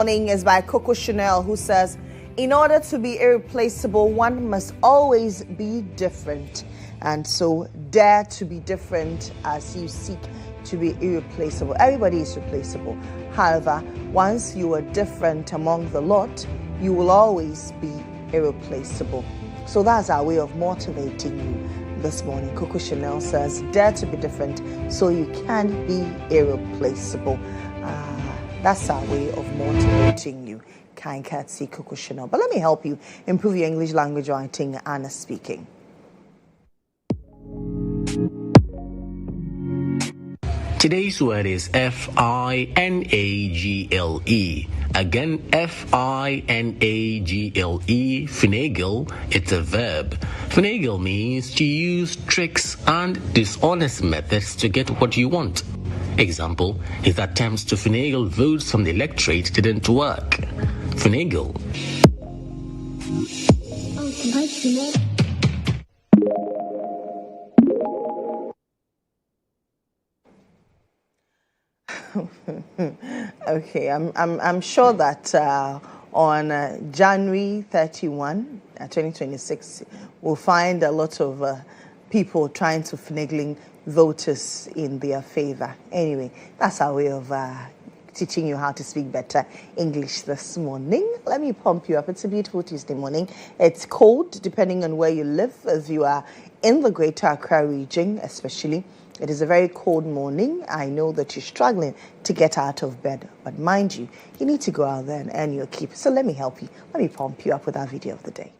Morning is by Coco Chanel, who says, in order to be irreplaceable, one must always be different. And so dare to be different as you seek to be irreplaceable. Everybody is replaceable. However, once you are different among the lot, you will always be irreplaceable. So that's our way of motivating you this morning. Coco Chanel says, dare to be different so you can be irreplaceable. That's our way of motivating you. Kind Katsi Coco Chanel. But let me help you improve your English language writing and speaking. Today's word is Finagle. Again, Finagle. Finagle, it's a verb. Finagle means to use tricks and dishonest methods to get what you want. Example, his attempts to finagle votes from the electorate didn't work. Finagle. Okay, I'm sure that on January 31, 2026, we'll find a lot of people trying to finagling voters in their favor. Anyway, that's our way of teaching you how to speak better English this morning. Let me pump you up. It's a beautiful Tuesday morning. It's cold depending on where you live. As you are in the Greater Accra region, especially, it is a very cold morning. I know that you're struggling to get out of bed, but mind you, you need to go out there and earn your keep. So let me help you. Let me pump you up with our video of the day.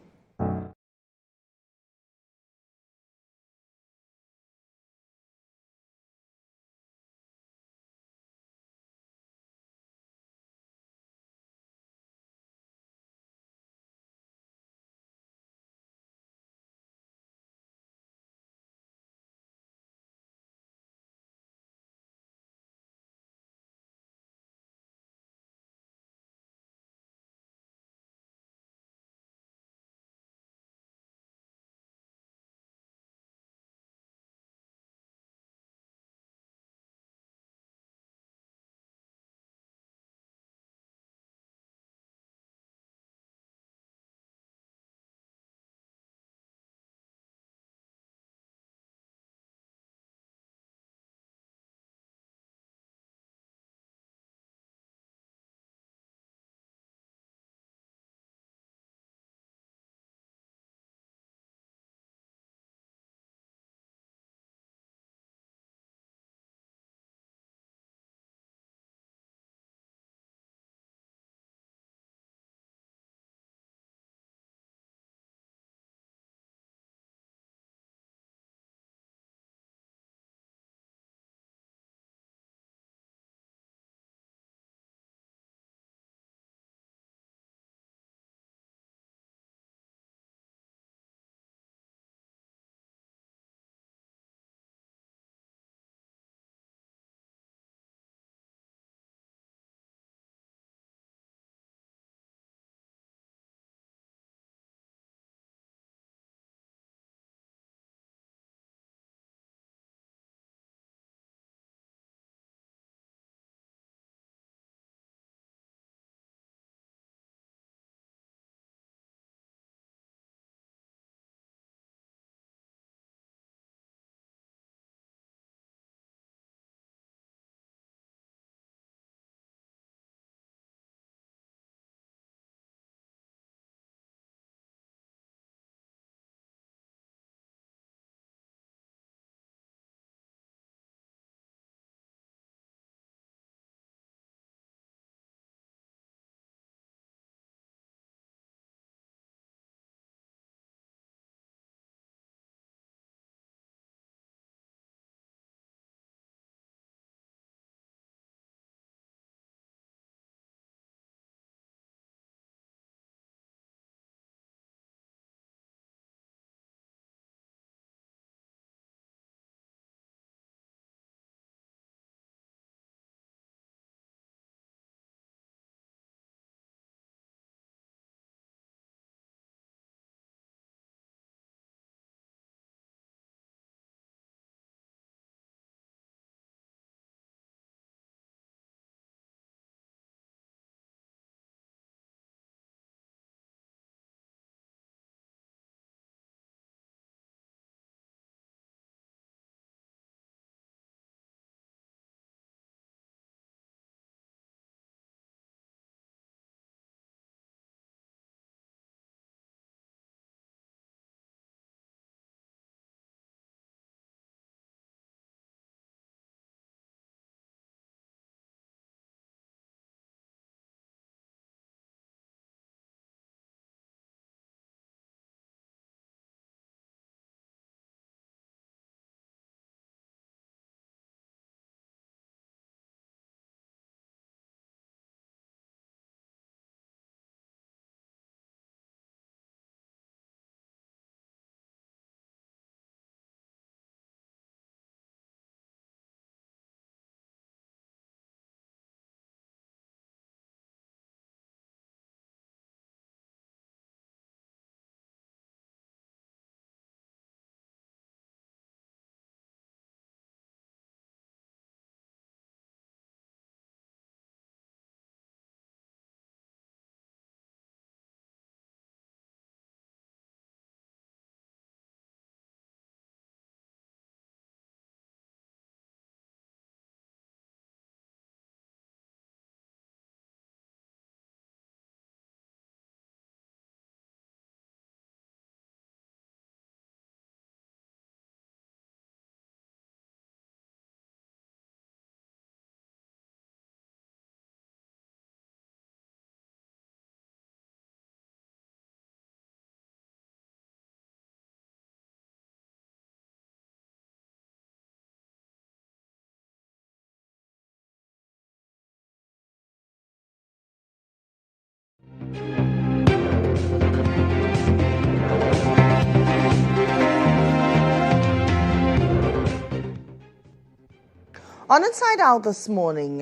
On Inside Out this morning,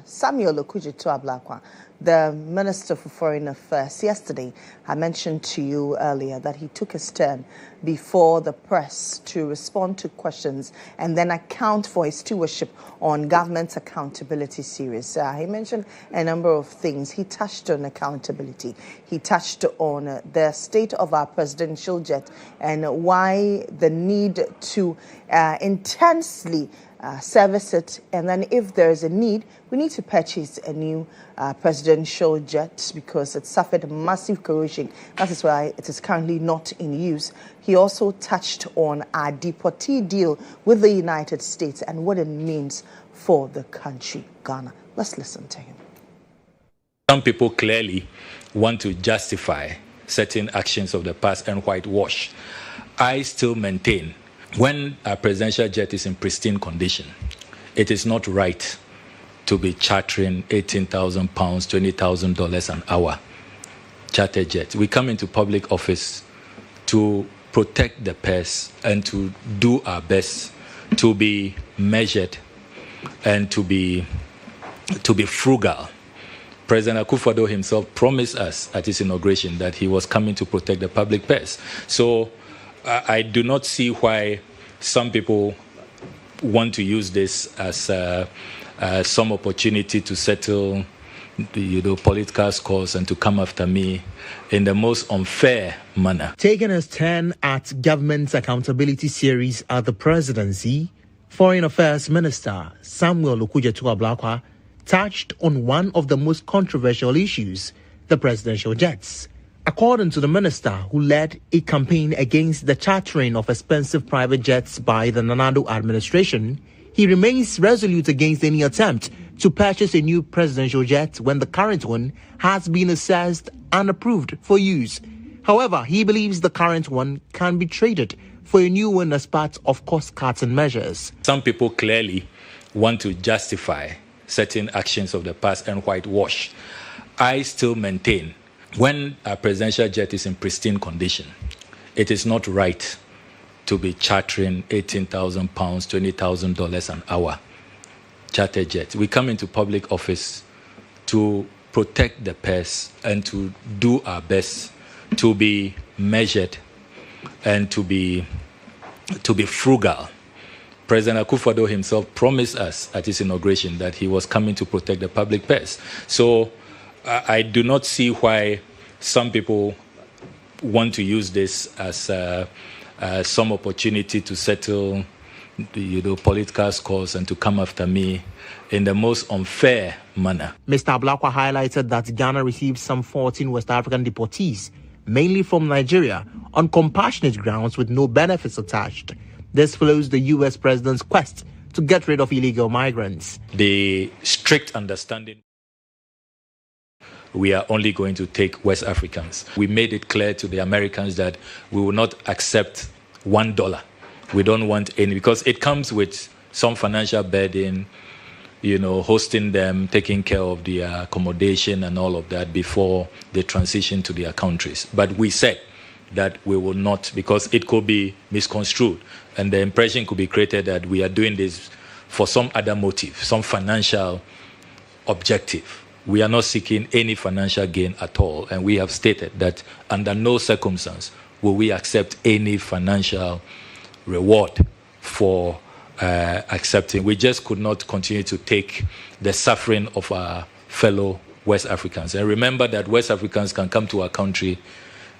Samuel Okudzeto-Ablakwa, the Minister for Foreign Affairs, yesterday, I mentioned to you earlier that he took his turn before the press to respond to questions and then account for his stewardship on government accountability series. He mentioned a number of things. He touched on accountability. He touched on the state of our presidential jet and why the need to intensely service it, and then if there is a need, we need to purchase a new presidential jet because it suffered massive corrosion. That is why it is currently not in use. He also touched on our deportee deal with the United States and what it means for the country, Ghana. Let's listen to him. Some people clearly want to justify certain actions of the past and whitewash. I still maintain when a presidential jet is in pristine condition, it is not right to be chartering £18,000, $20,000 an hour charter jet. We come into public office to protect the purse and to do our best to be measured and to be frugal. President Akufo-Addo himself promised us at his inauguration that he was coming to protect the public purse. So I do not see why some people want to use this as some opportunity to settle, political scores and to come after me in the most unfair manner. Taking his turn at government's accountability series at the presidency, Foreign Affairs Minister Samuel Okudzeto-Ablakwa touched on one of the most controversial issues, the presidential jets. According to the minister, who led a campaign against the chartering of expensive private jets by the Nana Addo administration, he remains resolute against any attempt to purchase a new presidential jet when the current one has been assessed and approved for use. However, he believes the current one can be traded for a new one as part of cost-cutting measures. Some people clearly want to justify certain actions of the past and whitewash. I still maintain when a presidential jet is in pristine condition, it is not right to be chartering £18,000, $20,000 an hour charter jet. We come into public office to protect the purse and to do our best to be measured and to be frugal. President Akufo-Addo himself promised us at his inauguration that he was coming to protect the public purse. So I do not see why some people want to use this as some opportunity to settle, political scores and to come after me in the most unfair manner. Mr. Ablakwa highlighted that Ghana received some 14 West African deportees, mainly from Nigeria, on compassionate grounds with no benefits attached. This follows the U.S. president's quest to get rid of illegal migrants. The strict understanding, we are only going to take West Africans. We made it clear to the Americans that we will not accept $1. We don't want any, because it comes with some financial burden, hosting them, taking care of the accommodation and all of that before they transition to their countries. But we said that we will not, because it could be misconstrued and the impression could be created that we are doing this for some other motive, some financial objective. We are not seeking any financial gain at all, and we have stated that under no circumstance will we accept any financial reward for accepting. We just could not continue to take the suffering of our fellow West Africans. And remember that West Africans can come to our country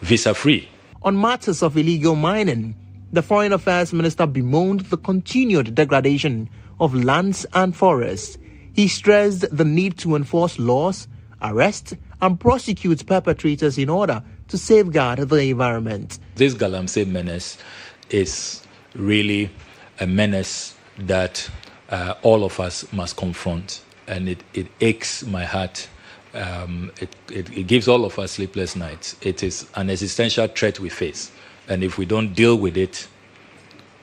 visa-free. On matters of illegal mining, the Foreign Affairs Minister bemoaned the continued degradation of lands and forests. He stressed the need to enforce laws, arrest and prosecute perpetrators in order to safeguard the environment. This Galamsey menace is really a menace that all of us must confront, and it aches my heart. It gives all of us sleepless nights. It is an existential threat we face, and if we don't deal with it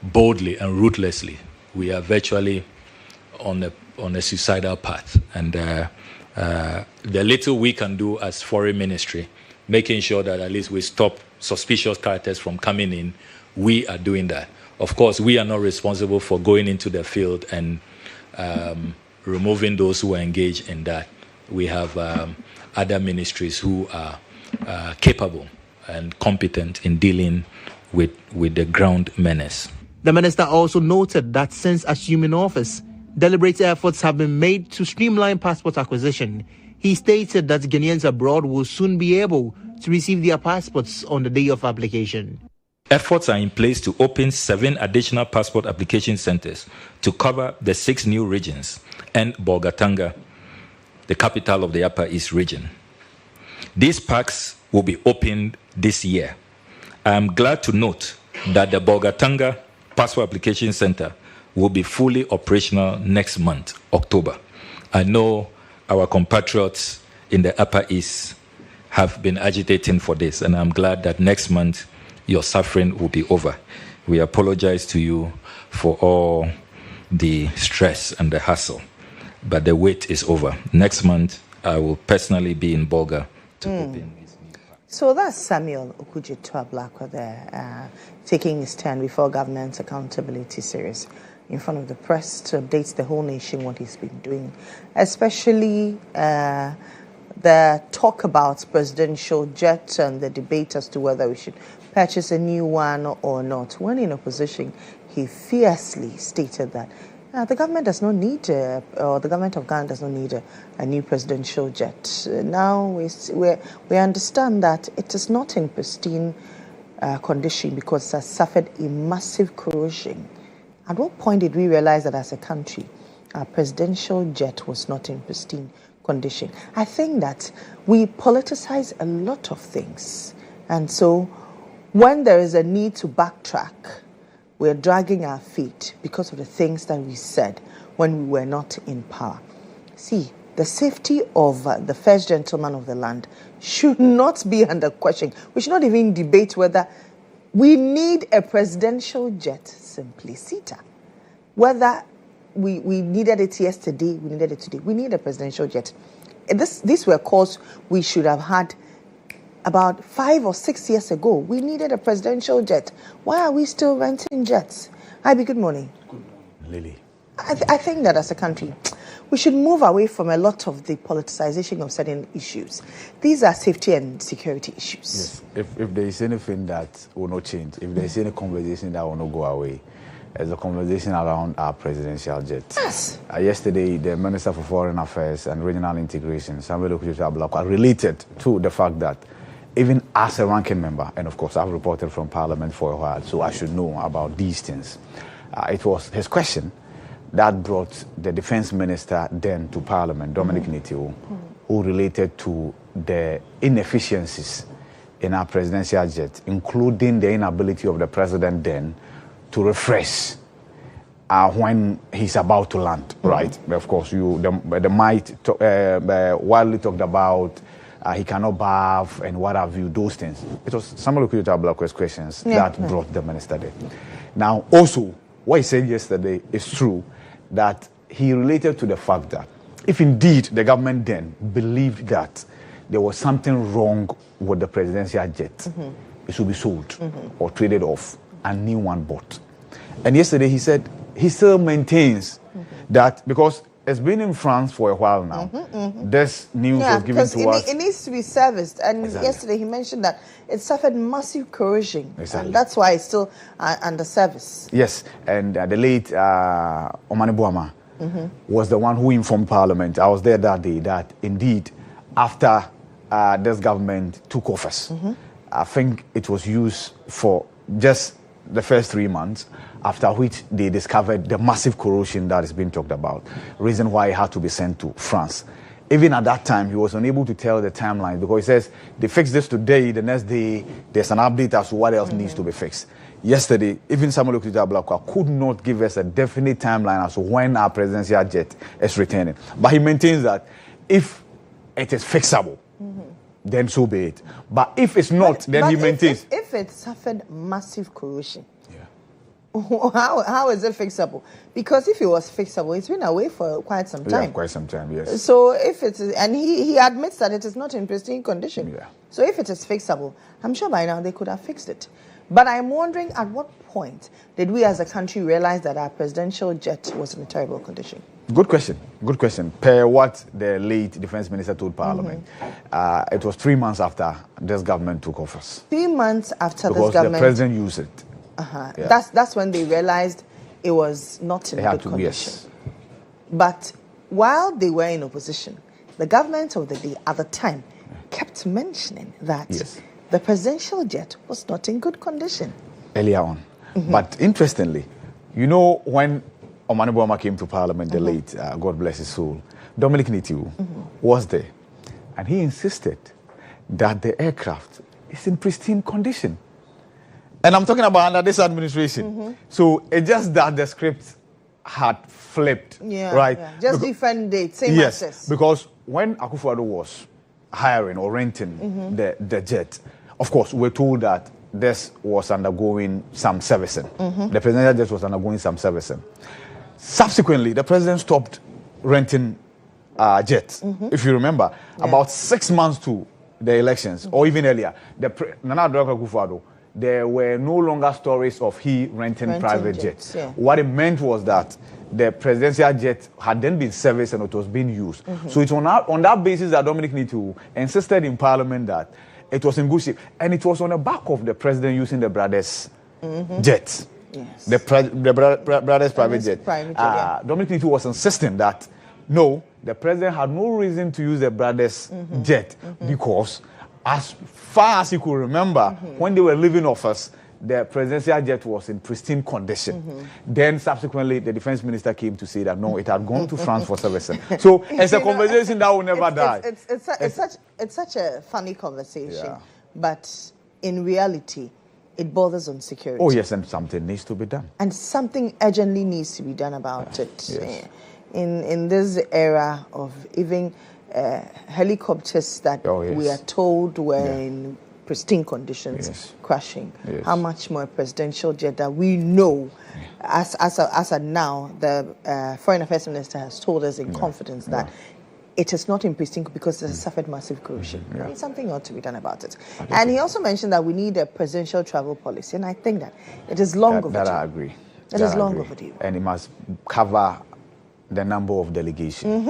boldly and ruthlessly, we are virtually on a suicidal path. And the little we can do as foreign ministry, making sure that at least we stop suspicious characters from coming in, we are doing that. Of course, we are not responsible for going into the field and removing those who are engaged in that. We have other ministries who are capable and competent in dealing with the ground menace. The minister also noted that since assuming office, deliberate efforts have been made to streamline passport acquisition. He stated that Ghanaians abroad will soon be able to receive their passports on the day of application. Efforts are in place to open 7 additional passport application centers to cover the 6 new regions and Bolgatanga, the capital of the Upper East region. These parks will be opened this year. I am glad to note that the Bolgatanga Passport Application Center will be fully operational next month, October. I know our compatriots in the Upper East have been agitating for this, and I'm glad that next month your suffering will be over. We apologize to you for all the stress and the hassle, but the wait is over. Next month, I will personally be in Bolga to open. So that's Samuel Okudzeto-Ablakwa there, taking his stand before Government Accountability Series in front of the press to update the whole nation what he's been doing, especially the talk about presidential jet and the debate as to whether we should purchase a new one or not. When in opposition, he fiercely stated that the government does not need, or the government of Ghana does not need a new presidential jet. Now we understand that it is not in pristine condition because it has suffered a massive corrosion. At what point did we realize that as a country, our presidential jet was not in pristine condition? I think that we politicize a lot of things. And so when there is a need to backtrack, we're dragging our feet because of the things that we said when we were not in power. See, the safety of the first gentleman of the land should not be under question. We should not even debate whether we need a presidential jet, simpliciter. Whether we needed it yesterday, we needed it today. We need a presidential jet. These were calls we should have had about 5 or 6 years ago. We needed a presidential jet. Why are we still renting jets? Ivy, good morning. Good morning, Lily. I think that as a country, we should move away from a lot of the politicization of certain issues. These are safety and security issues. Yes. If there is anything that will not change, if there is any conversation that will not go away, there's a conversation around our presidential jet. Yes. Yesterday, the Minister for Foreign Affairs and Regional Integration, Samuel Okudzeto-Ablakwa, related to the fact that even as a ranking member, and of course I've reported from Parliament for a while, so I should know about these things. It was his question that brought the Defense Minister then to Parliament, Dominic Nitio, who related to the inefficiencies in our presidential jet, including the inability of the President then to refresh when he's about to land, right? Of course, the might widely talked about he cannot bath and what have you, those things. It was Samuel Okudzeto-Ablakwa's questions that brought the minister there. Now, also, what he said yesterday is true, that he related to the fact that if indeed the government then believed that there was something wrong with the presidential jet, it should be sold or traded off and new one bought. And yesterday he said he still maintains that because it's been in France for a while now. This news was given to us. It needs to be serviced. And Exactly. yesterday he mentioned that it suffered massive corrosion. Exactly. And that's why it's still under service. Yes, and the late Omani Buama was the one who informed Parliament. I was there that day that indeed after this government took office, I think it was used for just the first 3 months, after which they discovered the massive corrosion that is being talked about, reason why it had to be sent to France. Even at that time, he was unable to tell the timeline because he says they fixed this today, the next day there's an update as to what else needs to be fixed. Yesterday, even Samuel Okudzeto-Ablakwa could not give us a definite timeline as to when our presidential jet is returning. But he maintains that if it is fixable, then so be it. But if it's not, then he maintains. If it suffered massive corrosion, How is it fixable? Because if it was fixable, it's been away for quite some time. Yeah, quite some time, yes. So if it is, and he admits that it is not in pristine condition. Yeah. So if it is fixable, I'm sure by now they could have fixed it. But I'm wondering, at what point did we as a country realize that our presidential jet was in a terrible condition? Good question. Good question. Per what the late defense minister told Parliament, it was 3 months after this government took office. 3 months after Because this government, the president used it. Yeah. that's when they realized it was not in good condition. Yes. But while they were in opposition, the government of the day at the time kept mentioning that the presidential jet was not in good condition. Earlier on. But interestingly, you know, when Omani Boama came to Parliament, the late, God bless his soul, Dominic Nitiu was there. And he insisted that the aircraft is in pristine condition. And I'm talking about under this administration. So it's just that the script had flipped, right? Yeah. Just different dates, same access. Because when Akufo-Addo was hiring or renting the jet, of course, we're told that this was undergoing some servicing. The presidential jet was undergoing some servicing. Subsequently, the president stopped renting jets. If you remember, about 6 months to the elections, or even earlier, Nana Addo Akufo-Addo, there were no longer stories of he renting private jets. What it meant was that the presidential jet had then been serviced and it was being used. So it's on that basis that Dominic Nitiu insisted in Parliament that it was in good shape. And it was on the back of the president using the brothers' jets. Yes. The brothers' private jet. Dominic Nitiu was insisting that, no, the president had no reason to use the brothers' jet because as far as he could remember, when they were leaving office, the presidential jet was in pristine condition. Then subsequently, the defense minister came to say that no, it had gone to France for servicing. So it's a conversation that will never die. It's such a funny conversation, but in reality, it borders on security. Oh yes, and something needs to be done. And something urgently needs to be done about it. Yes. In this era of even helicopters that we are told were in pristine conditions crashing. How much more a presidential jet that we know, as of now, the Foreign Affairs Minister has told us in confidence that it is not in pristine because it has suffered massive corrosion. I mean, something ought to be done about it. And he also mentioned that we need a presidential travel policy, and I think that it is long overdue. That I agree. It is long overdue. And it must cover the number of delegations.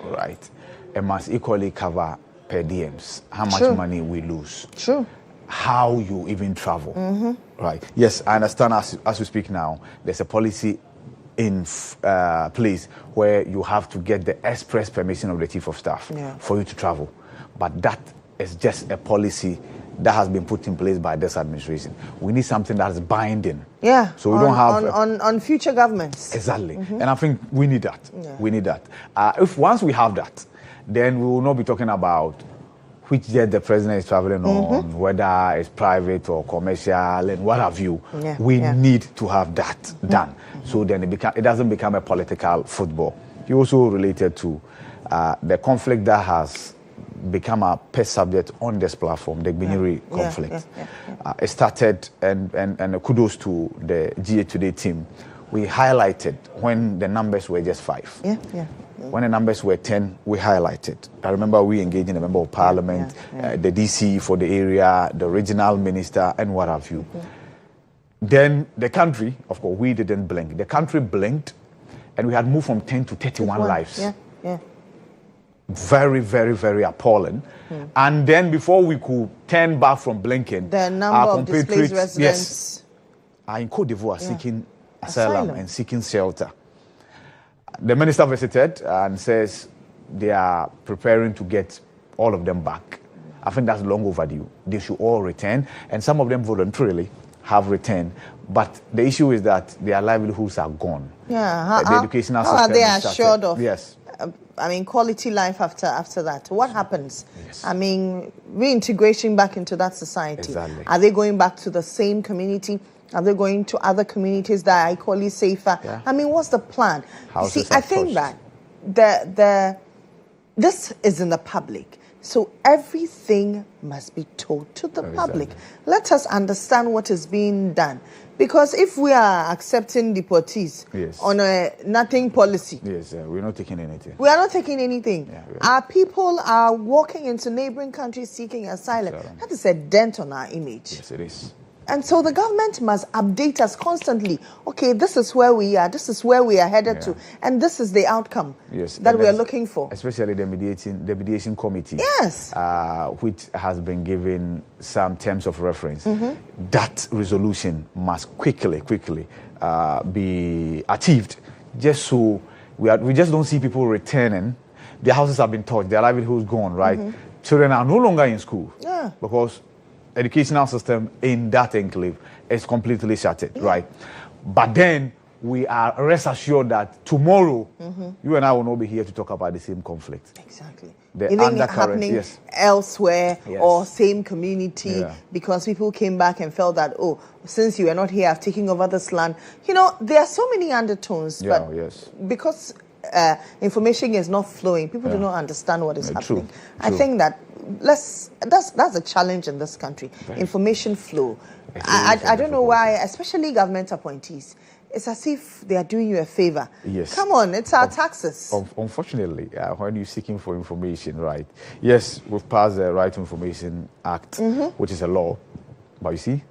Right. It must equally cover per diems, how much money we lose. How you even travel. Right. Yes, I understand as we speak now, there's a policy in place where you have to get the express permission of the chief of staff for you to travel. But that is just a policy that has been put in place by this administration. We need something that is binding. So we don't have on future governments. Exactly. And I think we need that. We need that. If once we have that, then we will not be talking about which jet the president is traveling on, whether it's private or commercial and what have you. We need to have that done. So then it doesn't become a political football. You also related to the conflict that has become a pet subject on this platform, the Biniri conflict. It started, and kudos to the GHOne team. We highlighted when the numbers were just 5. When the numbers were 10, we highlighted. I remember we engaged in a member of parliament, the DC for the area, the regional minister, and what have you. Then the country, of course, we didn't blink. The country blinked, and we had moved from 10 to 31 lives. Very, very, very appalling. And then before we could turn back from blinking, the number of displaced residents are in Côte d'Ivoire seeking asylum and seeking shelter. The minister visited and says they are preparing to get all of them back. I think that's long overdue. They should all return, and some of them voluntarily have returned. But the issue is that their livelihoods are gone. The educational system are they assured of? I mean, quality life after that. What happens? I mean, reintegration back into that society. Are they going back to the same community? Are they going to other communities that are equally safer? I mean, what's the plan? You see, I think that this is in the public. So everything must be told to the public. Let us understand what is being done. Because if we are accepting deportees on a nothing policy, we're not taking anything. We are not taking anything. Our people are walking into neighboring countries seeking asylum. That is a dent on our image. Yes, it is. And so the government must update us constantly. Okay, this is where we are. This is where we are headed to. And this is the outcome that we are looking for. Especially the mediation committee. Yes. Which has been given some terms of reference. That resolution must quickly be achieved. Just so we just don't see people returning. Their houses have been touched. Their livelihood is gone, right? Children are no longer in school. Because educational system in that enclave is completely shattered, right? But then we are rest assured that tomorrow you and I will not be here to talk about the same conflict. Exactly. The Even happening elsewhere or same community because people came back and felt that, oh, since you are not here, I've taken over this land. You know, there are so many undertones, but because information is not flowing, people do not understand what is happening. True. I think that that's a challenge in this country. Information flow. I don't know why, especially government appointees. It's as if they are doing you a favor. Yes. Come on, it's our taxes. Unfortunately, when you're seeking for information, right? Yes, we've passed the Right to Information Act, which is a law. But you see,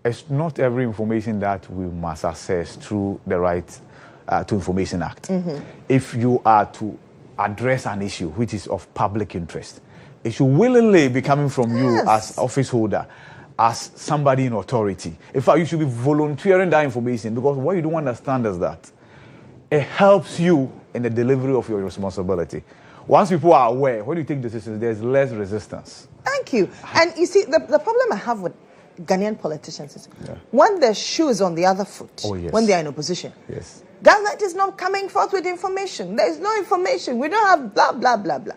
it's not every information that we must access through the Right to Information Act. If you are to address an issue which is of public interest, it should willingly be coming from you as office holder, as somebody in authority. In fact, you should be volunteering that information, because what you don't understand is that it helps you in the delivery of your responsibility. Once people are aware, when you take decisions, there's less resistance. Thank you. And you see, the problem I have with Ghanaian politicians is when their shoe is on the other foot, when they are in opposition, government is not coming forth with information. There is no information. We don't have blah, blah, blah, blah.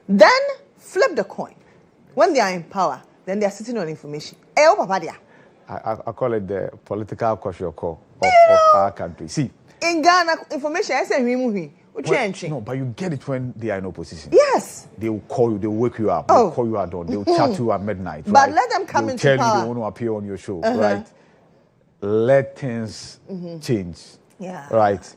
Then flip the coin. When they are in power, then they are sitting on information. I call it the political kwashiorkor of our country. See, in Ghana, information, I say, no, but you get it when they are in opposition. Yes. They will call you, they will wake you up, they will call you at dawn, they will chat to you at midnight. But let them come into power. Tell you they want to appear on your show, right? Let things change. Right?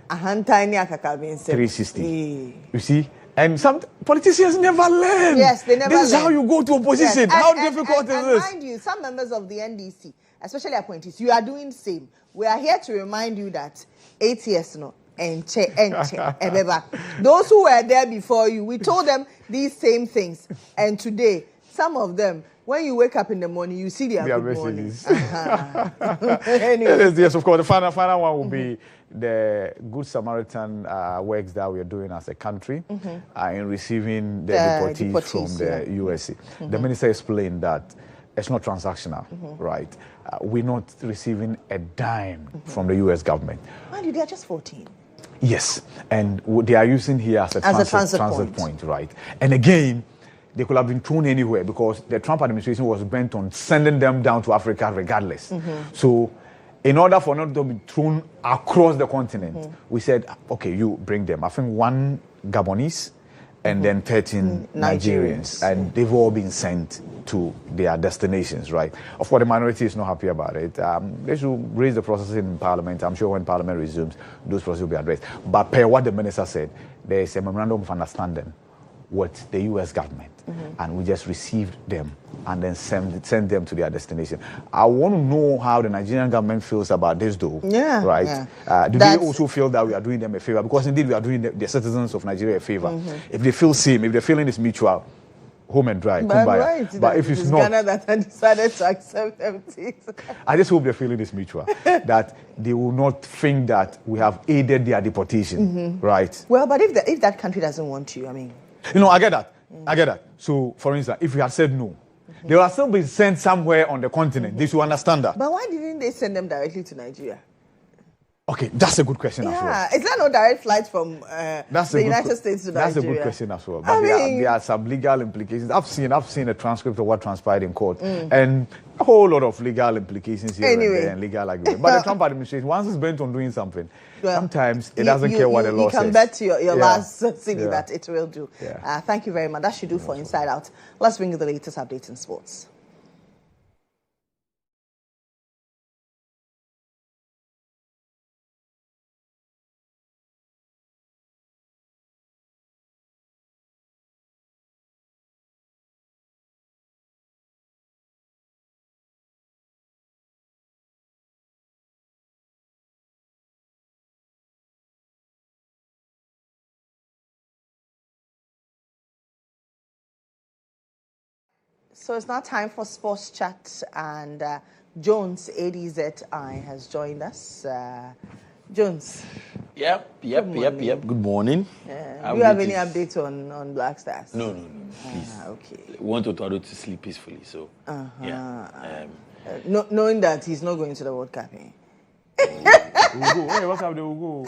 360. You see? And some politicians never learn. Yes, they never learn. This is how you go to opposition. How difficult is this? Mind you, some members of the NDC, especially appointees, you are doing the same. We are here to remind you that 8 years no. Those who were there before you, we told them these same things. And today, some of them, when you wake up in the morning, you see their good messages. Anyway. Yes, of course. The final one will be the Good Samaritan works that we are doing as a country in receiving the deportees from the USA. The minister explained that it's not transactional, right? We're not receiving a dime from the US government. Mind you, they are just 14. Yes, and they are using here as a transit point, right? And again, they could have been thrown anywhere because the Trump administration was bent on sending them down to Africa regardless. So in order for not to be thrown across the continent, we said, okay, you bring them. I think 1 Gabonese and then 13 Nigerians. And they've all been sent to their destinations, right? Of course, the minority is not happy about it. They should raise the process in Parliament. I'm sure when Parliament resumes, those processes will be addressed. But per what the minister said, there is a memorandum of understanding with the U.S. government, and we just received them and then send them to their destination. I want to know how the Nigerian government feels about this, though. Right? Do they also feel that we are doing them a favor? Because indeed, we are doing the citizens of Nigeria a favor. If they feel same, if the feeling is mutual, home and dry. But if it's not, Ghana that decided to accept everything. I just hope the feeling is mutual, that they will not think that we have aided their deportation, right? Well, but if that country doesn't want you, I mean. You know, I get that. I get that. So, for instance, if we had said no, they will still be sent somewhere on the continent. They should understand that. But why didn't they send them directly to Nigeria? Okay, that's a good question as well. Yeah, is there no direct flight from the United States to Nigeria? That's a good question as well. But there are some legal implications. I've seen a transcript of what transpired in court, and a whole lot of legal implications here and there, and legal argument. But the Trump administration, once it's bent on doing something, sometimes it doesn't care what the law says. You can bet your last city that it will do. Yeah. Thank you very much. That should do for Inside Out. Let's bring you the latest update in sports. So it's now time for Sports Chat, and Jones, ADZI, has joined us. Jones. Yep. Good morning. Do you have any updates on Black Stars? No, please. Okay. We want Otuado to sleep peacefully, so knowing that he's not going to the World Cup. What's up, no,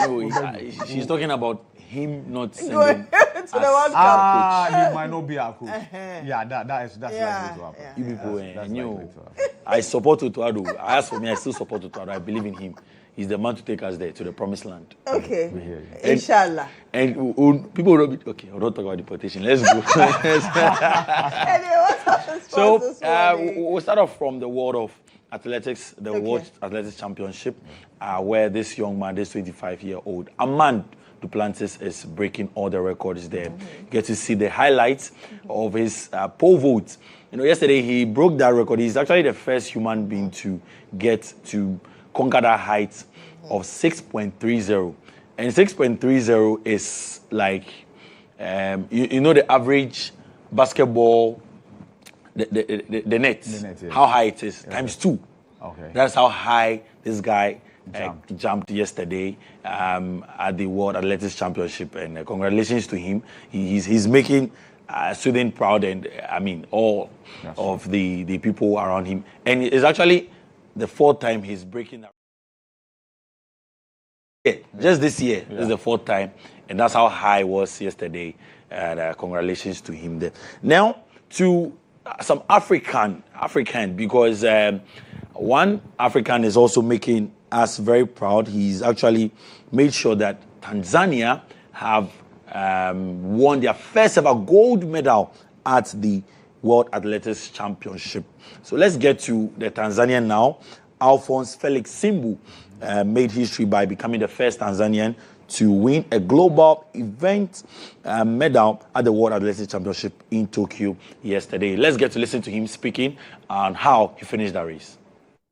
she's talking about him not sending to the World Cup. He might not be our coach. That's likely to happen. You people, I support Otuado. As for me, I still support Otuado. I believe in him. He's the man to take us there to the promised land. Okay, inshallah. And people will be okay. I'll not talk about deportation. Let's go. Anyway, what's happening? So we'll start off from the world of athletics, the World Athletics Championship, where this young man, this 25-year-old Amand Duplantis, is breaking all the records there. You get to see the highlights of his pole vault. Yesterday he broke that record. He's actually the first human being to get to conquer that height of 6.30. And 6.30 is like, the average basketball, the net, how high it is, times 2. Okay. That's how high this guy jumped yesterday at the World Athletics Championship. And congratulations to him. He's making Sweden proud, and all of the people around him. And it's actually the 4th time he's breaking that. Just this year, this is the 4th time, and that's how high it was yesterday. And congratulations to him there. Now to some African, because one African is also making us very proud. He's actually made sure that Tanzania have won their first ever gold medal at the World Athletics Championship. So let's get to the Tanzanian now. Alphonse Felix Simbu made history by becoming the first Tanzanian to win a global event medal at the World Athletics Championship in Tokyo yesterday. Let's get to listen to him speaking on how he finished that race.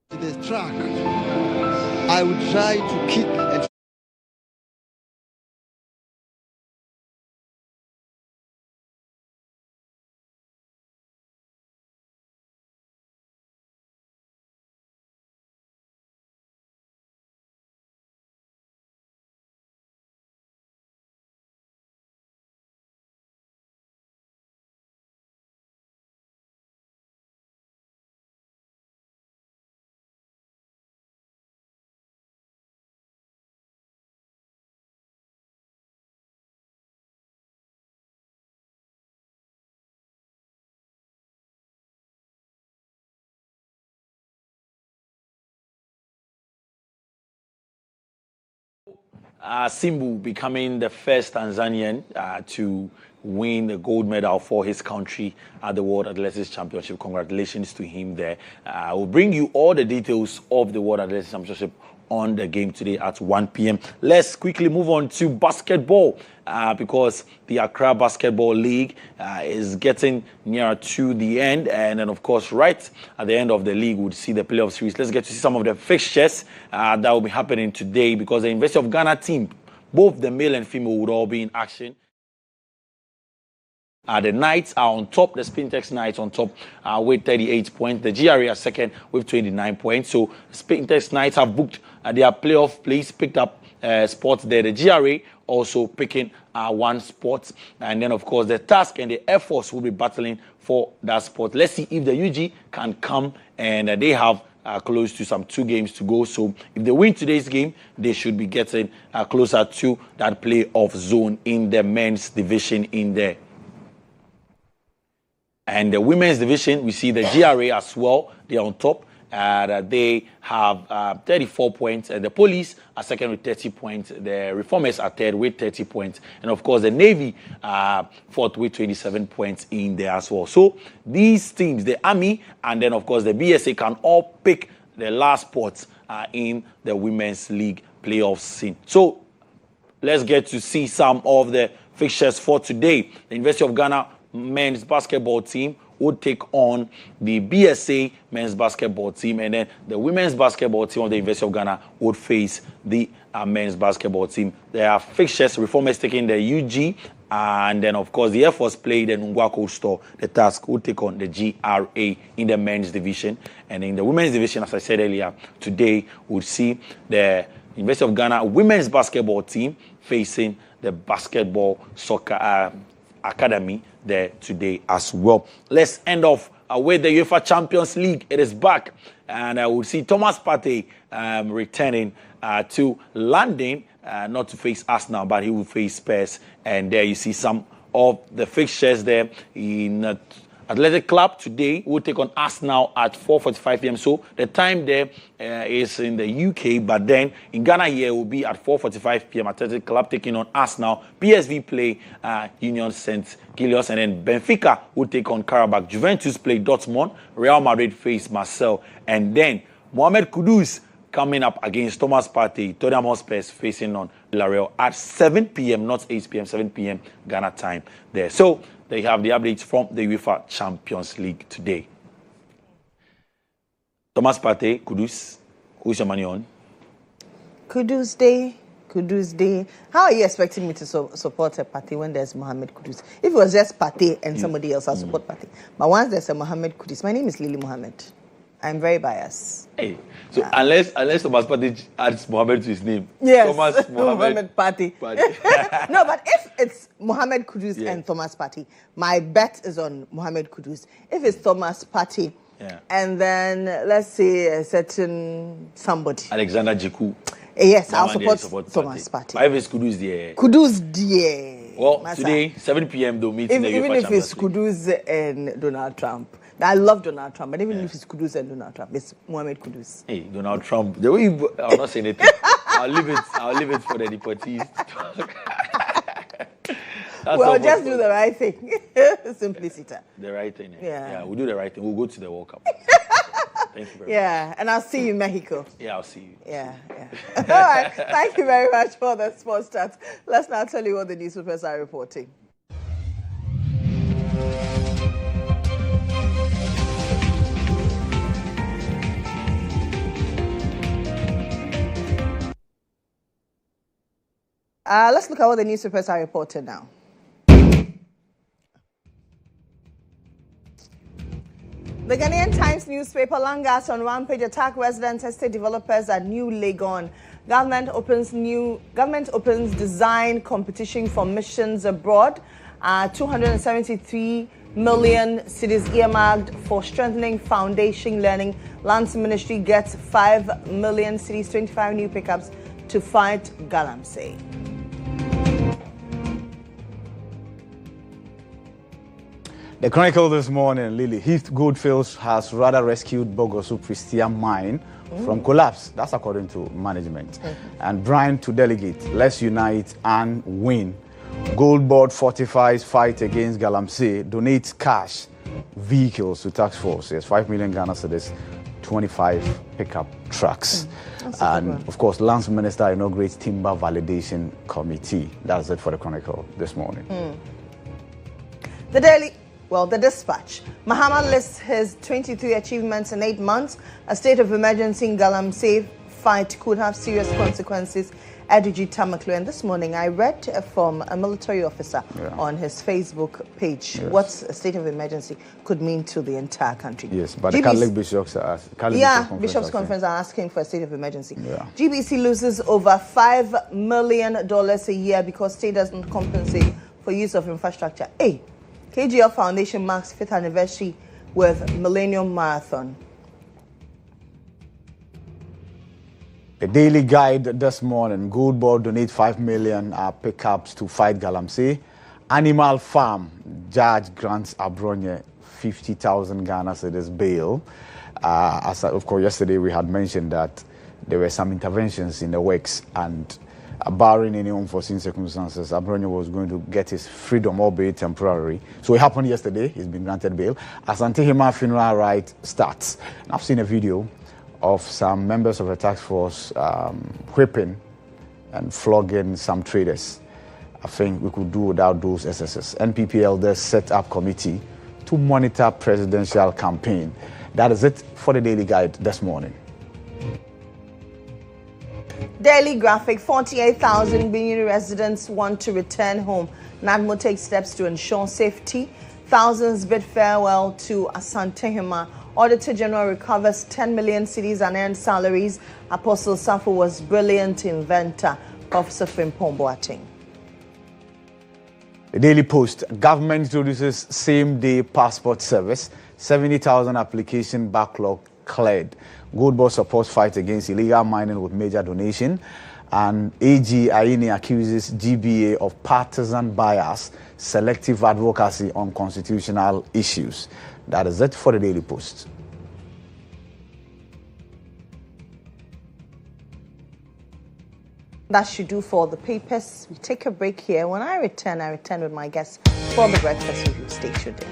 The track, I would try to kick and Simbu becoming the first Tanzanian to win a gold medal for his country at the World Athletics Championship. Congratulations to him there. We'll bring you all the details of the World Athletics Championship on the game today at 1 p.m. Let's quickly move on to basketball because the Accra Basketball League is getting nearer to the end. And then, of course, right at the end of the league, we'll see the playoff series. Let's get to see some of the fixtures that will be happening today because the University of Ghana team, both the male and female, would all be in action. The Knights are on top. The Spintex Knights on top with 38 points. The GRA are second with 29 points. So Spintex Knights have booked their playoff place, picked up spots there. The GRA also picking one spot. And then, of course, the Task and the Air Force will be battling for that spot. Let's see if the UG can come, and they have close to some 2 games to go. So if they win today's game, they should be getting closer to that playoff zone in the men's division in there. And the women's division, we see the GRA as well. They are on top. They have 34 points. The police are second with 30 points. The reformers are third with 30 points. And of course, the Navy fourth with 27 points in there as well. So these teams, the Army and then of course the BSA, can all pick the last spots in the Women's League playoff scene. So let's get to see some of the fixtures for today. The University of Ghana men's basketball team would take on the BSA men's basketball team, and then the women's basketball team of the University of Ghana would face the men's basketball team. There are fixtures, reformers taking the UG, and then of course the Air Force play the Nungwako Store. The Task would take on the GRA in the men's division, and in the women's division, as I said earlier, today we'll see the University of Ghana women's basketball team facing the basketball soccer academy there today as well. Let's end off with the UEFA Champions League. It is back, and we'll see Thomas Partey returning to London, not to face Arsenal, but he will face Spurs. And there you see some of the fixtures there in Athletic Club today. We'll take on Arsenal at 4:45 p.m. So the time there is in the UK, but then in Ghana here it will be at 4:45 p.m. Athletic Club taking on Arsenal. PSV play Union St. Gilloise, and then Benfica will take on Karabakh. Juventus play Dortmund. Real Madrid face Marseille, and then Mohammed Kudus coming up against Thomas Partey. Tottenham Hotspur facing on Villarreal at 7 p.m., not 8 p.m., 7 p.m. Ghana time there. So they have the updates from the UEFA Champions League today. Thomas Partey, Kudus, who's your money on? Kudus Day. Kudus Day. How are you expecting me to support a Partey when there's Mohammed Kudus? If it was just Partey and somebody else, I'll support Partey. But once there's a Mohammed Kudus, my name is Lily Mohammed. I'm very biased. Hey, so unless Thomas Partey adds Mohammed to his name, yes, Thomas Mohammed Partey. No, but if it's Mohammed Kudus and Thomas Partey, my bet is on Mohammed Kudus. If it's Thomas Partey, and then let's say a certain somebody, Alexander Djiku. Yes, I'll support Thomas Partey. But if it's Kudus, dear. Kudus, dear. Well, today 7 p.m. they'll meet in the UEFA Even if Champions it's Kudus and Donald Trump. I love Donald Trump, but even if it's Kudus and Donald Trump, it's Mohammed Kudus. Hey, Donald Trump. The way I'll not say anything. I'll leave it for the deportees to talk. Well, just do the right thing. Simplicity. The right thing. Yeah, we'll do the right thing. We'll go to the World Cup. Thank you very much. Yeah, and I'll see you in Mexico. Yeah, I'll see you. Yeah. All right. Thank you very much for the sports stats. Let's now tell you what the newspapers are reporting. Let's look at what the newspapers are reporting now. The Ghanaian Times newspaper, Langas on rampage attack residents, estate developers at New Legon. Government opens design competition for missions abroad. 273 million cedis earmarked for strengthening foundation learning. Lands Ministry gets 5 million cedis, 25 new pickups to fight galamsey. The Chronicle this morning, Lily, Heath Goldfields has rather rescued Bogosu Christian mine from collapse. That's according to management. And Brian to delegate, let's unite and win. Gold Board fortifies fight against galamsey, donates cash, vehicles to task force. Yes, 5 million Ghana cedis, 25 pickup trucks. And of course, Lands Minister inaugurates timber validation committee. That's it for the Chronicle this morning. The Dispatch. Mohammed lists his 23 achievements in 8 months. A state of emergency in galamsey fight could have serious consequences. Edigi Tamaklu. And this morning I read from a military officer on his Facebook page what a state of emergency could mean to the entire country. Yes, but the Catholic bishops are Bishops' Conference are asking for a state of emergency. GBC loses over $5 million a year because state doesn't compensate for use of infrastructure. KGL Foundation marks 5th anniversary with Millennium Marathon. The Daily Guide this morning, Gold Board donate 5 million pickups to fight Galamsey. Animal Farm, judge grants Abronye 50,000 Ghana cedis bail. Of course, yesterday we had mentioned that there were some interventions in the works, and barring any unforeseen circumstances, Abronye was going to get his freedom, albeit temporary. So it happened yesterday. He's been granted bail. Asante Hima funeral rite starts. And I've seen a video of some members of the task force whipping and flogging some traders. I think we could do without those excesses. NPP elders set up committee to monitor presidential campaign. That is it for the Daily Guide this morning. Daily Graphic, 48,000 Benin residents want to return home. NADMO takes steps to ensure safety. Thousands bid farewell to Asante Hima. Auditor General recovers 10 million cedis and earned salaries. Apostle Safo was brilliant inventor. Professor Frimpong Boateng. The Daily Post, government introduces same-day passport service. 70,000 application backlog cleared. Gold Board supports fight against illegal mining with major donation. And AG Aine accuses GBA of partisan bias, selective advocacy on constitutional issues. That is it for the Daily Post. That should do for the papers. We take a break here. When I return with my guests for the breakfast review. Stay tuned.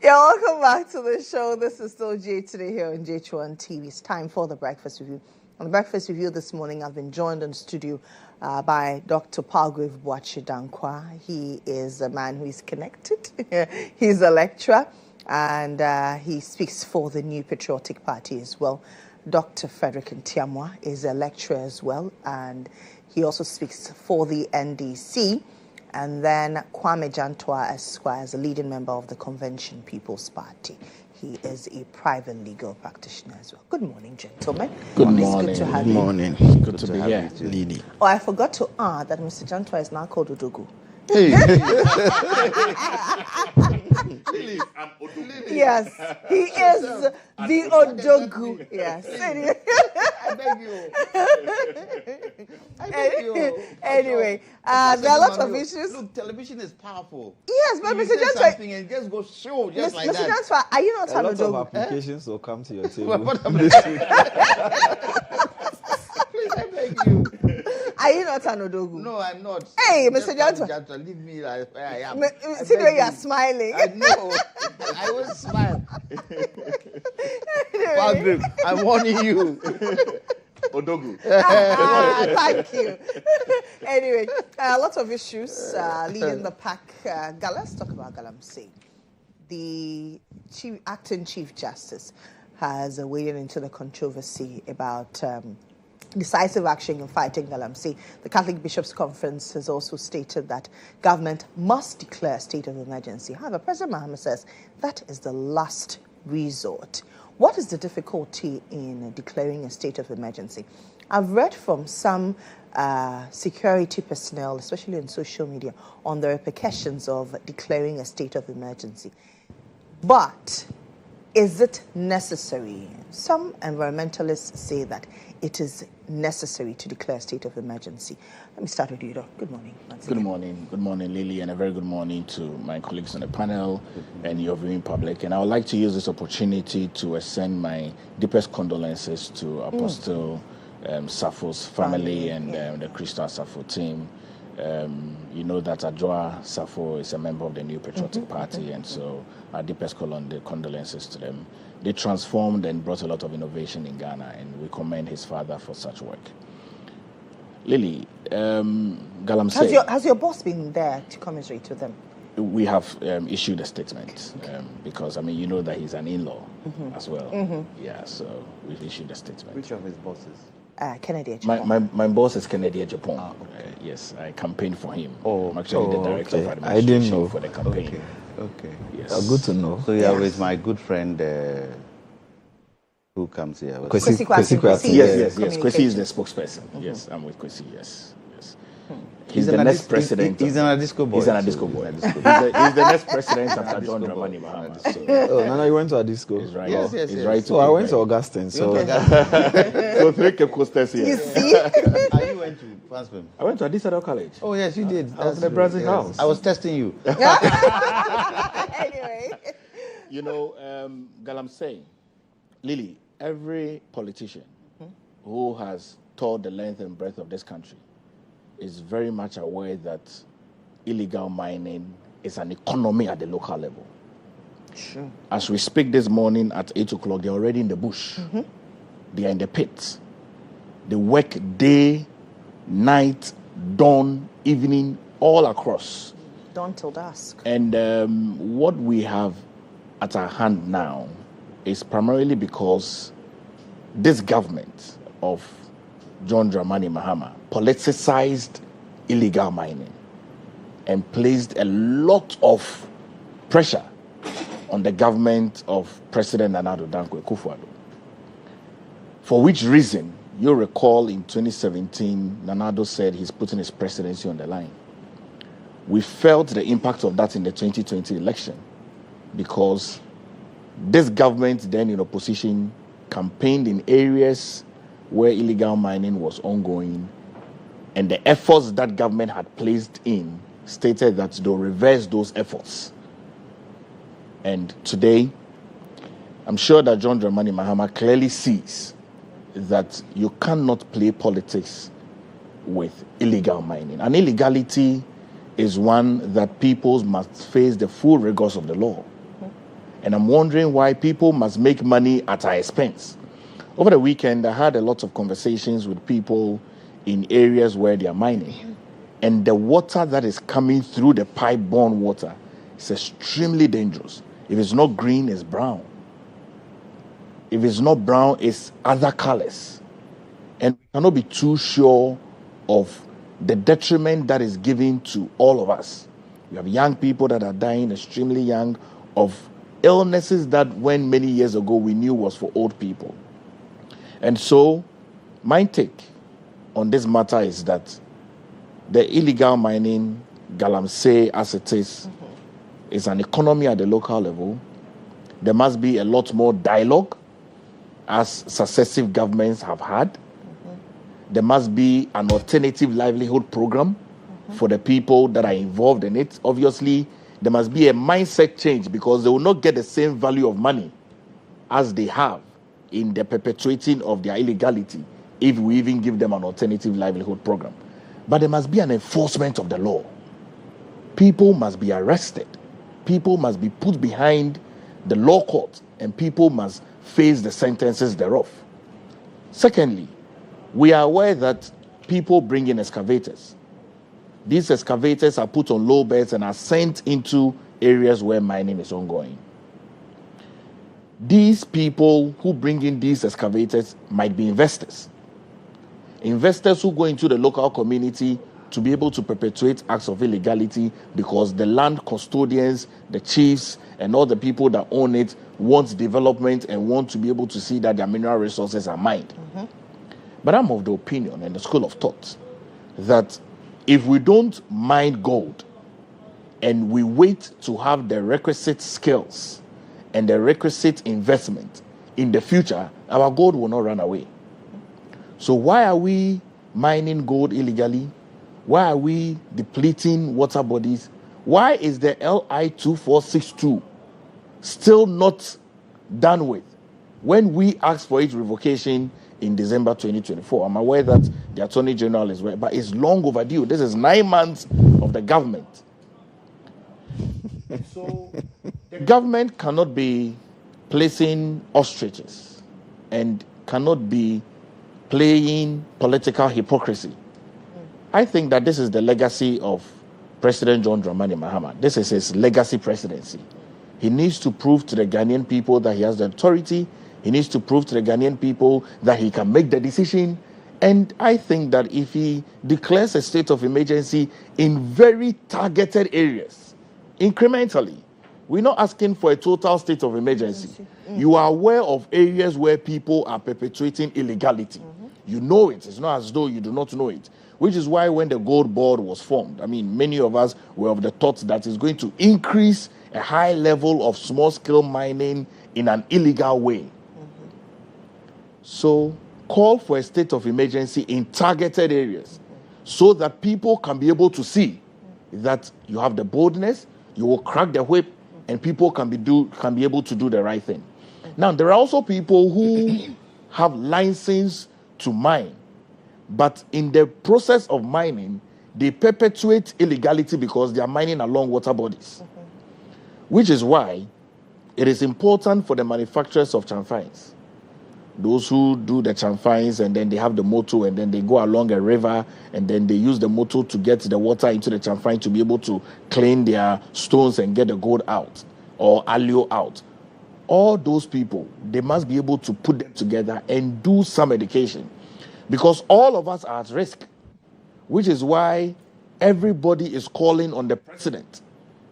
Yeah, welcome back to the show. This is still Jay today here on GHOne TV. It's time for the Breakfast Review. On the Breakfast Review this morning, I've been joined in studio by Dr. Palgrave Boachidankwa. He is a man who is connected. He's a lecturer and he speaks for the New Patriotic Party as well. Dr. Frederick Ntiamwa is a lecturer as well, and he also speaks for the NDC. And then Kwame Jantwa Esquire is a leading member of the Convention People's Party. He is a private legal practitioner as well. Good morning, gentlemen. Good morning. It's good to have you. Good morning. Good to be here, Lily. Oh, I forgot to add that Mr. Jantwa is now called Odogu. Hey. Yes, he is the Odogu. Yes. I beg you. I beg you. Anyway, there are lots of issues. Look, television is powerful. Yes, but you Mr. say Jantwa, something and just go show just like Mr. that. Jantwa, are you not A an lot of Odogu? applications will come to your table. What happened? Please, I beg you. Are you not an Odogu? No, I'm not. Hey, Just Mr. Jantwa. Jantwa, leave me like where I am. See the way you are smiling. I know. I will smile. Palgrave, I'm warning you. Odogu. Thank you. Anyway, a lot of issues leading the pack. Let's talk about Galamsey. The acting Chief Justice has waded into the controversy about decisive action in fighting Galamsey. The Catholic Bishops' Conference has also stated that government must declare a state of emergency. However, President Mohammed says that is the last resort. What is the difficulty in declaring a state of emergency? I've read from some security personnel, especially on social media, on the repercussions of declaring a state of emergency. But is it necessary? Some environmentalists say that it is necessary to declare a state of emergency. Let me start with you, Doc. Good morning. Good morning. Good morning, Lily, and a very good morning to my colleagues on the panel and your viewing public. And I would like to use this opportunity to send my deepest condolences to Apostle Safo's family and the Crystal Safo team. You know that Adjoa Safo is a member of the New Patriotic Party, and so our deepest condolences to them. They transformed and brought a lot of innovation in Ghana, and we commend his father for such work. Lily, Galamsey. Has your boss been there to commiserate with them? We have issued a statement because, I mean, you know that he's an in-law as well. Yeah, so we've issued a statement. Which of his bosses? Kennedy. My boss is Kennedy GHOne. Okay. Yes, I campaigned for him. Oh, I'm actually the director of I didn't know. for the campaign. Okay. Yes. Good to know. So you're with my good friend who comes here. Kwesi. Yes. Kwesi is the spokesperson. Yes, I'm with Kwesi. Yes. He's the next president. He's an Adisco boy. He's an Adisco boy. He's the next president after John Dramani Mahama. Oh, Nana, you went to Adisco? He's right. Yes. He's right. So I went to Augustine. So, So three Cape Coasters here. You see? You went to Fansfim. I went to Adisado College. Oh yes, you did. I was in the Brazil house. I was testing you. Anyway. You know, Galamsey, Lily, every politician who has toured the length and breadth of this country is very much aware that illegal mining is an economy at the local level. Sure. As we speak this morning at 8 o'clock, they're already in the bush. They are in the pits. They work day, night, dawn, evening, all across. Dawn till dusk. And what we have at our hand now is primarily because this government of John Dramani Mahama politicized illegal mining and placed a lot of pressure on the government of President Nana Addo Dankwa Akufo-Addo. For which reason, you'll recall in 2017, Nana Addo said he's putting his presidency on the line. We felt the impact of that in the 2020 election because this government, then in opposition, campaigned in areas where illegal mining was ongoing, and the efforts that government had placed in stated that they'll reverse those efforts. And today, I'm sure that John Dramani Mahama clearly sees that you cannot play politics with illegal mining. And illegality is one that people must face the full rigors of the law. And I'm wondering why people must make money at our expense. Over the weekend, I had a lot of conversations with people in areas where they are mining. And the water that is coming through the pipe-borne water is extremely dangerous. If it's not green, it's brown. If it's not brown, it's other colors. And we cannot be too sure of the detriment that is given to all of us. We have young people that are dying extremely young of illnesses that when many years ago we knew was for old people. And so my take on this matter is that the illegal mining, Galamsey as it is an economy at the local level. There must be a lot more dialogue as successive governments have had. There must be an alternative livelihood program for the people that are involved in it. Obviously, there must be a mindset change because they will not get the same value of money as they have in the perpetuating of their illegality if we even give them an alternative livelihood program. But there must be an enforcement of the law. People must be arrested. People must be put behind the law court, and people must face the sentences thereof. Secondly, we are aware that people bring in excavators. These excavators are put on low beds and are sent into areas where mining is ongoing. These people who bring in these excavators might be investors. Investors who go into the local community to be able to perpetuate acts of illegality because the land custodians, the chiefs, and all the people that own it want development and want to be able to see that their mineral resources are mined. But I'm of the opinion and the school of thought that if we don't mine gold and we wait to have the requisite skills and the requisite investment in the future, our gold will not run away. So why are we mining gold illegally? Why are we depleting water bodies? Why is the LI 2462 still not done with when we asked for its revocation in December 2024? I'm aware that the Attorney General is right, but it's long overdue. This is 9 months of the government. So the government cannot be placing ostriches and cannot be playing political hypocrisy. I think that this is the legacy of President John Dramani Mahama. This is his legacy presidency. He needs to prove to the Ghanaian people that he has the authority. He needs to prove to the Ghanaian people that he can make the decision. And I think that if he declares a state of emergency in very targeted areas, incrementally, we're not asking for a total state of emergency. You are aware of areas where people are perpetuating illegality. You know it. It's not as though you do not know it. Which is why when the Gold Board was formed, I mean, many of us were of the thought that it's going to increase a high level of small-scale mining in an illegal way. So call for a state of emergency in targeted areas so that people can be able to see that you have the boldness, you will crack the whip, and people can be able to do the right thing. Now, there are also people who have license to mine, but in the process of mining, they perpetuate illegality because they are mining along water bodies. Which is why it is important for the manufacturers of chamfines, those who do the chamfines and then they have the motor and then they go along a river and then they use the motor to get the water into the chamfine to be able to clean their stones and get the gold out or allure out. All those people, they must be able to put them together and do some education because all of us are at risk, which is why everybody is calling on the president.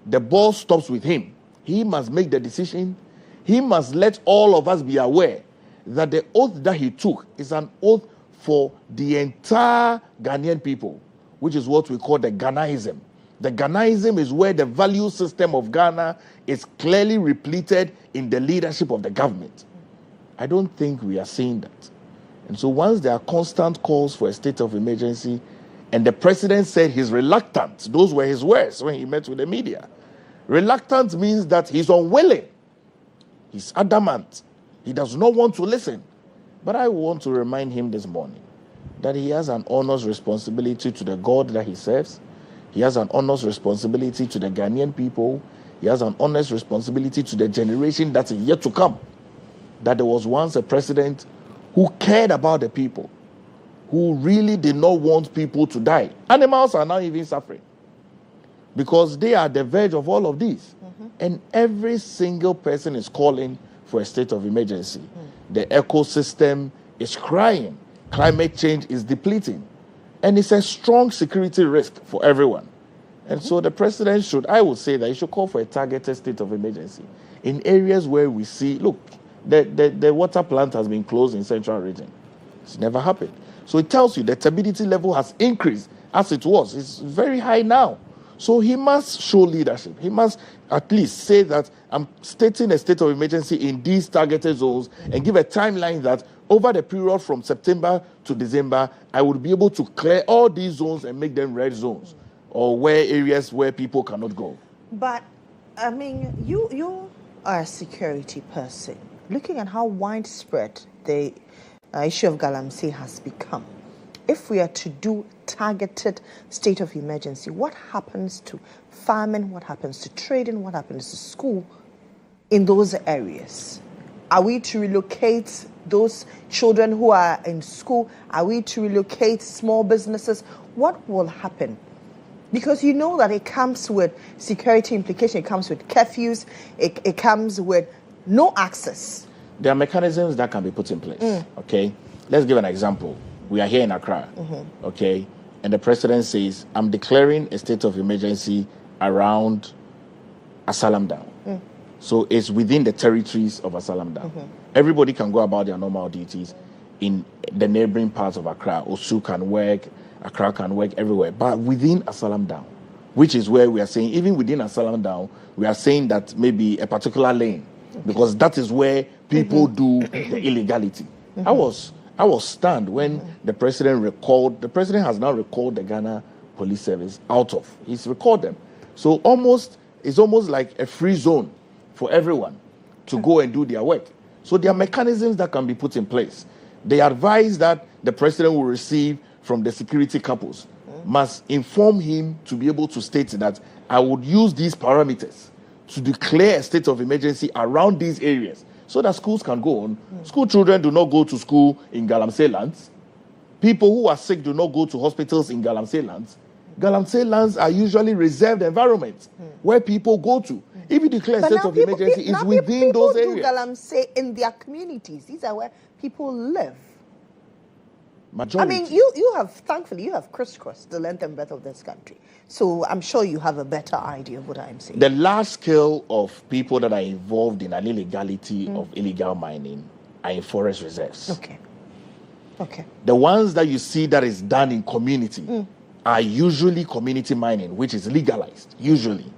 The ball stops with him. He must make the decision. He must let all of us be aware that the oath that he took is an oath for the entire Ghanaian people, which is what we call the Ghanaism. The Ghanaism is where the value system of Ghana is clearly repleted in the leadership of the government. I don't think we are seeing that. And so once there are constant calls for a state of emergency, and the president said he's reluctant, those were his words when he met with the media. Reluctant means that he's unwilling. He's adamant. He does not want to listen. But I want to remind him this morning that he has an honest responsibility to the God that he serves. He has an honest responsibility to the Ghanaian people. He He has an honest responsibility to the generation that is yet to come. That there was once a president who cared about the people, who really did not want people to die. Animals are now even suffering because they are at the verge of all of these. And every single person is calling for a state of emergency. The ecosystem is crying. Climate change is depleting. And it's a strong security risk for everyone. And so the president should, I would say that he should call for a targeted state of emergency in areas where we see, look, the water plant has been closed in Central region. It's never happened. So it tells you the turbidity level has increased as it was. It's very high now. So he must show leadership. He must at least say that I'm stating a state of emergency in these targeted zones and give a timeline that over the period from September to December, I would be able to clear all these zones and make them red zones or where areas where people cannot go. But, I mean, you are a security person. Looking at how widespread the issue of Galamsey has become, if we are to do targeted state of emergency, what happens to farming, what happens to trading, what happens to school in those areas? Are we to relocate those children who are in school? Are we to relocate small businesses? What will happen? Because you know that it comes with security implications, it comes with curfews, it comes with no access. There are mechanisms that can be put in place, okay? Let's give an example. We are here in Accra, okay? And the president says, I'm declaring a state of emergency around Asalam Down. So it's within the territories of Asalam Down. Everybody can go about their normal duties in the neighboring parts of Accra. Osu can work, Accra can work everywhere. But within Asalam Down, which is where we are saying, even within Asalam Down, we are saying that maybe a particular lane, because that is where people do the illegality. I was stunned when the president has now recalled the Ghana Police Service out of. He's recalled them. So it's almost like a free zone for everyone to go and do their work. So there are mechanisms that can be put in place. The advice that the president will receive from the security couples must inform him to be able to state that I would use these parameters to declare a state of emergency around these areas so that schools can go on. School children do not go to school in Galamsey lands. People who are sick do not go to hospitals in Galamsey lands. Galamsey lands are usually reserved environments where people go to. If you declare a state of emergency, it's within those areas. People do Galamsey in their communities. These are where people live. Majority. I mean, thankfully, you have crisscrossed the length and breadth of this country. So I'm sure you have a better idea of what I'm saying. The large scale of people that are involved in an illegality of illegal mining are in forest reserves. Okay. The ones that you see that is done in community are usually community mining, which is legalized, usually.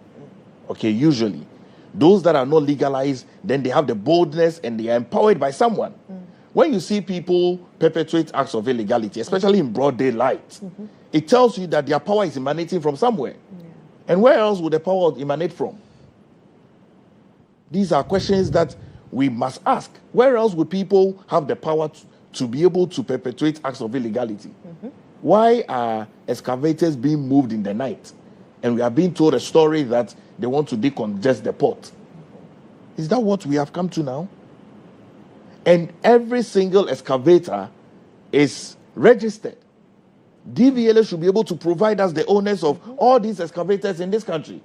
Okay, usually. Those that are not legalized, then they have the boldness and they are empowered by someone. When you see people perpetrate acts of illegality, especially in broad daylight, it tells you that their power is emanating from somewhere. And where else would the power emanate from? These are questions that we must ask. Where else would people have the power to be able to perpetrate acts of illegality? Why are excavators being moved in the night? And we are being told a story that they want to decongest the port. Is that what we have come to now? And every single excavator is registered. DVLA should be able to provide us the owners of all these excavators in this country.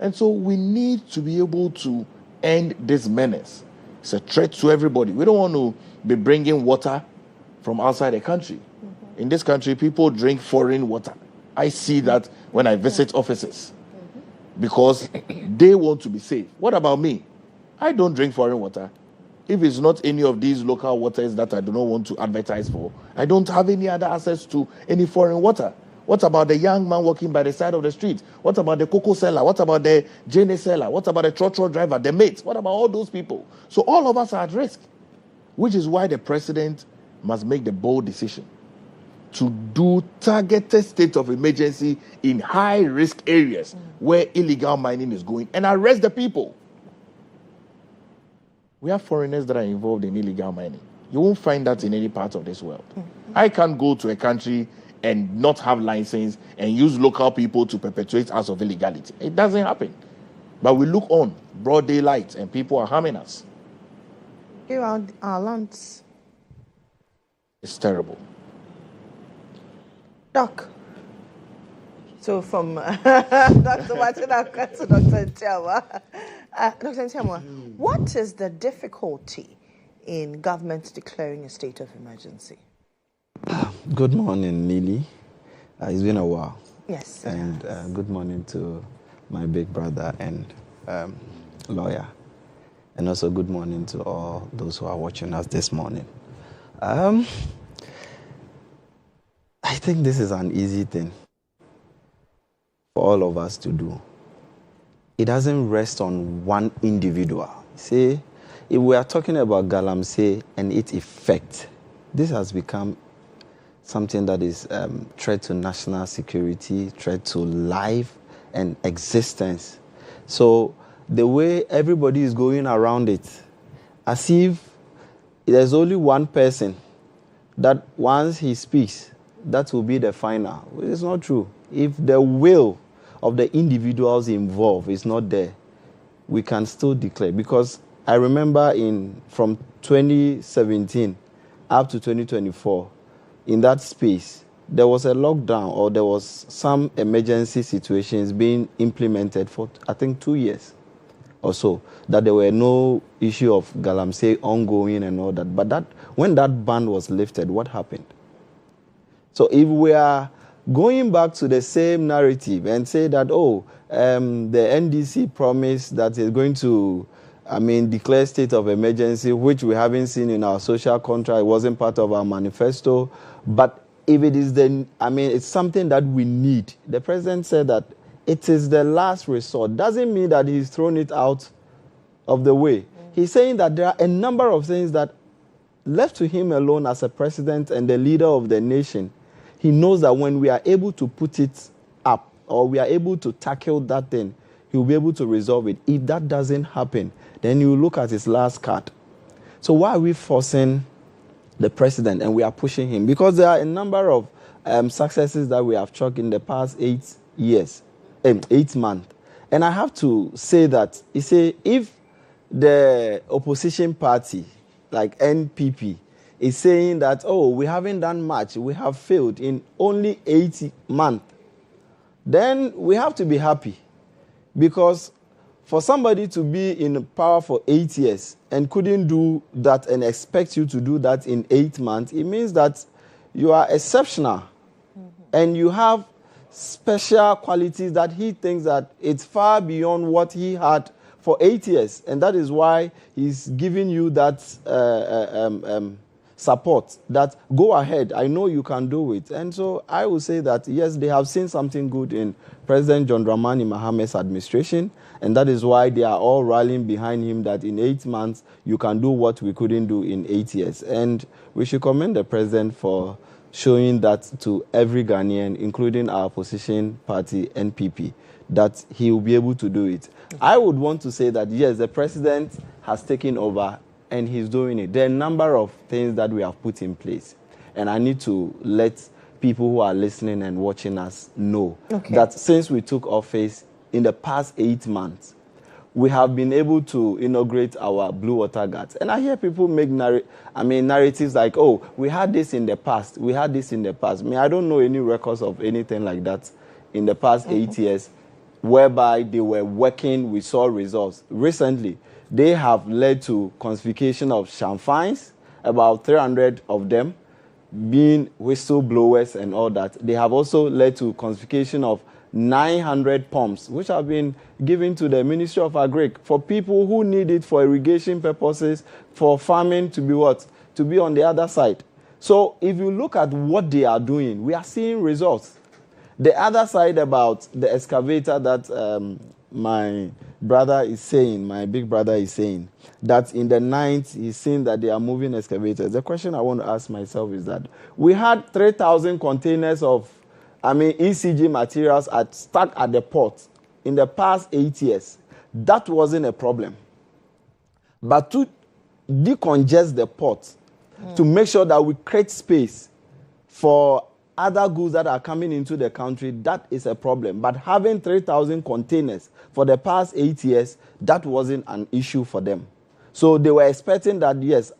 And so we need to be able to end this menace. It's a threat to everybody. We don't want to be bringing water from outside the country. In this country, people drink foreign water. I see that when I visit offices because they want to be safe. What about me? I don't drink foreign water. If it's not any of these local waters that I do not want to advertise for, I don't have any other access to any foreign water. What about the young man walking by the side of the street? What about the cocoa seller? What about the Jane seller? What about the trotro driver, the mate? What about all those people? So all of us are at risk, which is why the president must make the bold decision to do targeted state of emergency in high-risk areas where illegal mining is going and arrest the people. We have foreigners that are involved in illegal mining. You won't find that in any part of this world. I can't go to a country and not have license and use local people to perpetrate acts of illegality. It doesn't happen. But we look on broad daylight and people are harming us. Give out our lands. It's terrible. Doc. So from Dr. Martinaka to Dr. Ntiama. Dr. Ntiama, what is the difficulty in government declaring a state of emergency? Good morning, Lily. It's been a while. Yes. And good morning to my big brother and lawyer. And also good morning to all those who are watching us this morning. I think this is an easy thing for all of us to do. It doesn't rest on one individual. See, if we are talking about Galamsey and its effect, this has become something that is threat to national security, threat to life and existence. So the way everybody is going around it, as if there's only one person that once he speaks, that will be the final. Well, it's not true. If the will of the individuals involved is not there, we can still declare. Because I remember from 2017 up to 2024, in that space, there was a lockdown or there was some emergency situations being implemented for, I think, 2 years or so, that there were no issue of Galamsey ongoing and all that. But when that ban was lifted, what happened? So if we are going back to the same narrative and say that, the NDC promised that it's going to, declare state of emergency, which we haven't seen in our social contract, it wasn't part of our manifesto. But if it is it's something that we need. The president said that it is the last resort. Doesn't mean that he's thrown it out of the way. He's saying that there are a number of things that left to him alone as a president and the leader of the nation, he knows that when we are able to put it up or we are able to tackle that thing, he will be able to resolve it. If that doesn't happen, then you look at his last card. So why are we forcing the president and we are pushing him? Because there are a number of successes that we have chalked in the past 8 months. And I have to say that, if the opposition party, like NPP, is saying that, we haven't done much, we have failed in only 8 months, then we have to be happy. Because for somebody to be in power for 8 years and couldn't do that and expect you to do that in 8 months, it means that you are exceptional. And you have special qualities that he thinks that it's far beyond what he had for 8 years. And that is why he's giving you that support, that go ahead, I know you can do it. And so I will say that, yes, they have seen something good in President John Dramani Mahame's administration, and that is why they are all rallying behind him that in 8 months you can do what we couldn't do in 8 years. And we should commend the president for showing that to every Ghanaian, including our opposition party, NPP, that he will be able to do it. I would want to say that, yes, the president has taken over and he's doing it. There are a number of things that we have put in place. And I need to let people who are listening and watching us know that since we took office in the past 8 months, we have been able to inaugurate our Blue Water Guards. And I hear people make narratives like, we had this in the past. We had this in the past. I don't know any records of anything like that in the past 8 years, whereby they were working, we saw results. Recently, they have led to confiscation of champagnes, about 300 of them being whistleblowers and all that. They have also led to confiscation of 900 pumps, which have been given to the Ministry of Agri for people who need it for irrigation purposes, for farming to be what? To be on the other side. So if you look at what they are doing, we are seeing results. The other side about the excavator that my brother is saying, my big brother is saying, that in the night he's seeing that they are moving excavators. The question I want to ask myself is that we had 3,000 containers of ECG materials stuck at the port in the past 8 years. That wasn't a problem. But to decongest the port, to make sure that we create space for other goods that are coming into the country, that is a problem. But having 3,000 containers for the past 8 years, that wasn't an issue for them. So they were expecting that, yes,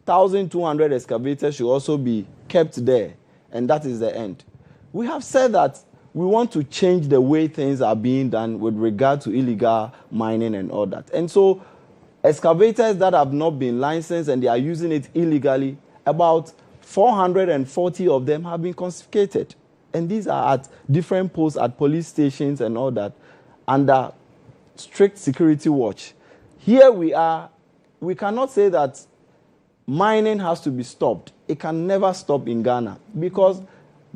1,200 excavators should also be kept there, and that is the end. We have said that we want to change the way things are being done with regard to illegal mining and all that. And so excavators that have not been licensed and they are using it illegally, about 440 of them have been confiscated. And these are at different posts at police stations and all that, under strict security watch. Here we are. We cannot say that mining has to be stopped. It can never stop in Ghana because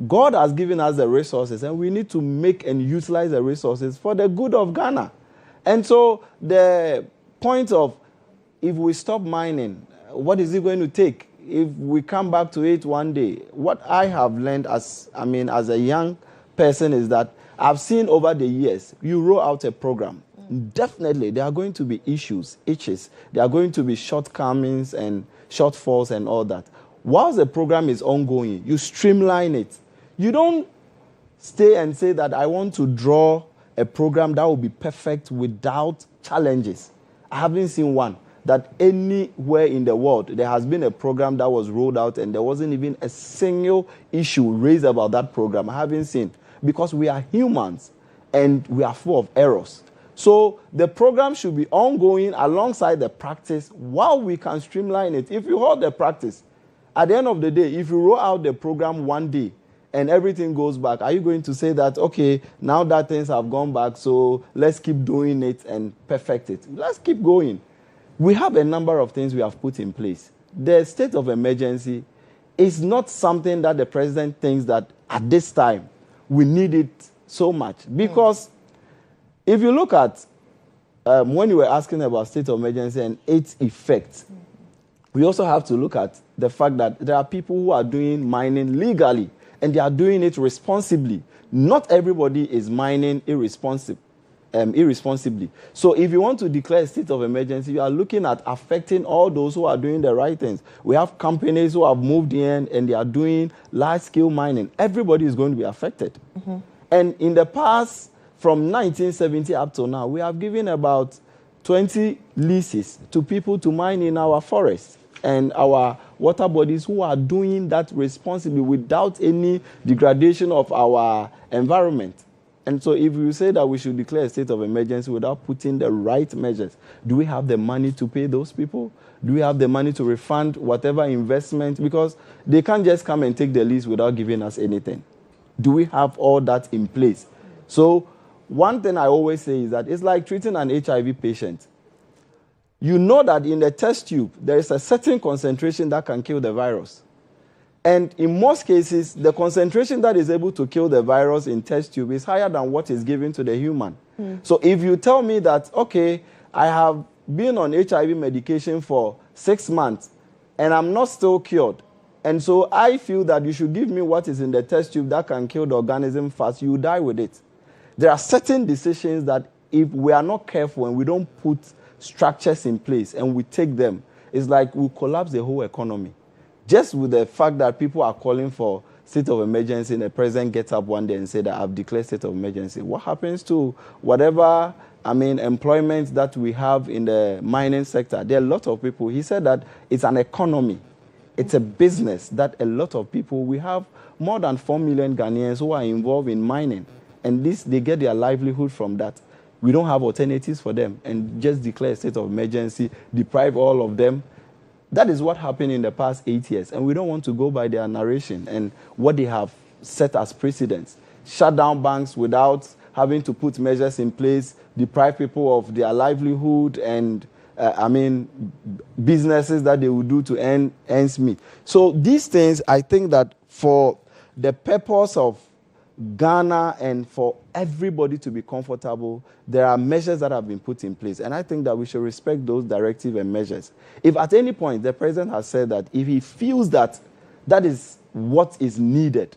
God has given us the resources and we need to make and utilize the resources for the good of Ghana. And so the point of, if we stop mining, what is it going to take? If we come back to it one day, what I have learned as a young person is that I've seen over the years, you roll out a program. Definitely, there are going to be issues, itches. There are going to be shortcomings and shortfalls and all that. Whilst the program is ongoing, you streamline it. You don't stay and say that I want to draw a program that will be perfect without challenges. I haven't seen one that anywhere in the world there has been a program that was rolled out and there wasn't even a single issue raised about that program. I haven't seen, because we are humans and we are full of errors. So the program should be ongoing alongside the practice while we can streamline it. If you hold the practice, at the end of the day, if you roll out the program one day and everything goes back, are you going to say that, okay, now that things have gone back, so let's keep doing it and perfect it? Let's keep going. We have a number of things we have put in place. The state of emergency is not something that the president thinks that at this time we need it so much. Because if you look at when you were asking about state of emergency and its effects, we also have to look at the fact that there are people who are doing mining legally and they are doing it responsibly. Not everybody is mining irresponsibly. So if you want to declare a state of emergency, you are looking at affecting all those who are doing the right things. We have companies who have moved in and they are doing large-scale mining. Everybody is going to be affected. And in the past, from 1970 up to now, we have given about 20 leases to people to mine in our forests and our water bodies who are doing that responsibly without any degradation of our environment. And so if you say that we should declare a state of emergency without putting the right measures, do we have the money to pay those people? Do we have the money to refund whatever investment? Because they can't just come and take the lease without giving us anything. Do we have all that in place? So one thing I always say is that it's like treating an HIV patient. You know that in the test tube, there is a certain concentration that can kill the virus. And in most cases, the concentration that is able to kill the virus in test tube is higher than what is given to the human. So if you tell me that, okay, I have been on HIV medication for 6 months and I'm not still cured, and so I feel that you should give me what is in the test tube that can kill the organism fast, you die with it. There are certain decisions that if we are not careful and we don't put structures in place and we take them, it's like we collapse the whole economy. Just with the fact that people are calling for state of emergency and the president gets up one day and says that I've declared state of emergency. What happens to whatever, employment that we have in the mining sector? There are a lot of people. He said that it's an economy. It's a business that a lot of people, we have more than 4 million Ghanaians who are involved in mining. And they get their livelihood from that. We don't have alternatives for them and just declare a state of emergency, deprive all of them. That is what happened in the past 8 years. And we don't want to go by their narration and what they have set as precedents. Shut down banks without having to put measures in place, deprive people of their livelihood and, businesses that they would do to earn ends meet. So these things, I think that for the purpose of Ghana and for everybody to be comfortable, there are measures that have been put in place. And I think that we should respect those directives and measures. If at any point the president has said that if he feels that that is what is needed,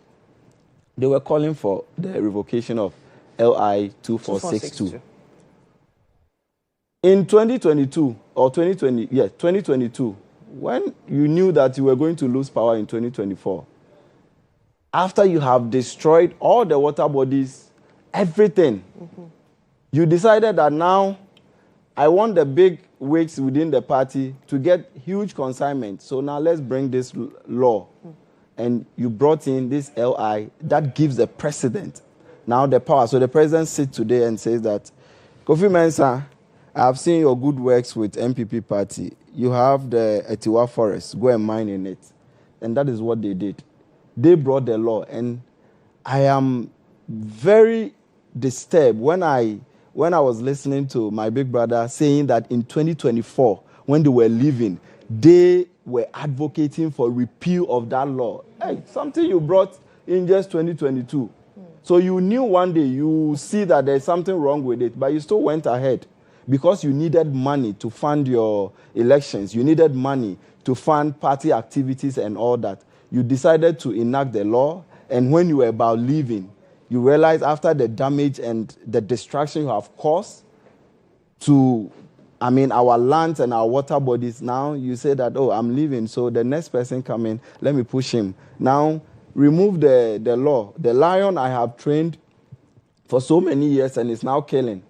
they were calling for the revocation of LI 2462. In 2022, or 2022, when you knew that you were going to lose power in 2024, after you have destroyed all the water bodies, everything, you decided that now I want the big wigs within the party to get huge consignment. So now let's bring this law. And you brought in this LI that gives the president now the power. So the president sits today and says that, Kofi Mensah, I have seen your good works with MPP party. You have the Etiwa forest. Go and mine in it. And that is what they did. They brought the law. And I am very disturbed when I was listening to my big brother saying that in 2024, when they were leaving, they were advocating for repeal of that law. Hey, something you brought in just 2022. So you knew one day you see that there's something wrong with it, but you still went ahead because you needed money to fund your elections. You needed money to fund party activities and all that. You decided to enact the law, and when you were about leaving, you realize after the damage and the destruction you have caused to, our lands and our water bodies, now you say that, oh, I'm leaving, so the next person come in, let me push him. Now, remove the law. The lion I have trained for so many years and is now killing.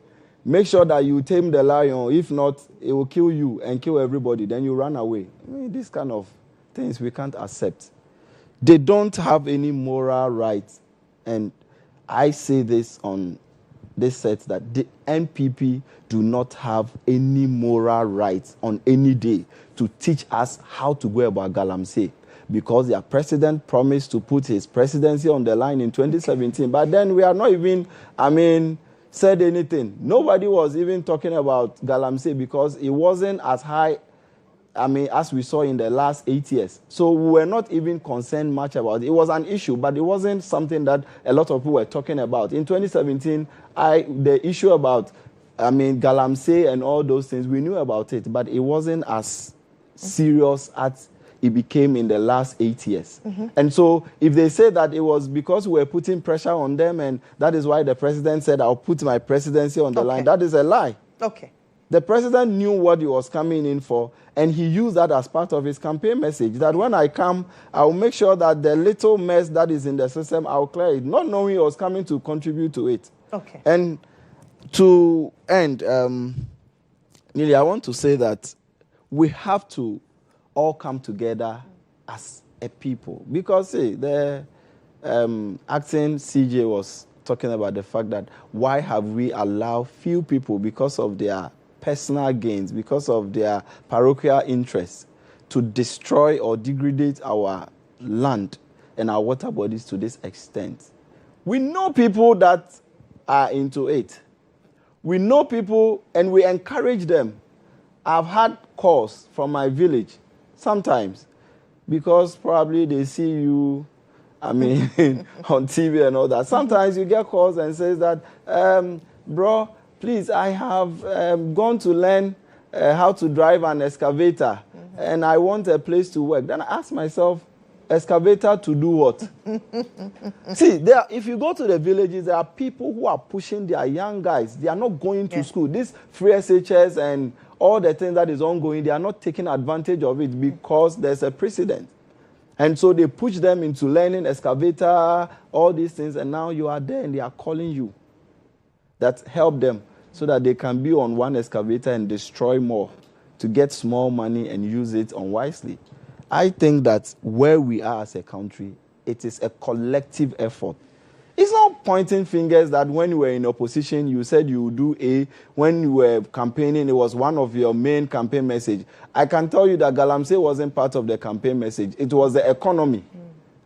Make sure that you tame the lion. If not, it will kill you and kill everybody. Then you run away. These kind of things we can't accept. They don't have any moral rights. And I say this on this set that the NPP do not have any moral rights on any day to teach us how to go about Galamsey, because their president promised to put his presidency on the line in 2017. But then we are not even, said anything. Nobody was even talking about Galamsey because it wasn't as high, as we saw in the last 8 years. So we were not even concerned much about it. It was an issue, but it wasn't something that a lot of people were talking about. In 2017, the issue about, Galamsey and all those things, we knew about it, but it wasn't as serious as it became in the last 8 years. And so if they say that it was because we were putting pressure on them and that is why the president said, I'll put my presidency on the line, that is a lie. Okay. The president knew what he was coming in for, and he used that as part of his campaign message, that when I come, I'll make sure that the little mess that is in the system, I'll clear it, not knowing he was coming to contribute to it. Okay. And to end, Neely, I want to say that we have to all come together as a people. Because, the acting CJ was talking about the fact that why have we allowed few people, because of their personal gains, because of their parochial interests, to destroy or degrade our land and our water bodies to this extent? We know people that are into it. We know people and we encourage them. I've had calls from my village sometimes, because probably they see you, on TV and all that. Sometimes you get calls and says that, bro, please, I have gone to learn how to drive an excavator, and I want a place to work. Then I ask myself, excavator to do what? See, if you go to the villages, there are people who are pushing their young guys. They are not going to school. This free SHS and all the things that is ongoing, they are not taking advantage of it because there's a precedent. And so they push them into learning excavator, all these things, and now you are there and they are calling you. That help them so that they can be on one excavator and destroy more to get small money and use it unwisely. I think that where we are as a country, it is a collective effort. It's not pointing fingers that when you were in opposition, you said you would do A. When you were campaigning, it was one of your main campaign message. I can tell you that Galamsey wasn't part of the campaign message. It was the economy.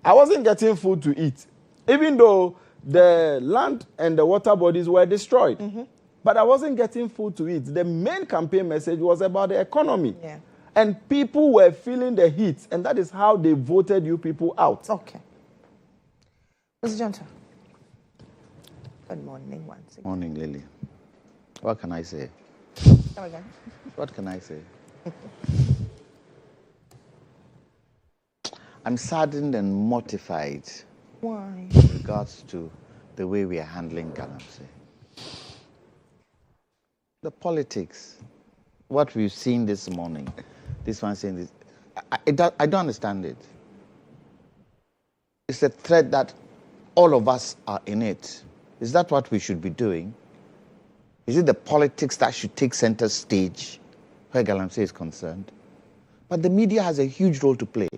I wasn't getting food to eat, even though the land and the water bodies were destroyed. But I wasn't getting food to eat. The main campaign message was about the economy. Yeah. And people were feeling the heat, and that is how they voted you people out. Okay. Mr. Johnson. Good morning, once again. Morning, Lily. What can I say? Come again. What can I say? I'm saddened and mortified. Why? With regards to the way we are handling Galamsey. The politics, what we've seen this morning, this one saying this, I don't understand it. It's a threat that all of us are in it. Is that what we should be doing? Is it the politics that should take center stage where Galamsey is concerned? But the media has a huge role to play.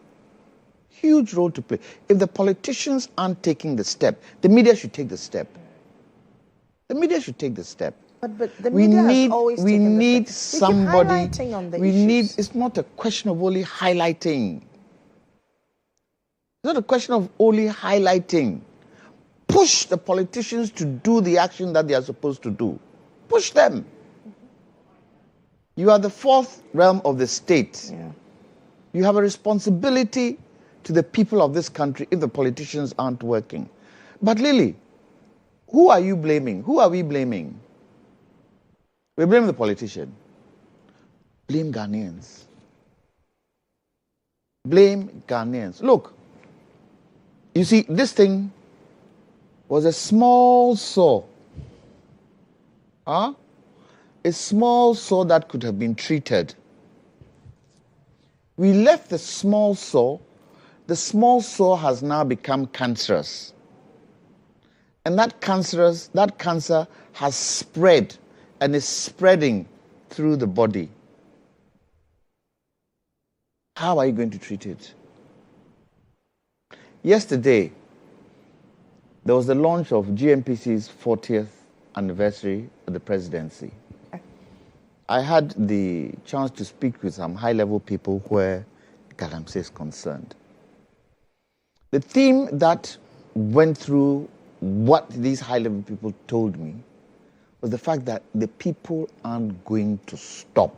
Huge role to play. If the politicians aren't taking the step, the media should take the step. The media should take the step. But the media has always taken the step. Somebody. We keep highlighting on the issues. It's not a question of only highlighting. It's not a question of only highlighting. Push the politicians to do the action that they are supposed to do. Push them. You are the fourth realm of the state. Yeah. You have a responsibility to the people of this country if the politicians aren't working. But Lily, who are you blaming? Who are we blaming? We blame the politician. Blame Ghanaians. Blame Ghanaians. Look, you see, this thing was a small sore. A small sore that could have been treated. We left the small sore. The small sore has now become cancerous. And that cancer has spread and is spreading through the body. How are you going to treat it? Yesterday, there was the launch of GMPC's 40th anniversary of the presidency. I had the chance to speak with some high-level people where Galamsey is concerned. The theme that went through what these high-level people told me was the fact that the people aren't going to stop.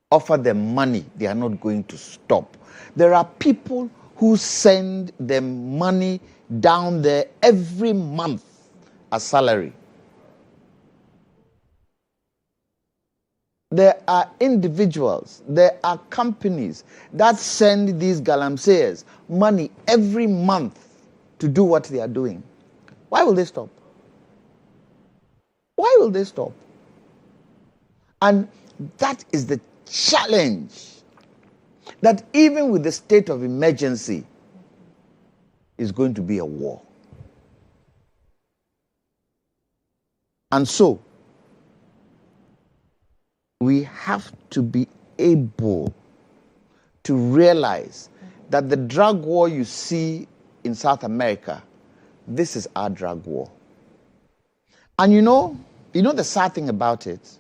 Offer them money, they are not going to stop. There are people who send them money down there every month as salary. There are individuals, there are companies that send these Galamseyers money every month to do what they are doing. Why will they stop? Why will they stop? And that is the challenge, that even with the state of emergency, is going to be a war. And so, we have to be able to realize that the drug war you see in South America, this is our drug war. And you know the sad thing about it?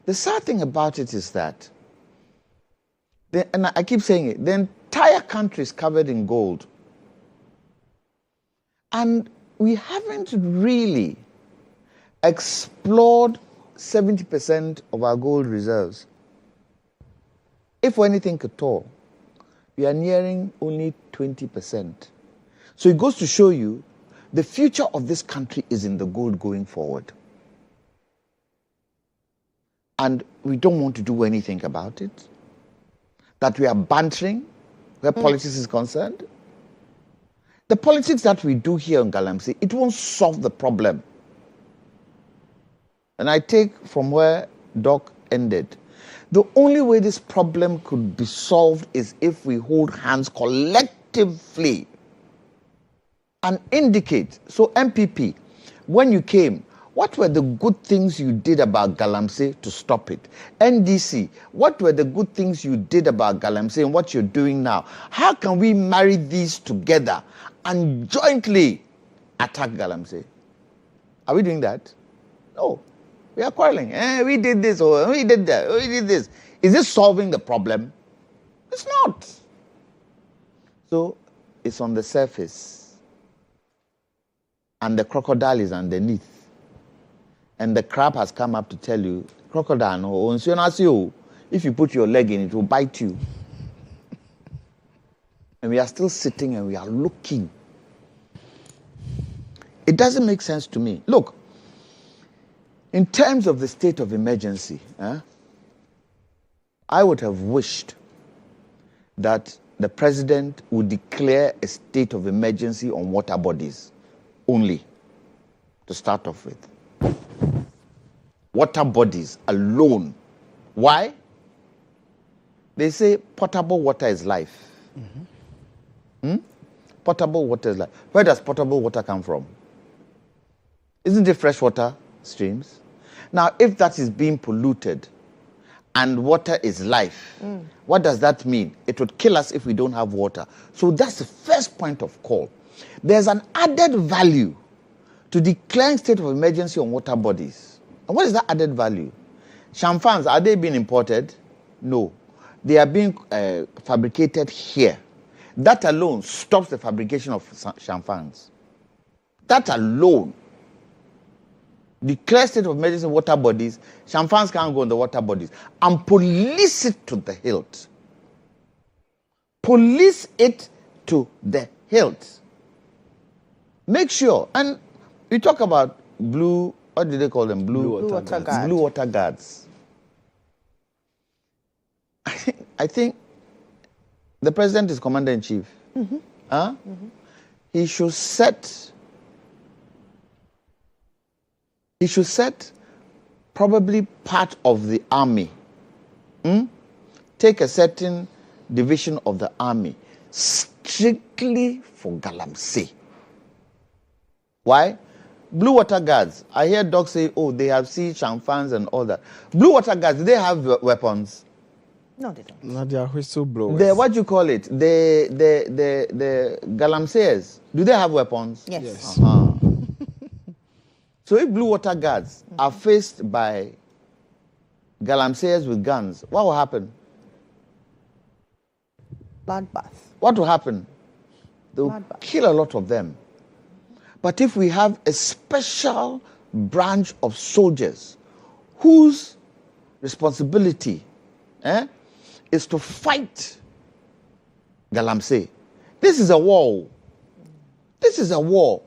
The sad thing about it is that, and I keep saying it, the entire country is covered in gold. And we haven't really explored 70% of our gold reserves. If for anything at all, we are nearing only 20%. So it goes to show you the future of this country is in the gold going forward. And we don't want to do anything about it. That we are bantering where politics is concerned. The politics that we do here in Galamsey, it won't solve the problem. And I take from where Doc ended. The only way this problem could be solved is if we hold hands collectively and indicate. So MPP, when you came, what were the good things you did about Galamsey to stop it? NDC, what were the good things you did about Galamsey and what you're doing now? How can we marry these together and jointly attack Galamsey? Are we doing that? No. We are quarreling. We did this, or we did that, or we did this. Is this solving the problem? It's not. So it's on the surface. And the crocodile is underneath. And the crab has come up to tell you, crocodile, no, if you put your leg in, it will bite you. And we are still sitting and we are looking. It doesn't make sense to me. Look, in terms of the state of emergency, I would have wished that the president would declare a state of emergency on water bodies only, to start off with. Water bodies alone. Why? They say potable water is life. Mm-hmm. Potable water is like, where does potable water come from? Isn't it freshwater streams? Now, if that is being polluted and water is life, what does that mean? It would kill us if we don't have water. So that's the first point of call. There's an added value to declaring state of emergency on water bodies. And what is that added value? Shamfans, are they being imported? No. They are being fabricated here. That alone stops the fabrication of shamfans. That alone. Declare state of emergency water bodies. Shamfans can't go on the water bodies. And police it to the hilt. Police it to the hilt. Make sure. And we talk about blue, what do they call them? Blue water guards. Blue water guards. I think the president is commander-in-chief. He should set probably part of the army. Take a certain division of the army strictly for Galamsey. Why? Blue water guards. I hear dogs say, oh, they have sea shamfans and all that. Blue water guards, do they have weapons? No, they don't. No, they are whistleblowers. What do you call it? The Galamseyers, do they have weapons? Yes. So if blue water guards are faced by Galamseyers with guns, what will happen? Bloodbath. What will happen? They will kill a lot of them. But if we have a special branch of soldiers whose responsibility is to fight Galamsey, this is a war. This is a war.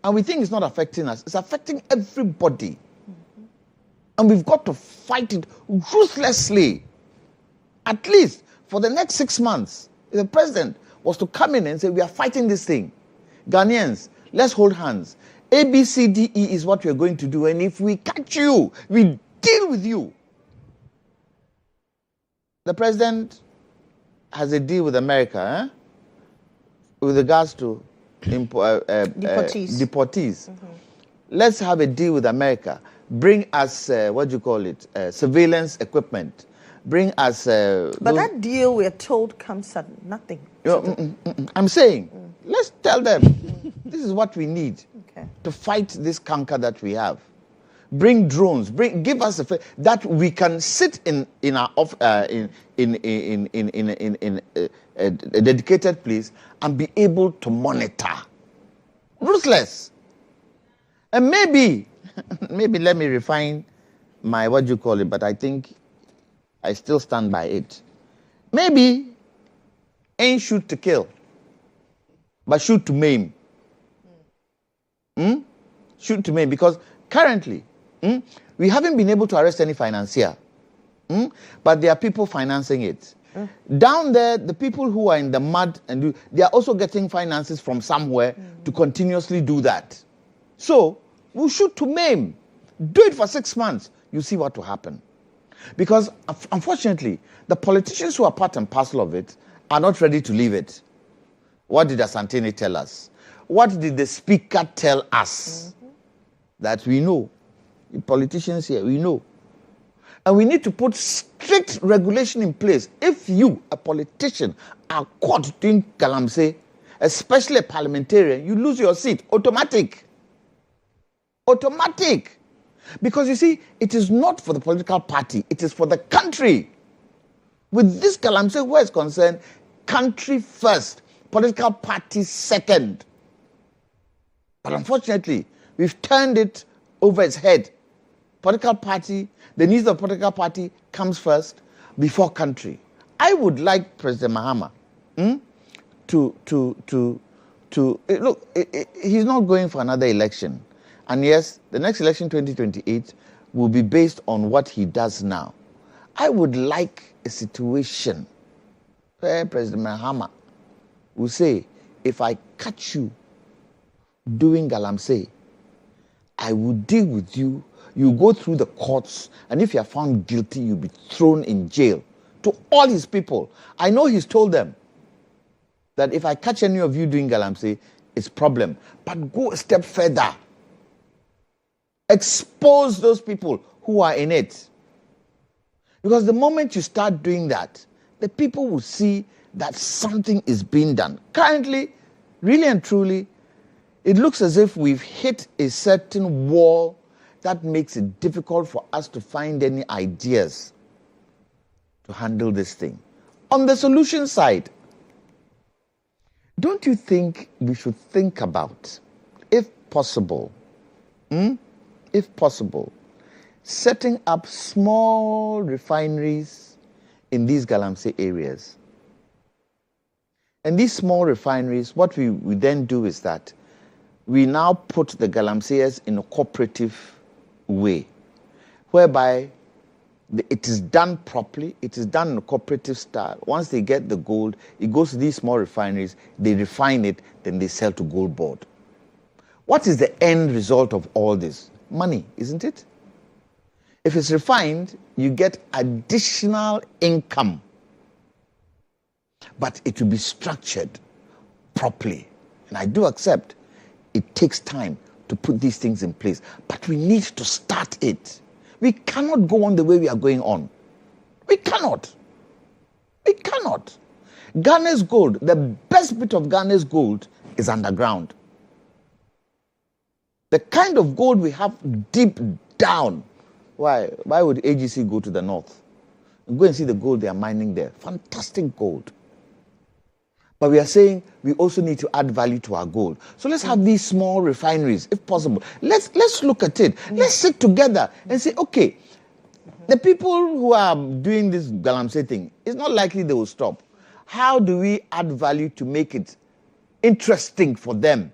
And we think it's not affecting us. It's affecting everybody. And we've got to fight it ruthlessly. At least for the next 6 months, if the president was to come in and say, we are fighting this thing. Ghanaians, let's hold hands. A, B, C, D, E is what we're going to do. And if we catch you, we deal with you. The president has a deal with America with regards to deportees. Let's have a deal with America. Bring us, surveillance equipment. Bring us... but that deal, we're told, comes at nothing. I'm saying, let's tell them, this is what we need to fight this canker that we have. Bring drones. Give us that we can sit in a dedicated place and be able to monitor. Ruthless. And maybe let me refine my but I think I still stand by it. Maybe ain't shoot to kill, but shoot to maim. Shoot to maim, because currently we haven't been able to arrest any financier, but there are people financing it. Down there, the people who are in the mud, and they are also getting finances from somewhere to continuously do that. So we'll shoot to maim. Do it for 6 months. You see what will happen. Because unfortunately, the politicians who are part and parcel of it are not ready to leave it. What did Asantini tell us? What did the speaker tell us? That we know. The politicians here, we know. And we need to put strict regulation in place. If you, a politician, are caught doing Galamsey, especially a parliamentarian, you lose your seat. Automatic. Automatic. Because you see, it is not for the political party, it is for the country. With this Galamsey, where it's concerned, country first, political party second. But unfortunately, we've turned it over its head. Political party, the needs of the political party comes first before country. I would like President Mahama look, he's not going for another election. And yes, the next election, 2028, will be based on what he does now. I would like a situation where President Mahama will say, if I catch you doing Galamsey, I will deal with you. You go through the courts, and if you are found guilty, you'll be thrown in jail. To all his people. I know he's told them. that if I catch any of you doing galamsey, it's problem. But go a step further. Expose those people who are in it. Because the moment you start doing that, the people will see that something is being done. Currently, really and truly, it looks as if we've hit a certain wall that makes it difficult for us to find any ideas to handle this thing. On the solution side, don't you think we should think about, if possible, setting up small refineries in these galamsey areas? And these small refineries, what we then do is that we now put the galamseyers in a cooperative way, whereby it is done properly, it is done in a cooperative style. Once they get the gold, it goes to these small refineries, they refine it, then they sell to Gold Board. What is the end result of all this? Money, isn't it? If it's refined, you get additional income. But it will be structured properly. And I do accept it takes time to put these things in place. But we need to start it. We cannot go on the way we are going on. We cannot. We cannot. Ghana's gold, the best bit of Ghana's gold is underground. The kind of gold we have deep down. Why would AGC go to the north? Go and see the gold they are mining there. Fantastic gold. But we are saying we also need to add value to our gold. So let's have these small refineries, if possible. Let's look at it. Let's sit together and say, okay, the people who are doing this galamsey thing, it's not likely they will stop. How do we add value to make it interesting for them?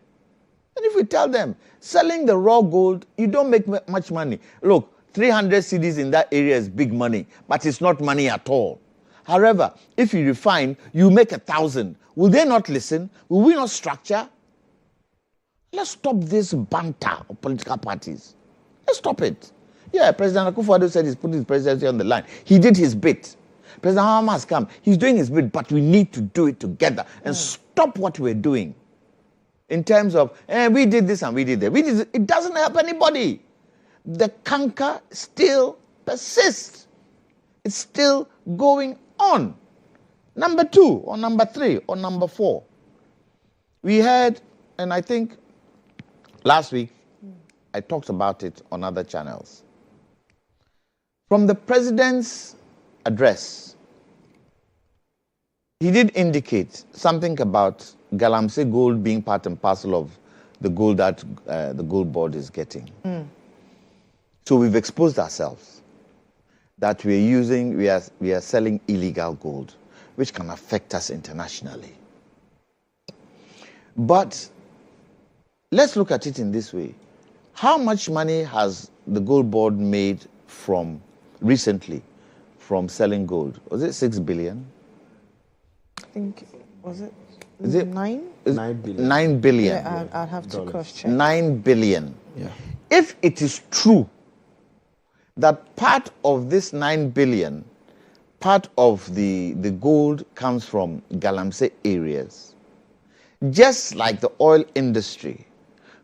And if we tell them, selling the raw gold, you don't make much money. Look, 300 cedis in that area is big money, but it's not money at all. However, if you refine, you make 1,000. Will they not listen? Will we not structure? Let's stop this banter of political parties. Let's stop it. Yeah, President Akufo-Addo said he's putting his presidency on the line. He did his bit. President Mahama has come. He's doing his bit, but we need to do it together and stop what we're doing. In terms of, we did this and we did that. It doesn't help anybody. The canker still persists. It's still going on. Number 2, or number 3, or number 4. We had, and I think last week, I talked about it on other channels. From the president's address, he did indicate something about galamsey gold being part and parcel of the gold that the Gold Board is getting. So we've exposed ourselves that we are selling illegal gold, which can affect us internationally. But let's look at it in this way. How much money has the Gold Board made recently from selling gold? Was it 6 billion? I think, was it? Is it 9? 9 billion. 9 billion. Yeah, I'll have to cross-check. 9 billion. Yeah. If it is true that part of this 9 billion, part of the gold comes from galamsey areas, just like the oil industry,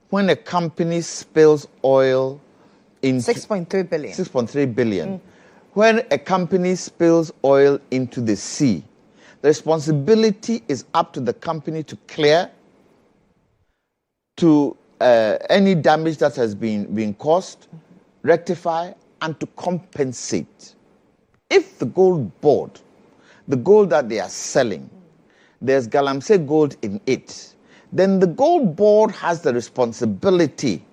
when a company spills oil into 6.3 billion. 6.3 billion. When a company spills oil into the sea, the responsibility is up to the company to clear to any damage that has been caused, rectify, and to compensate. If the Gold Board, the gold that they are selling, there's galamsey gold in it, then the Gold Board has the responsibility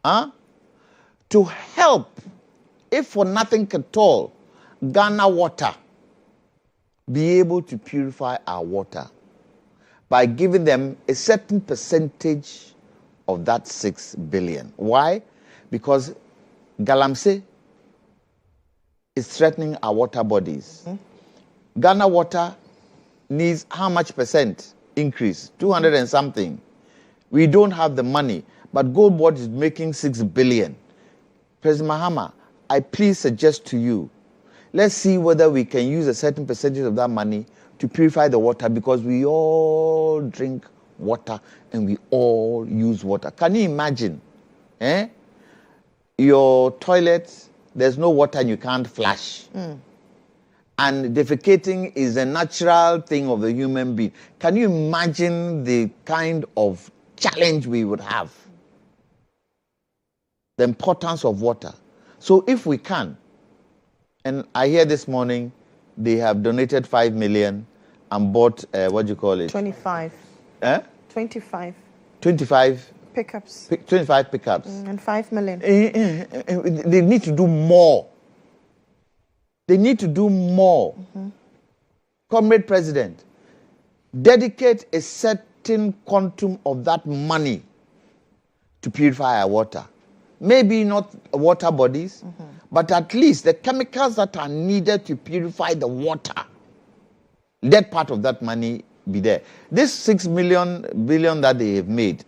to help, if for nothing at all, Ghana Water be able to purify our water by giving them a certain percentage of that 6 billion. Why? Because galamsey is threatening our water bodies. Ghana Water needs how much percent increase? 200 and something. We don't have the money, but Gold Board is making 6 billion. President Mahama, I please suggest to you, let's see whether we can use a certain percentage of that money to purify the water, because we all drink water and we all use water. Can you imagine? Your toilet, there's no water and you can't flush. And defecating is a natural thing of the human being. Can you imagine the kind of challenge we would have? The importance of water. So if we can, and I hear this morning they have donated 5 million and bought, 25. 25. 25 pickups. 25 pickups. And 5 million. They need to do more. They need to do more. Comrade President, dedicate a certain quantum of that money to purify our water. Maybe not water bodies, but at least the chemicals that are needed to purify the water. That part of that money be there. This 6 billion that they have made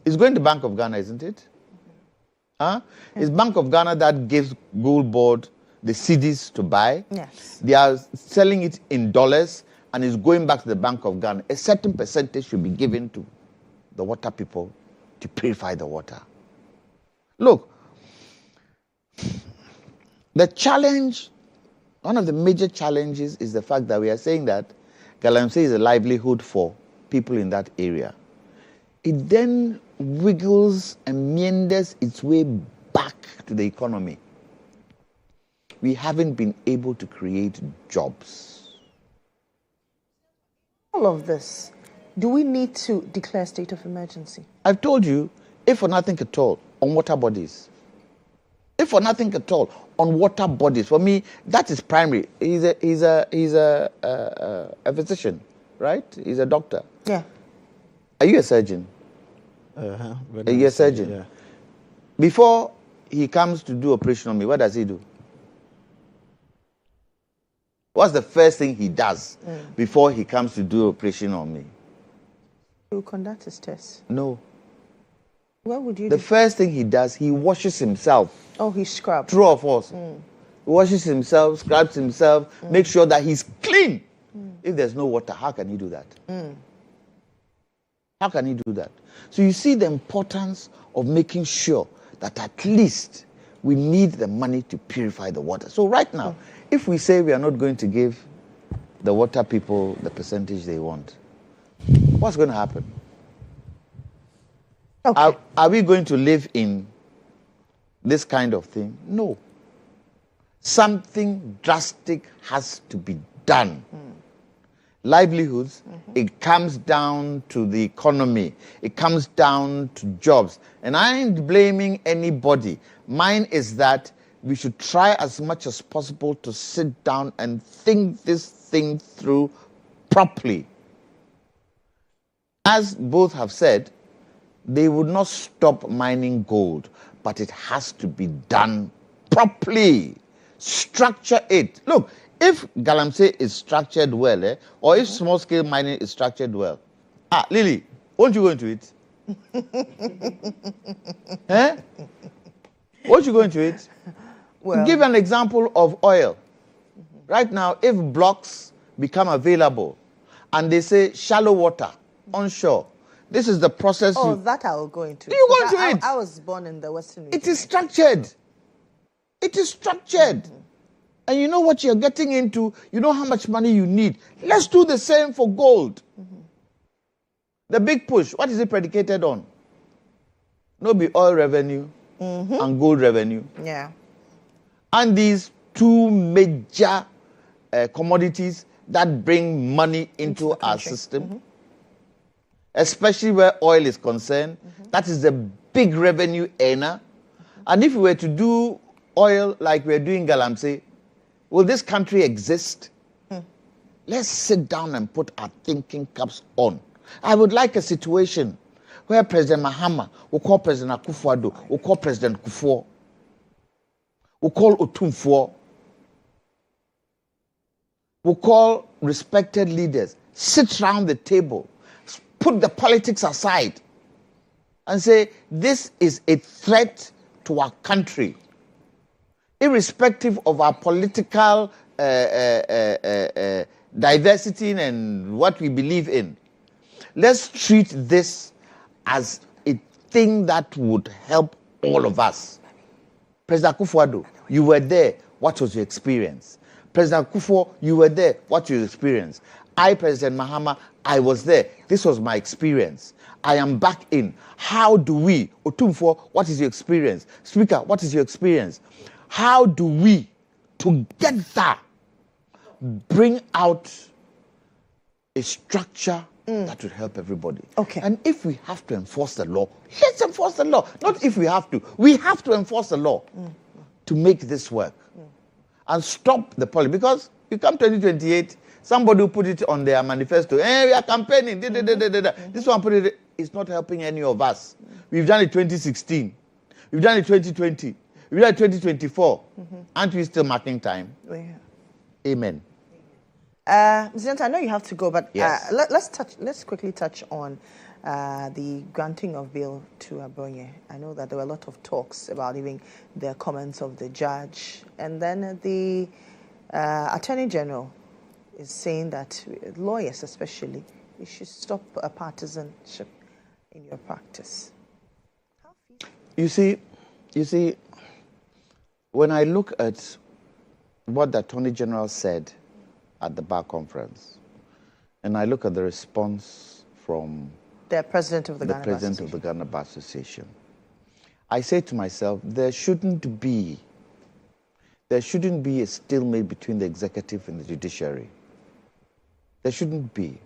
is going to Bank of Ghana, isn't it? It's Bank of Ghana that gives Gold Board the CDs to buy. Yes. They are selling it in dollars and it's going back to the Bank of Ghana. A certain percentage should be given to the water people to purify the water. Look, the challenge, one of the major challenges is the fact that we are saying that Galamsey is a livelihood for people in that area. It then wiggles and meanders its way back to the economy. We haven't been able to create jobs. All of this, do we need to declare state of emergency? I've told you, if for nothing at all, on water bodies. If for nothing at all, on water bodies. For me, that is primary. He's a physician, right? He's a doctor. Yeah. Are you a surgeon? Are you a surgeon? Yeah. Before he comes to do operation on me, what does he do? What's the first thing he does before he comes to do operation on me? He will conduct his test. No. What would you do? The first thing he does, he washes himself. Oh, he scrubs. True or false? He washes himself, scrubs himself, makes sure that he's clean. If there's no water, how can he do that? How can he do that? So you see the importance of making sure that at least we need the money to purify the water. So right now, if we say we are not going to give the water people the percentage they want, what's going to happen? Okay. Are we going to live in this kind of thing? No. Something drastic has to be done. Livelihoods, it comes down to the economy. It comes down to jobs. And I ain't blaming anybody. Mine is that we should try as much as possible to sit down and think this thing through properly. As both have said, they would not stop mining gold, but it has to be done properly. Structure it. Look, if Galamsey is structured well, or if small-scale mining is structured well, Lily, won't you go into it? Won't you go into it? Well, give an example of oil. Right now, if blocks become available and they say shallow water, onshore, this is the process. Oh, that I will go into. You go into it. I was born in the Western region. It is structured. It is structured. And you know what you're getting into. You know how much money you need. Let's do the same for gold. The big push, what is it predicated on? No be oil revenue and gold revenue. Yeah. And these two major commodities that bring money into our system, especially where oil is concerned. That is the big revenue earner. And if we were to do oil like we're doing Galamsey, will this country exist? Let's sit down and put our thinking caps on. I would like a situation where President Mahama will call President Akufo-Addo, will call President Kufuor, will call Otumfuo, will call respected leaders, sit around the table, put the politics aside, and say, this is a threat to our country. Irrespective of our political diversity and what we believe in. Let's treat this as a thing that would help all of us. President Akufo-Addo, you were there. What was your experience? President Akufo, you were there. What was your experience? I, President Mahama, I was there. This was my experience. I am back in. How do we, Otumfo, what is your experience? Speaker, what is your experience? How do we, together, bring out a structure that would help everybody? Okay. And if we have to enforce the law, let's enforce the law. Not if we have to. We have to enforce the law to make this work. And stop the policy. Because you come 2028, somebody will put it on their manifesto. Hey, we are campaigning. This one put it. It's not helping any of us. We've done it 2016. We've done it 2020. We've done it 2024. Aren't we still marking time? Yeah. Amen. Mr. I know you have to go, but Yes. let's quickly touch on the granting of bail to Abonye. I know that there were a lot of talks about even the comments of the judge, and then the Attorney General is saying that lawyers, especially, you should stop partisanship in your practice. You see, when I look at what the Attorney General said at the bar conference, and I look at the response from the president of the Ghana Bar Association, I say to myself, there shouldn't be a stalemate between the executive and the judiciary. There shouldn't be.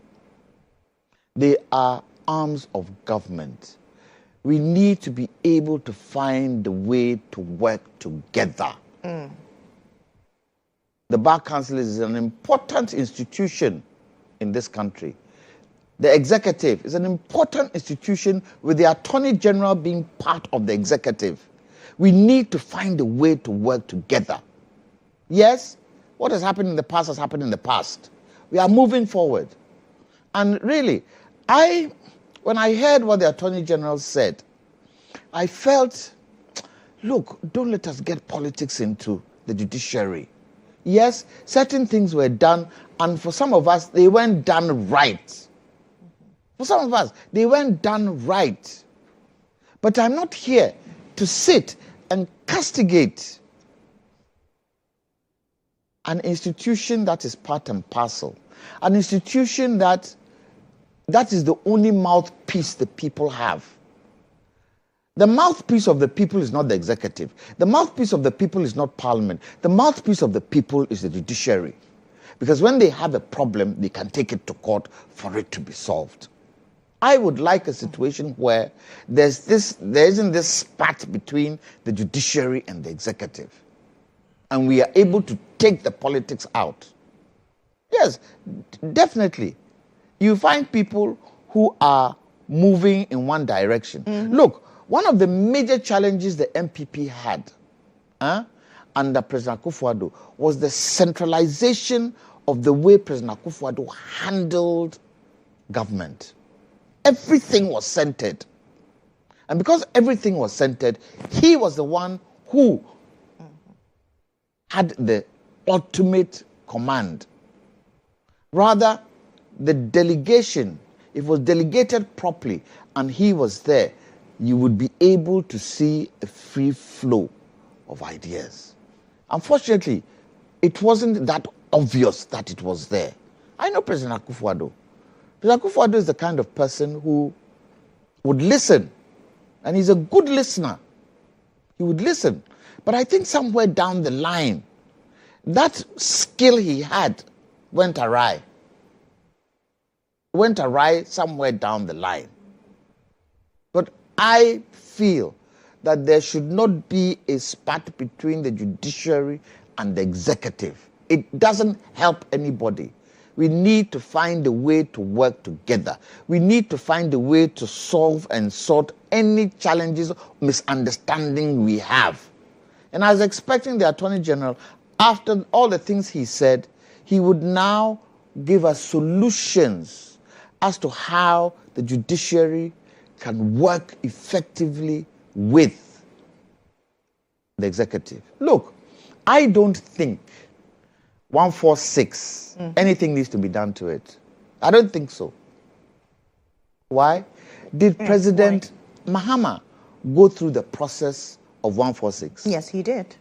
They are arms of government. We need to be able to find a way to work together. The Bar Council is an important institution in this country. The executive is an important institution with the Attorney General being part of the executive. We need to find a way to work together. Yes, what has happened in the past has happened in the past. We are moving forward. And really, when I heard what the Attorney General said, I felt, look, don't let us get politics into the judiciary. Yes, certain things were done, and for some of us, they weren't done right. For some of us, they weren't done right. But I'm not here to sit and castigate an institution that is part and parcel, an institution that is the only mouthpiece the people have. The mouthpiece of the people is not the executive. The mouthpiece of the people is not parliament. The mouthpiece of the people is the judiciary. Because when they have a problem, they can take it to court for it to be solved. I would like a situation where there isn't this spat between the judiciary and the executive. And we are able to take the politics out. Yes, definitely. You find people who are moving in one direction. Look, one of the major challenges the MPP had under President Akufo-Addo was the centralization of the way President Akufo-Addo handled government. Everything was centered. And because everything was centered, he was the one who had the ultimate command. Rather, the delegation, if it was delegated properly and he was there, you would be able to see a free flow of ideas. Unfortunately, it wasn't that obvious that it was there. I know President Akufo-Addo. President Akufo-Addo is the kind of person who would listen, and he's a good listener. He would listen. But I think somewhere down the line, that skill he had went awry. Went awry somewhere down the line. But I feel that there should not be a spat between the judiciary and the executive. It doesn't help anybody. We need to find a way to work together. We need to find a way to solve and sort any challenges, misunderstanding we have. And I was expecting the Attorney General, after all the things he said, he would now give us solutions as to how the judiciary can work effectively with the executive. Look, I don't think 146, anything needs to be done to it. I don't think so. Why? Did President Mahama go through the process of 146? Yes, he did.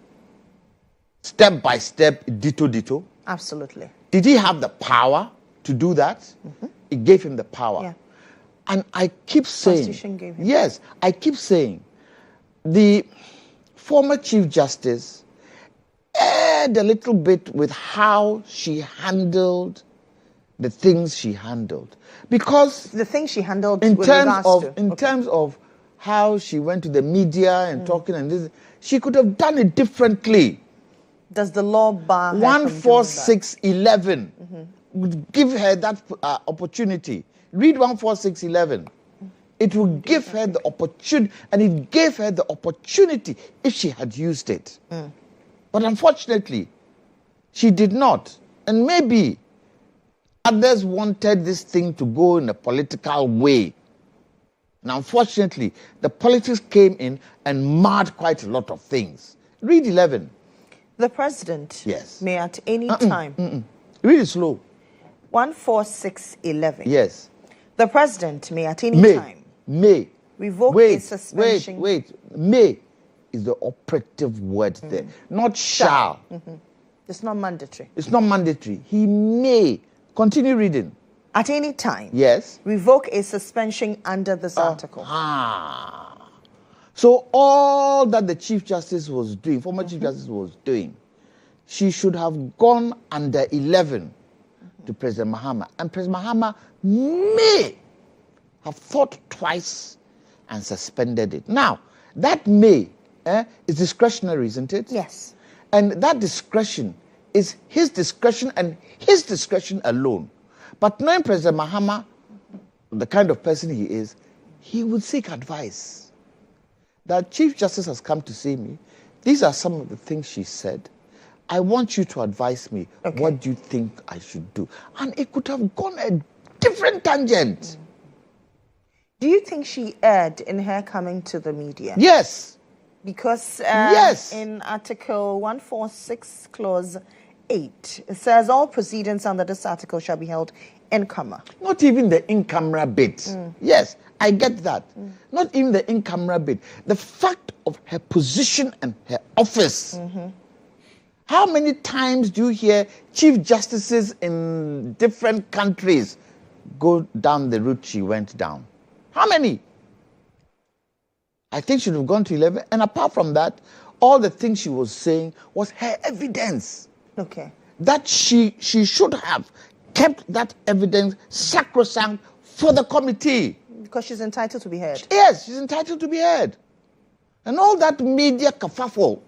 Step by step, ditto. Absolutely. Did he have the power to do that? It gave him the power. Yeah. And I keep saying, Constitution gave him. yes, I keep saying, the former Chief Justice erred a little bit with how she handled the things she handled. Because the things she handled in with terms regards of to, in terms of how she went to the media and talking and this, she could have done it differently. Does the law bar her 14611 would give her that opportunity. Read 14611. It will give her the opportunity, and it gave her the opportunity if she had used it. But unfortunately, she did not. And maybe others wanted this thing to go in a political way. And unfortunately, the politics came in and marred quite a lot of things. Read 11. The president Yes. may at any time. Read it slow. 14611. Yes. The president may at any time May. revoke a suspension. Wait. May is the operative word there, not shall. It's not mandatory. It's not mandatory. He may. Continue reading. At any time. Yes. Revoke a suspension under this article. So all that the Chief Justice was doing, former Chief Justice was doing, she should have gone under 11 to President Mahama. And President Mahama may have thought twice and suspended it. Now, that may is discretionary, isn't it? Yes. And that discretion is his discretion and his discretion alone. But knowing President Mahama, the kind of person he is, he would seek advice. That Chief Justice has come to see me. These are some of the things she said. I want you to advise me. Okay. What do you think I should do? And it could have gone a different tangent. Do you think she erred in her coming to the media? Yes. Because yes. In Article 146, Clause 8, it says all proceedings under this article shall be held in camera. Not even the in-camera bit. Yes, I get that. Not even the in-camera bit. The fact of her position and her office. How many times do you hear chief justices in different countries go down the route she went down? How many? I think she should have gone to 11. And apart from that, all the things she was saying was her evidence. Okay. That she should have kept that evidence sacrosanct for the committee. Because she's entitled to be heard. Yes, she's entitled to be heard. And all that media kerfuffle,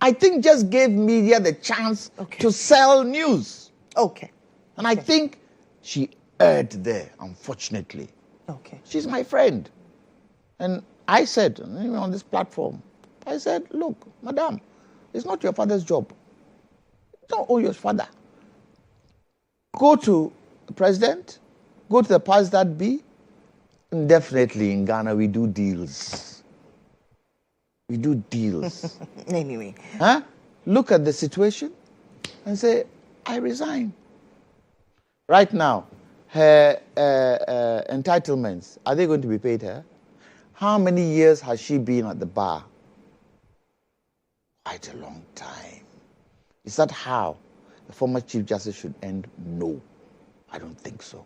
I think just gave media the chance to sell news. Okay. And I think she erred there, unfortunately. Okay. She's my friend. And I said, on this platform, I said, look, madam, it's not your father's job. You don't owe your father. Go to the president, go to the powers that be. And definitely in Ghana, we do deals. We do deals. Anyway. Look at the situation and say, I resign. Right now, her entitlements, are they going to be paid her? How many years has she been at the bar? Quite a long time. Is that how the former Chief Justice should end? No, I don't think so.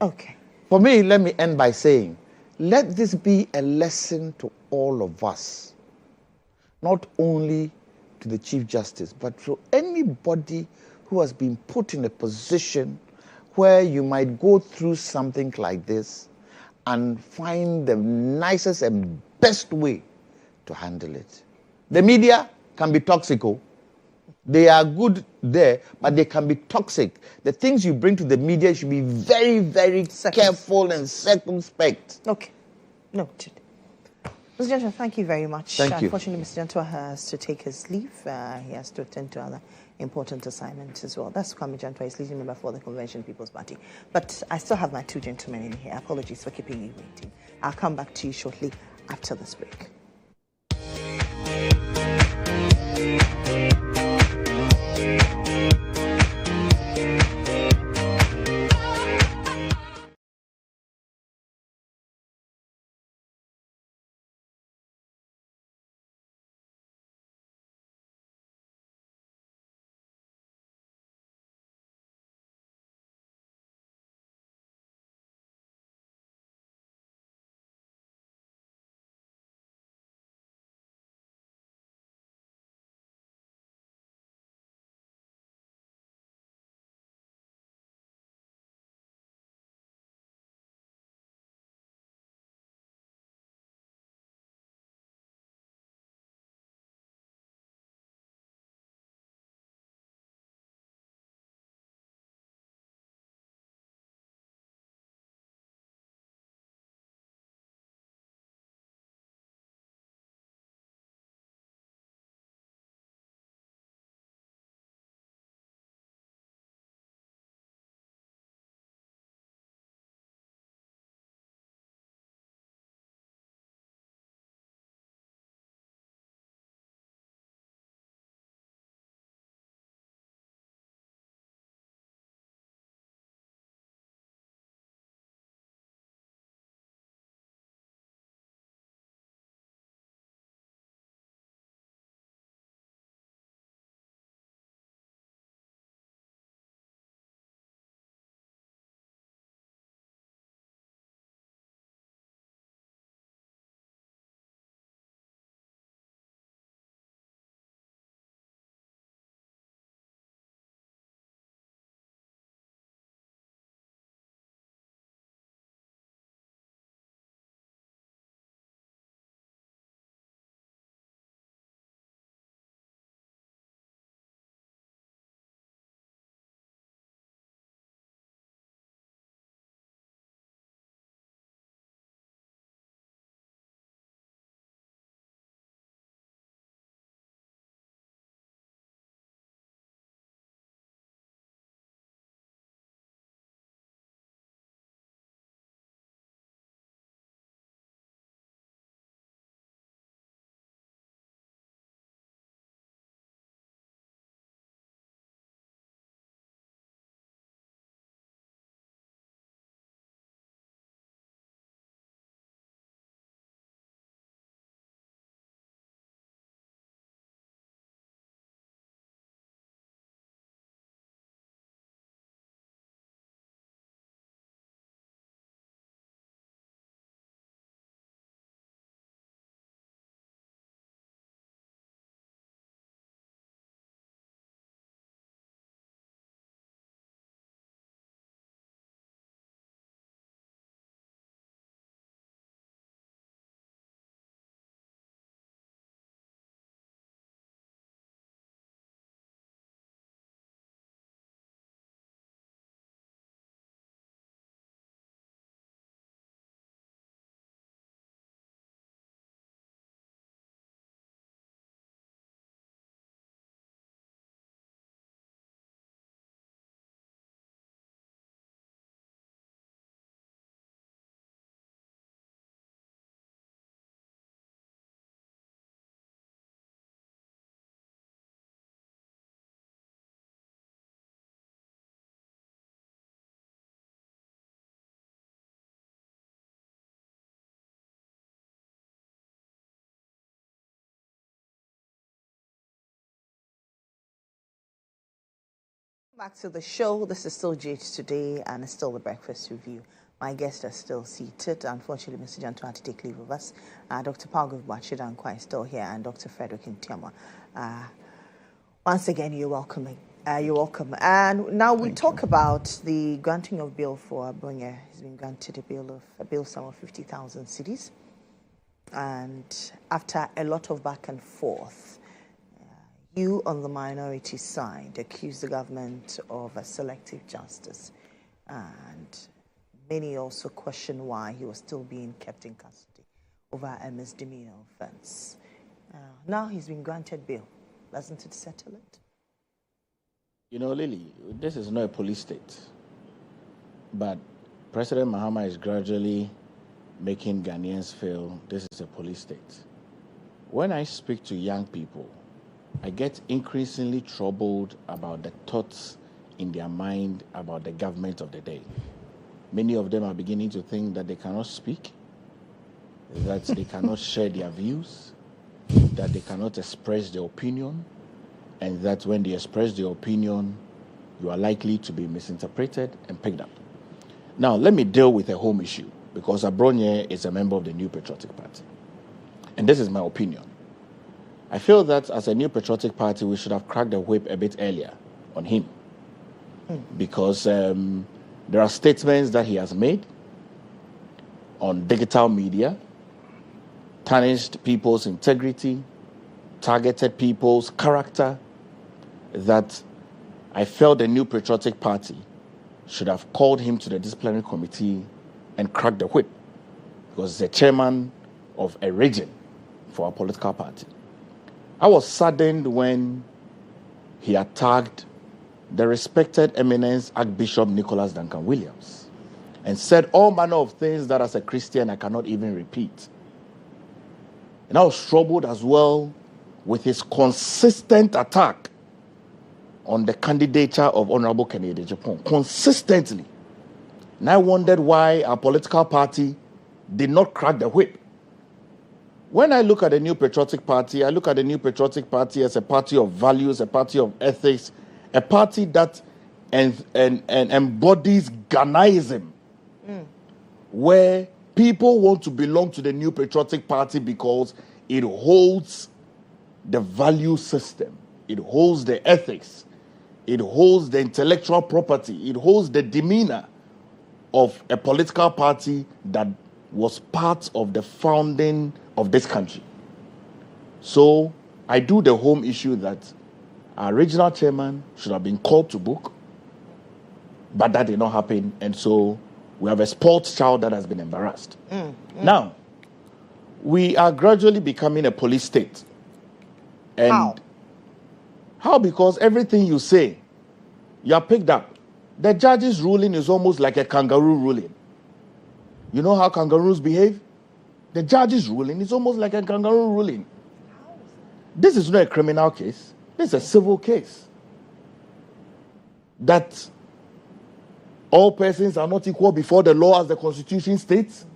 Okay. For me, let me end by saying, let this be a lesson to all of us. Not only to the Chief Justice, but to anybody who has been put in a position where you might go through something like this and find the nicest and best way to handle it. The media can be toxical. They are good there, but they can be toxic. The things you bring to the media should be very, very careful and circumspect. Okay. Noted. Mr. Gentleman, thank you very much. Thank you. Unfortunately, Mr. Gentleman has to take his leave. He has to attend to other important assignments as well. That's Kwame Gentleman. He's leading member for the Convention People's Party. But I still have my two gentlemen in here. Apologies for keeping you waiting. I'll come back to you shortly after this break. Back to the show. This is still GH Today, and it's still the Breakfast Review. My guests are still seated. Unfortunately, Mr. Janto had to take leave of us. Dr. Paugo Bwachidankwa is still here, and Dr. Frederick Ntiama. Once again, you're welcome. And now we talk about the granting of bail for Abonye. He's been granted a bail sum of 50,000 cedis. And after a lot of back and forth, you on the minority side accuse the government of a selective justice, and many also question why he was still being kept in custody over a misdemeanor offense. Now he's been granted bail. Doesn't it settle it? You know, Lily, this is not a police state, but President Mahama is gradually making Ghanaians feel this is a police state. When I speak to young people, I get increasingly troubled about the thoughts in their mind about the government of the day. Many of them are beginning to think that they cannot speak, that they cannot share their views, that they cannot express their opinion, and that when they express their opinion, you are likely to be misinterpreted and picked up. Now, let me deal with a home issue, because Abronye is a member of the New Patriotic Party. And this is my opinion. I feel that as a New Patriotic Party, we should have cracked the whip a bit earlier on him. Because there are statements that he has made on digital media, tarnished people's integrity, targeted people's character, that I felt the New Patriotic Party should have called him to the disciplinary committee and cracked the whip, because he's the chairman of a region for our political party. I was saddened when he attacked the respected eminence Archbishop Nicholas Duncan Williams and said all manner of things that as a Christian I cannot even repeat. And I was troubled as well with his consistent attack on the candidature of Honorable Kennedy GHOne, consistently. And I wondered why our political party did not crack the whip. When I look at the New Patriotic Party, I look at the New Patriotic Party as a party of values, a party of ethics, a party that embodies Ghanaism, where people want to belong to the New Patriotic Party because it holds the value system, it holds the ethics, it holds the intellectual property, it holds the demeanor of a political party that was part of the founding of this country. So I do the home issue that our regional chairman should have been called to book, but that did not happen, and so we have a sports child that has been embarrassed. Now, we are gradually becoming a police state. And How? How? Because everything you say, you are picked up. The judge's ruling is almost like a kangaroo ruling. You know how kangaroos behave? The judge's ruling is almost like a kangaroo ruling. This is not a criminal case. This is a civil case. That all persons are not equal before the law as the Constitution states.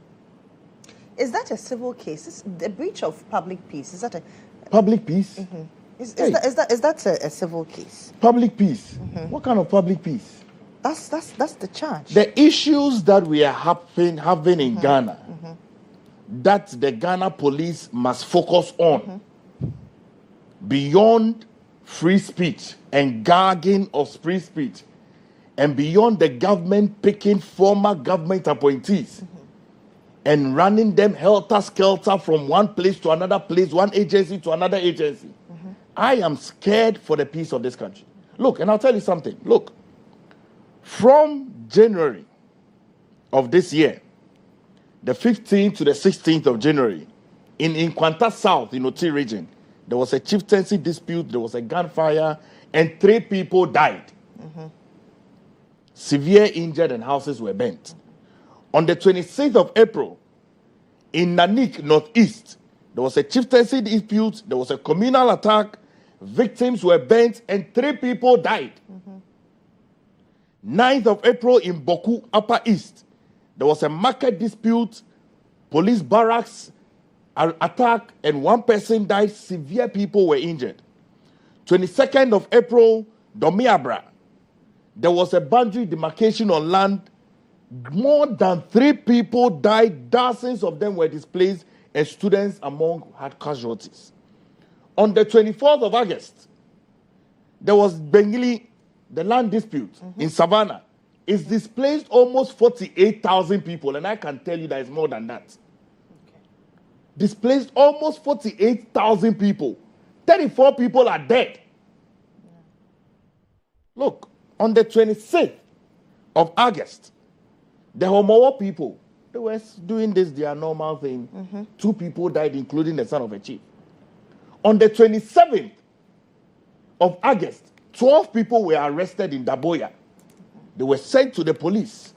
Is that a civil case? Is the breach of public peace? Is that a public peace? Is that a civil case? Public peace. What kind of public peace? That's the charge. The issues that we are having in Ghana, that the Ghana police must focus on, beyond free speech and gagging of free speech, and beyond the government picking former government appointees and running them helter-skelter from one place to another place, one agency to another agency. I am scared for the peace of this country. Look, and I'll tell you something. Look, from January of this year, the 15th to the 16th of January, in Nkwanta South, in Oti region, there was a chieftaincy dispute, there was a gunfire, and 3 people died. Severe injured and houses were burnt. On the 26th of April, in Nanik, Northeast, there was a chieftaincy dispute, there was a communal attack, victims were burnt, and 3 people died. 9th of April in Boku, Upper East, there was a market dispute, police barracks attack, and 1 person died, severe people were injured. 22nd of April, Domiabra, There was a boundary demarcation on land. More than 3 people died. Dozens of them were displaced, and students among had casualties. On the 24th of August, there was Bengili, the land dispute in Savannah. It's displaced almost 48,000 people, and I can tell you that it's more than that. Okay. Displaced almost 48,000 people. 34 people are dead. Yeah. Look, on the 26th of August, the Homowo people, they were doing this, their normal thing. 2 people died, including the son of a chief. On the 27th of August, 12 people were arrested in Daboya. They were sent to the police.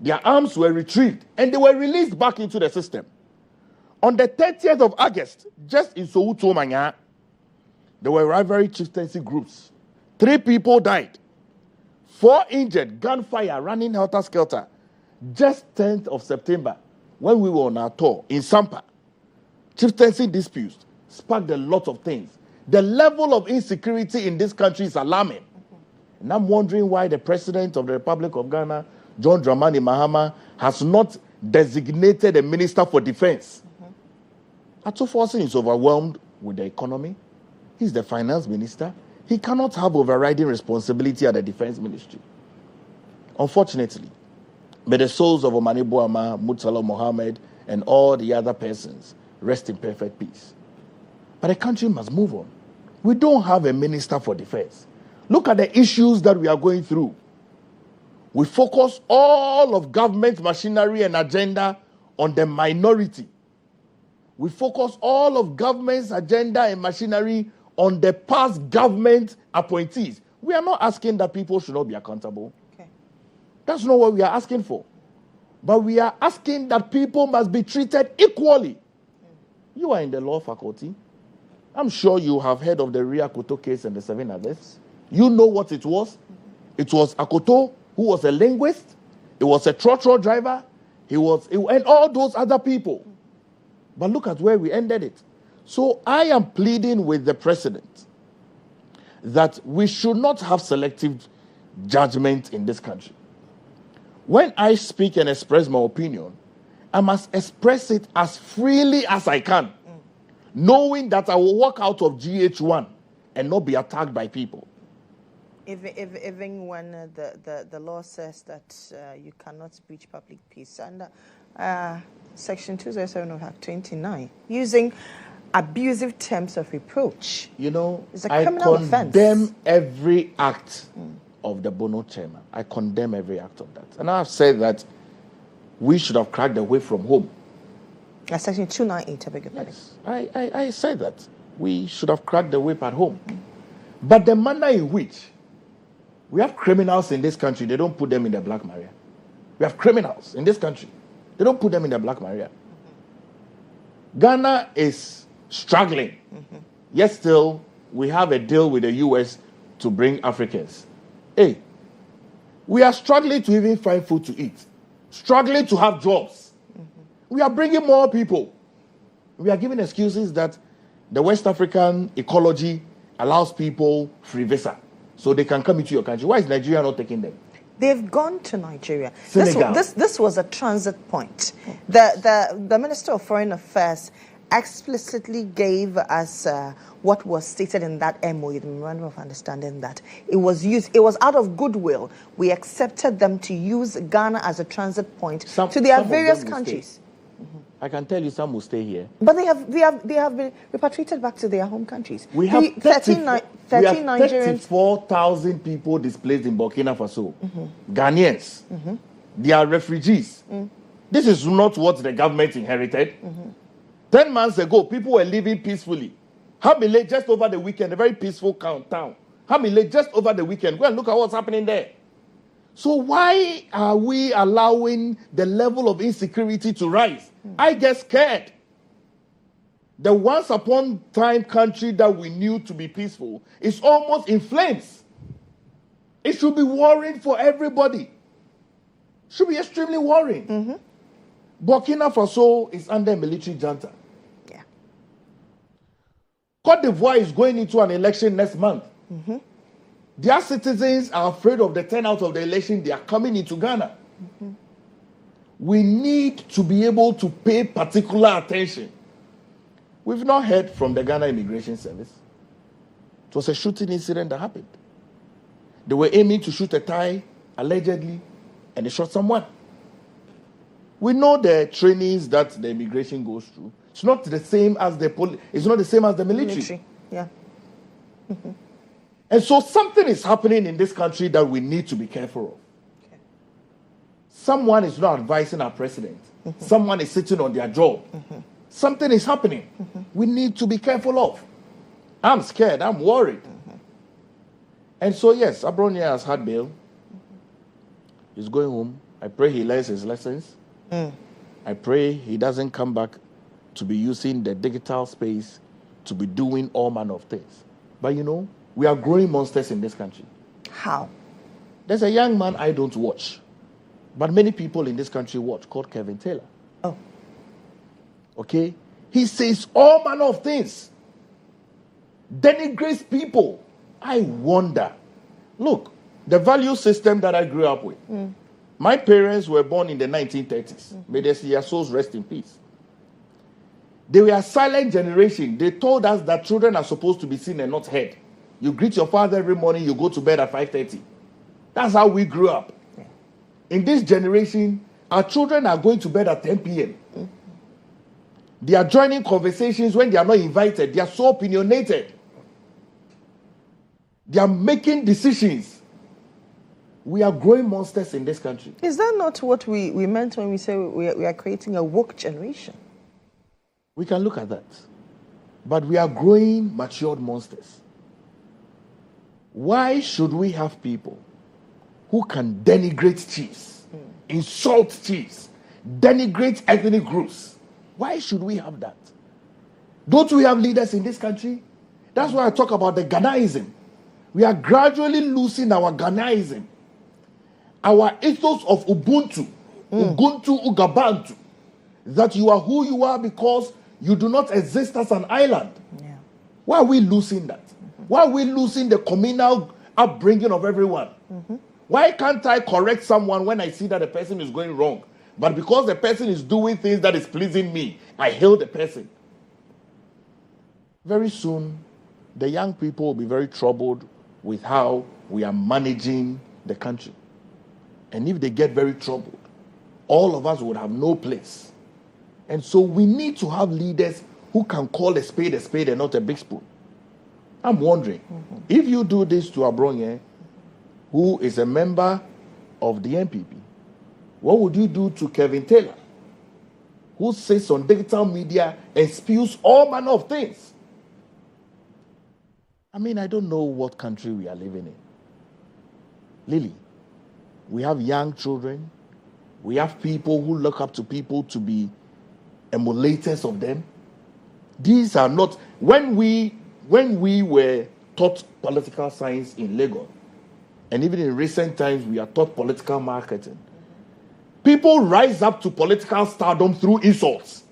Their arms were retrieved, and they were released back into the system. On the 30th of August, just in Soweto, Manya, there were rivalry chieftaincy groups. 3 people died. 4 injured, gunfire, running helter-skelter. Just 10th of September, when we were on our tour in Sampa, chieftaincy disputes sparked a lot of things. The level of insecurity in this country is alarming. And I'm wondering why the President of the Republic of Ghana, John Dramani Mahama, has not designated a Minister for Defense. Atufo is overwhelmed with the economy. He's the Finance Minister. He cannot have overriding responsibility at the Defense Ministry. Unfortunately, may the souls of Omani Boama, Murtala Mohammed, and all the other persons rest in perfect peace. But the country must move on. We don't have a Minister for Defense. Look at the issues that we are going through. We focus all of government machinery and agenda on the minority. We focus all of government's agenda and machinery on the past government appointees. We are not asking that people should not be accountable. Okay. That's not what we are asking for. But we are asking that people must be treated equally. You are in the law faculty. I'm sure you have heard of the Ria Akoto case and the 7 others. You know what it was. It was Akoto, who was a linguist. It was a trotro driver. And all those other people. But look at where we ended it. So I am pleading with the president that we should not have selective judgment in this country. When I speak and express my opinion, I must express it as freely as I can, knowing that I will walk out of GHOne and not be attacked by people. Even when the law says that you cannot breach public peace, under Section 207 of Act 29, using abusive terms of reproach, it's a criminal offense. I condemn every act of the Bono chairman. I condemn every act of that. And I have said that we should have cracked the whip from home. Section 298, I beg your pardon. Yes, I said that. We should have cracked the whip at home. But the manner in which we have criminals in this country, they don't put them in the black area. We have criminals in this country. They don't put them in the black area. Ghana is struggling. Yet still, we have a deal with the US to bring Africans. Hey, we are struggling to even find food to eat. Struggling to have jobs. We are bringing more people. We are giving excuses that the West African ecology allows people free visa so they can come into your country. Why is Nigeria not taking them? They've gone to Nigeria. Senegal. This was a transit point. The Minister of Foreign Affairs explicitly gave us what was stated in that MOU, the Memorandum of Understanding, that it was out of goodwill. We accepted them to use Ghana as a transit point to their various countries. I can tell you some will stay here. But they have been repatriated back to their home countries. We have 13 Nigerians. 34,000 people displaced in Burkina Faso. Ghanaians. They are refugees. This is not what the government inherited. 10 months ago, people were living peacefully. Hamile, just over the weekend, a very peaceful town. Hamile, just over the weekend. Go and look at what's happening there. So why are we allowing the level of insecurity to rise? I get scared. The once upon time country that we knew to be peaceful is almost in flames. It should be worrying for everybody. Should be extremely worrying. Burkina Faso is under military junta. Yeah. Côte d'Ivoire is going into an election next month. Their citizens are afraid of the turnout of the election. They are coming into Ghana. Mm-hmm. We need to be able to pay particular attention. We've not heard from the Ghana Immigration Service. It was a shooting incident that happened. They were aiming to shoot a Thai, allegedly, and they shot someone. We know the trainings that the immigration goes through. It's not the same as it's not the same as the military. Yeah. Mm-hmm. And so something is happening in this country that we need to be careful of. Okay. Someone is not advising our president. Mm-hmm. Someone is sitting on their job. Mm-hmm. Something is happening. Mm-hmm. We need to be careful of. I'm scared. I'm worried. Mm-hmm. And so, yes, Abronia has had bail. Mm-hmm. He's going home. I pray he learns his lessons. I pray he doesn't come back to be using the digital space to be doing all manner of things. But we are growing monsters in this country. How? There's a young man I don't watch, but many people in this country watch, called Kevin Taylor. Oh. Okay? He says all manner of things. Denigrates people. I wonder. Look, the value system that I grew up with. My parents were born in the 1930s. May their souls rest in peace. They were a silent generation. They told us that children are supposed to be seen and not heard. You greet your father every morning, you go to bed at 5:30. That's how we grew up. Yeah. In this generation, our children are going to bed at 10 p.m. They are joining conversations when they are not invited. They are so opinionated. They are making decisions. We are growing monsters in this country. Is that not what we meant when we say we are creating a woke generation? We can look at that. But we are growing matured monsters. Why should we have people who can denigrate chiefs, insult chiefs, denigrate ethnic groups? Why should we have that? Don't we have leaders in this country? That's why I talk about the Ghanaism. We are gradually losing our Ghanaism. Our ethos of Ubuntu, Ubuntu Ugabantu, that you are who you are because you do not exist as an island. Yeah. Why are we losing that? Why are we losing the communal upbringing of everyone? Why can't I correct someone when I see that the person is going wrong? But because the person is doing things that is pleasing me, I hail the person. Very soon, the young people will be very troubled with how we are managing the country. And if they get very troubled, all of us would have no place. And so we need to have leaders who can call a spade and not a big spoon. I'm wondering, if you do this to Abronye, who is a member of the NPP, what would you do to Kevin Taylor, who sits on digital media and spews all manner of things? I mean, I don't know what country we are living in. Lily, we have young children. We have people who look up to people to be emulators of them. These are not... When we were taught political science in Lagos, and even in recent times, we are taught political marketing, people rise up to political stardom through insults.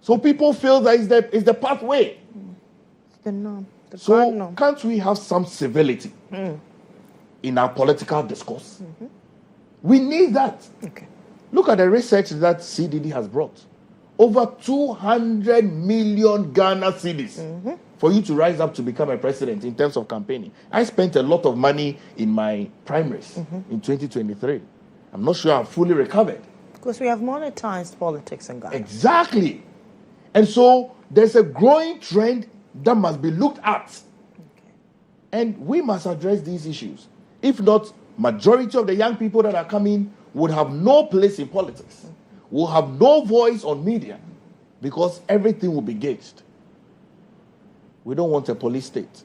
So people feel that it's the pathway. It's the norm. So can't we have some civility in our political discourse? We need that. Okay. Look at the research that CDD has brought. Over 200 million Ghana cedis for you to rise up to become a president in terms of campaigning. I spent a lot of money in my primaries in 2023. I'm not sure I've fully recovered. Because we have monetized politics in Ghana. Exactly. And so there's a growing trend that must be looked at. Okay. And we must address these issues. If not, majority of the young people that are coming would have no place in politics, will have no voice on media, because everything will be gauged. We don't want a police state.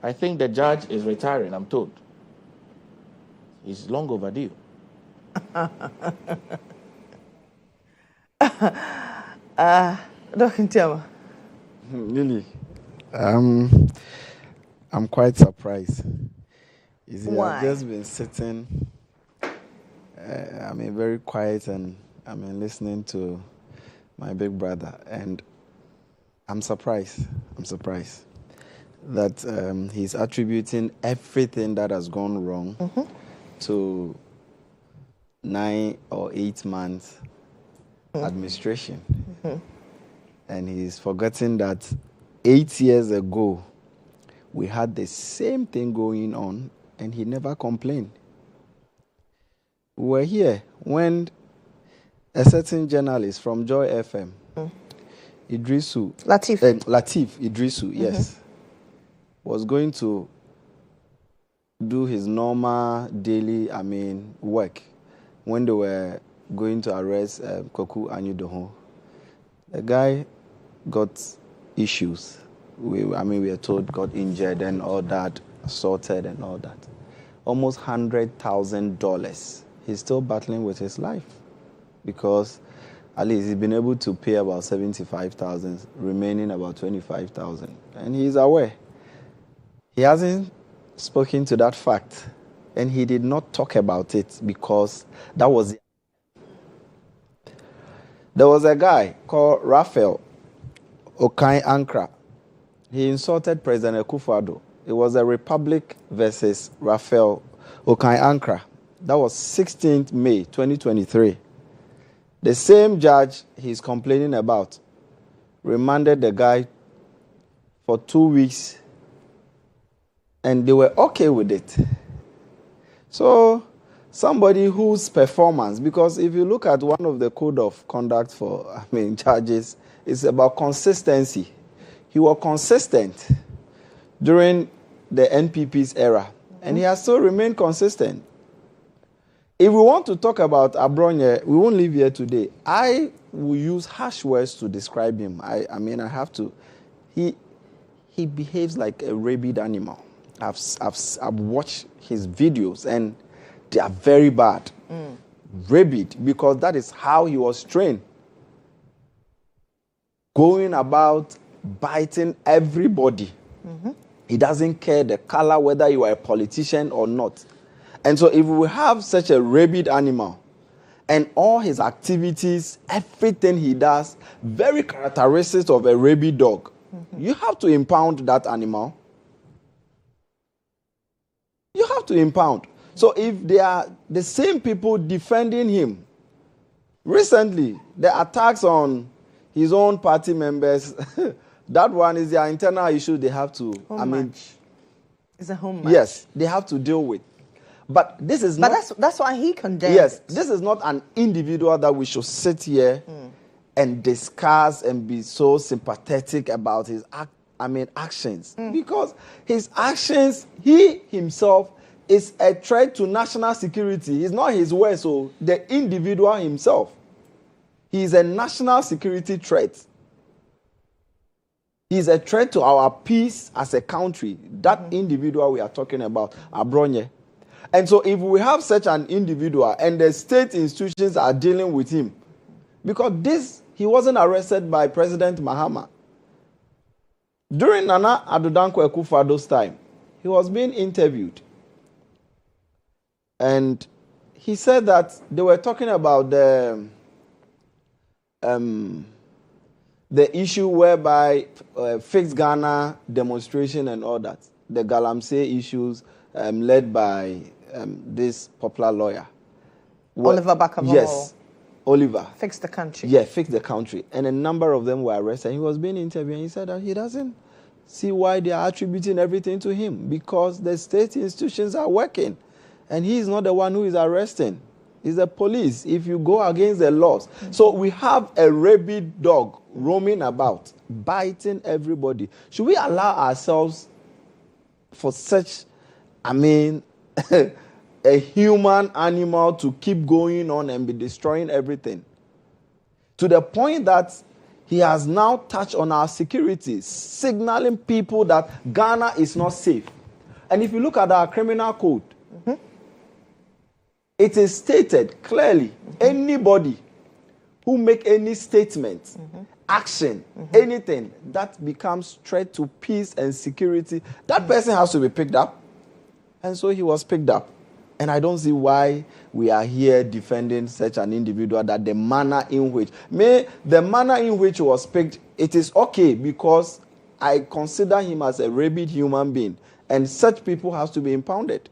I think the judge is retiring, I'm told. It's long overdue. Dr. Ntiama. Lily, I'm quite surprised. You see, Why? I've just been sitting, very quiet, and listening to my big brother, and I'm surprised. that he's attributing everything that has gone wrong to 9 or 8 months administration. And he's forgotten that 8 years ago, we had the same thing going on, and he never complained. We were here when a certain journalist from Joy FM, Latif Idrisu, yes, was going to do his normal daily, work when they were going to arrest Koku Anyudoho. The guy got issues. We were told got injured and all that, assaulted and all that. Almost $100,000. He's still battling with his life because at least he's been able to pay about 75,000, remaining about 25,000, and he's aware. He hasn't spoken to that fact, and he did not talk about it because that was. There was a guy called Raphael Okai Ankra. He insulted President Akufo-Addo. It was a Republic versus Raphael Okai Ankra. That was 16th May 2023. The same judge he's complaining about remanded the guy for 2 weeks, and they were okay with it. So somebody whose performance, because if you look at one of the code of conduct for judges, it's about consistency. He was consistent during the NPP's era, and he has still remained consistent. If we want to talk about Abronye, we won't leave here today. I will use harsh words to describe him. I have to. He behaves like a rabid animal. I've watched his videos, and they are very bad. Rabid, because that is how he was trained. Going about biting everybody. He doesn't care the color, whether you are a politician or not. And so if we have such a rabid animal, and all his activities, everything he does, very characteristics of a rabid dog, you have to impound that animal. You have to impound. So if they are the same people defending him, recently, the attacks on his own party members, that one is their internal issue they have to, it's a home match. Yes, they have to deal with. But this is not... But that's why he condemned Yes, it. this is not an individual that we should sit here and discuss and be so sympathetic about his actions. Because his actions, he himself is a threat to national security. It's not his words, so the individual himself. He is a national security threat. He is a threat to our peace as a country. That individual we are talking about, Abronye. And so if we have such an individual and the state institutions are dealing with him, because he wasn't arrested by President Mahama. During Nana Addo Dankwa Akufo-Addo's time, he was being interviewed. And he said that they were talking about the issue whereby fixed Ghana demonstration and all that, the Galamsey issues led by this popular lawyer. Oliver Bakabamo. Yes, Oliver. Fix the country. Yeah, fix the country. And a number of them were arrested. He was being interviewed, and he said that he doesn't see why they are attributing everything to him, because the state institutions are working. And he is not the one who is arresting. It's the police, if you go against the laws. So we have a rabid dog roaming about, biting everybody. Should we allow ourselves for such, a human animal to keep going on and be destroying everything? To the point that he has now touched on our security, signaling people that Ghana is not safe. And if you look at our criminal code, it is stated clearly, anybody who make any statement, action, anything that becomes threat to peace and security, that person has to be picked up. And so he was picked up. And I don't see why we are here defending such an individual, that the manner in which he was picked, it is okay, because I consider him as a rabid human being, and such people has to be impounded.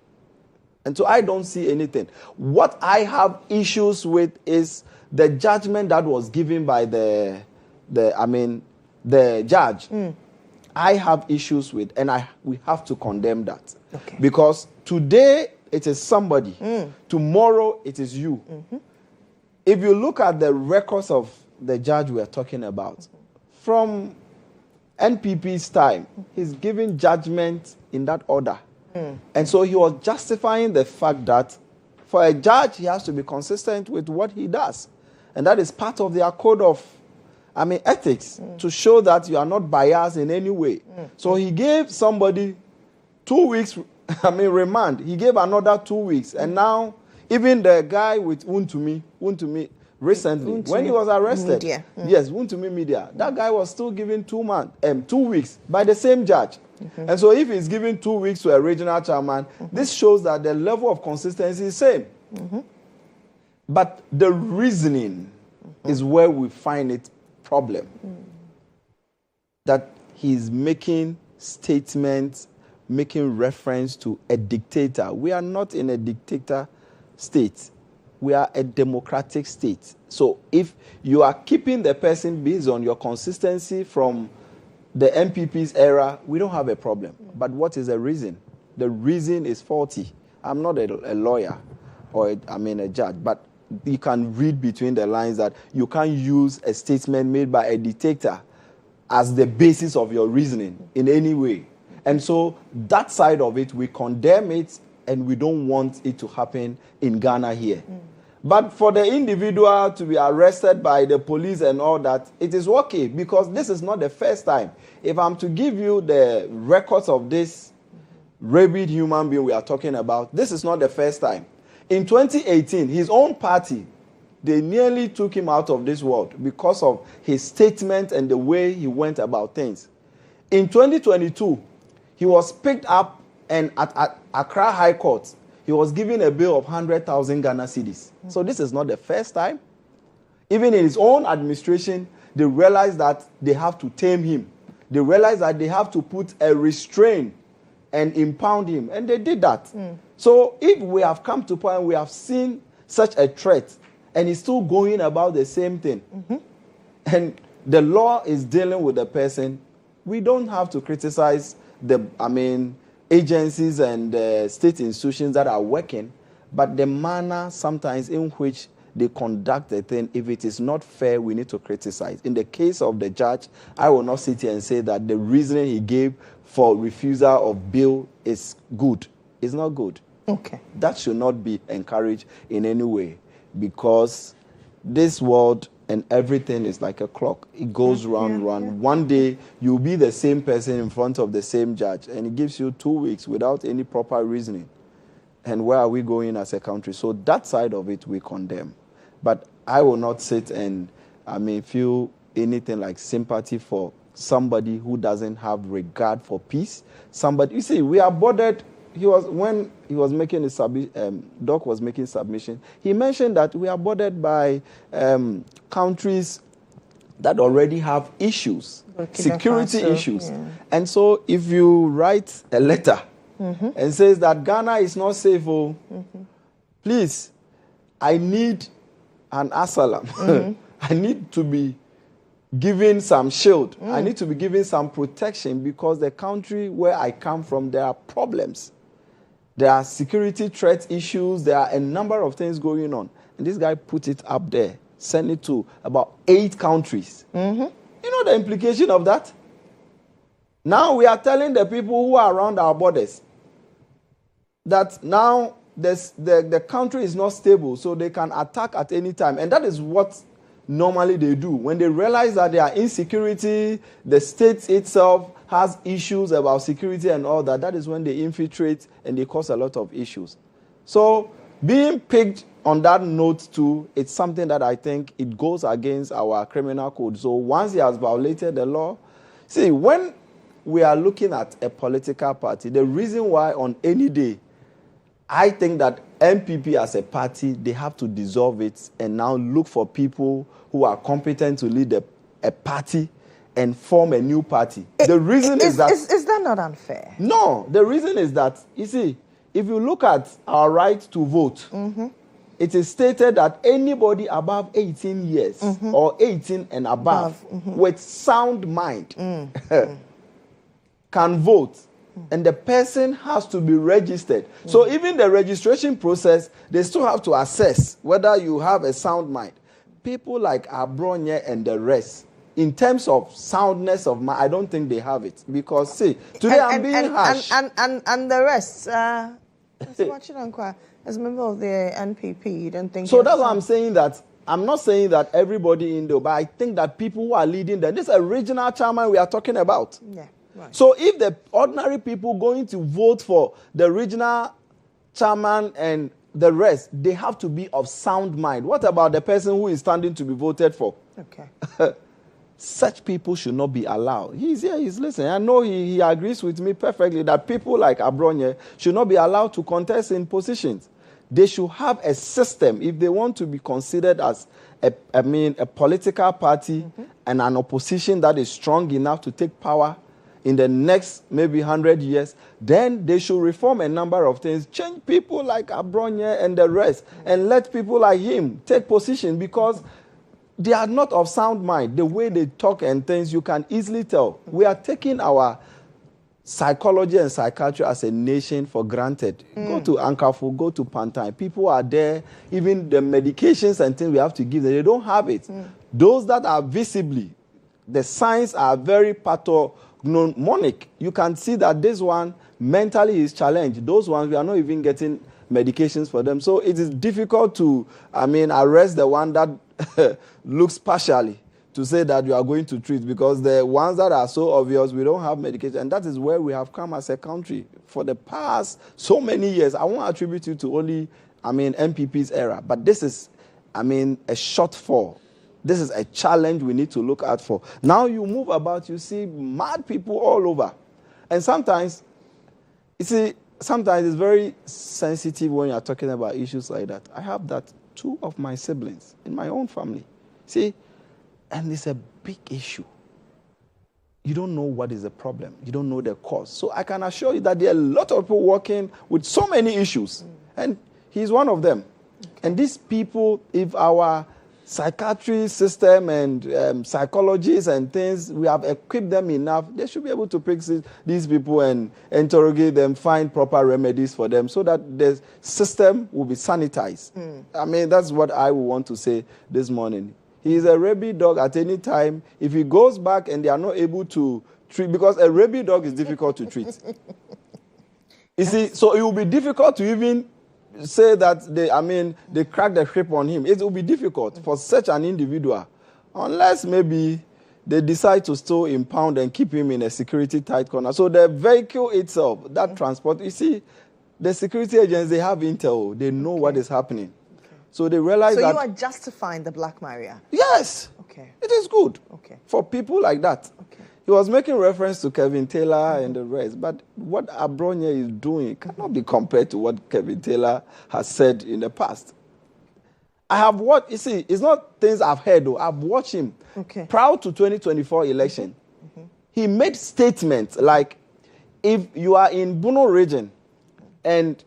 And so I don't see anything. What I have issues with is the judgment that was given by the judge. I have issues with, and we have to condemn that. Okay. Because today it is somebody, tomorrow it is you. If you look at the records of the judge we are talking about, from NPP's time, he's giving judgment in that order. And so he was justifying the fact that for a judge, he has to be consistent with what he does. And that is part of their code of ethics, to show that you are not biased in any way. So he gave somebody 2 weeks, remand. He gave another 2 weeks. And now, even the guy with Wuntumi recently, when he was arrested, yes, Wuntumi Media, that guy was still given 2 weeks by the same judge. And so if he's giving 2 weeks to a regional chairman, this shows that the level of consistency is the same. But the reasoning is where we find it problem. That he's making statements, making reference to a dictator. We are not in a dictator state. We are a democratic state. So if you are keeping the person based on your consistency from the MPP's era, we don't have a problem. But what is the reason? The reason is faulty. I'm not a lawyer or a judge, but you can read between the lines that you can't use a statement made by a dictator as the basis of your reasoning in any way. And so that side of it, we condemn it, and we don't want it to happen in Ghana here. But for the individual to be arrested by the police and all that, it is okay, because this is not the first time. If I'm to give you the records of this rabid human being we are talking about, this is not the first time. In 2018, his own party, they nearly took him out of this world because of his statement and the way he went about things. In 2022, he was picked up, and at Accra High Court, he was given a bill of 100,000 Ghana cedis. So this is not the first time. Even in his own administration, they realized that they have to tame him. They realized that they have to put a restraint and impound him. And they did that. So if we have come to a point, we have seen such a threat, and he's still going about the same thing, and the law is dealing with the person, we don't have to criticize the, agencies and state institutions that are working, but the manner sometimes in which they conduct the thing, if it is not fair, we need to criticize. In the case of the judge, I will not sit here and say that the reasoning he gave for refusal of bail is good. It's not good. Okay. That should not be encouraged in any way, because this world and everything is like a clock. It goes round. One day, you'll be the same person in front of the same judge, and it gives you 2 weeks without any proper reasoning. And where are we going as a country? So that side of it, we condemn. But I will not sit and, feel anything like sympathy for somebody who doesn't have regard for peace. Somebody, you see, we are bothered. When he was making his Doc was making submission, he mentioned that we are bothered by countries that already have issues, security issues. Yeah. And so if you write a letter and says that Ghana is not safe, please, I need an asylum. I need to be given some shield. I need to be given some protection, because the country where I come from, there are problems. There are security threat issues. There are a number of things going on. And this guy put it up there, sent it to about 8 countries. You know the implication of that? Now we are telling the people who are around our borders that now the country is not stable, so they can attack at any time. And that is what normally they do. When they realize that there are insecurity, the state itself has issues about security and all that, that is when they infiltrate and they cause a lot of issues. So being picked on that note too, it's something that I think it goes against our criminal code. So once he has violated the law, see, when we are looking at a political party, the reason why on any day, I think that MPP as a party, they have to dissolve it and now look for people who are competent to lead a party and form a new party. The reason is that... Is that not unfair? No, the reason is that, you see, if you look at our right to vote, it is stated that anybody above 18 years or 18 and above with sound mind can vote. And the person has to be registered. So even the registration process, they still have to assess whether you have a sound mind. People like Abronye and the rest, in terms of soundness of mind, I don't think they have it. Because, see, today I'm being harsh. And the rest, as a member of the NPP, you don't think... So that's why I'm saying that, I'm not saying that everybody in there, but I think that people who are leading them, this is a regional chairman we are talking about. Yeah. Right. So if the ordinary people going to vote for the regional chairman and the rest, they have to be of sound mind. What about the person who is standing to be voted for? Okay. Such people should not be allowed. He's here, he's listening. I know he agrees with me perfectly that people like Abronye should not be allowed to contest in positions. They should have a system if they want to be considered as a political party and an opposition that is strong enough to take power in the next maybe 100 years, then they should reform a number of things, change people like Abronye and the rest, and let people like him take position because they are not of sound mind. The way they talk and things, you can easily tell. We are taking our psychology and psychiatry as a nation for granted. Go to Ankafu, go to Pantai. People are there. Even the medications and things we have to give them, they don't have it. Those that are visibly, the signs are very pathognomonic. You can see that this one mentally is challenged. Those ones, we are not even getting medications for them. So it is difficult to, arrest the one that looks partially to say that you are going to treat, because the ones that are so obvious, we don't have medication. And that is where we have come as a country for the past so many years. I won't attribute it to only, MPP's era, but this is, a shortfall. This is a challenge we need to look out for. Now you move about, you see mad people all over. And sometimes, sometimes it's very sensitive when you're talking about issues like that. I have that 2 of my siblings in my own family. See, and it's a big issue. You don't know what is the problem. You don't know the cause. So I can assure you that there are a lot of people working with so many issues. And he's one of them. Okay. And these people, if our psychiatry system and psychologists and things, we have equipped them enough, they should be able to pick these people and interrogate them, find proper remedies for them so that the system will be sanitized. That's what I would want to say this morning. He is a rabid dog at any time. If he goes back and they are not able to treat, because a rabid dog is difficult to treat. You see, so it will be difficult to even say that they crack the whip on him. It will be difficult for such an individual, unless maybe they decide to still impound and keep him in a security tight corner. So the vehicle itself, that transport, you see, the security agents, they have intel. They know what is happening. So they realize that... So you are justifying the Black Maria? Yes. Okay. It is good. Okay. For people like that. Okay. He was making reference to Kevin Taylor and the rest, but what Abronye is doing cannot be compared to what Kevin Taylor has said in the past. I have watched, you see, it's not things I've heard, though. I've watched him. Okay. Prior to 2024 election, he made statements like, if you are in Bono region and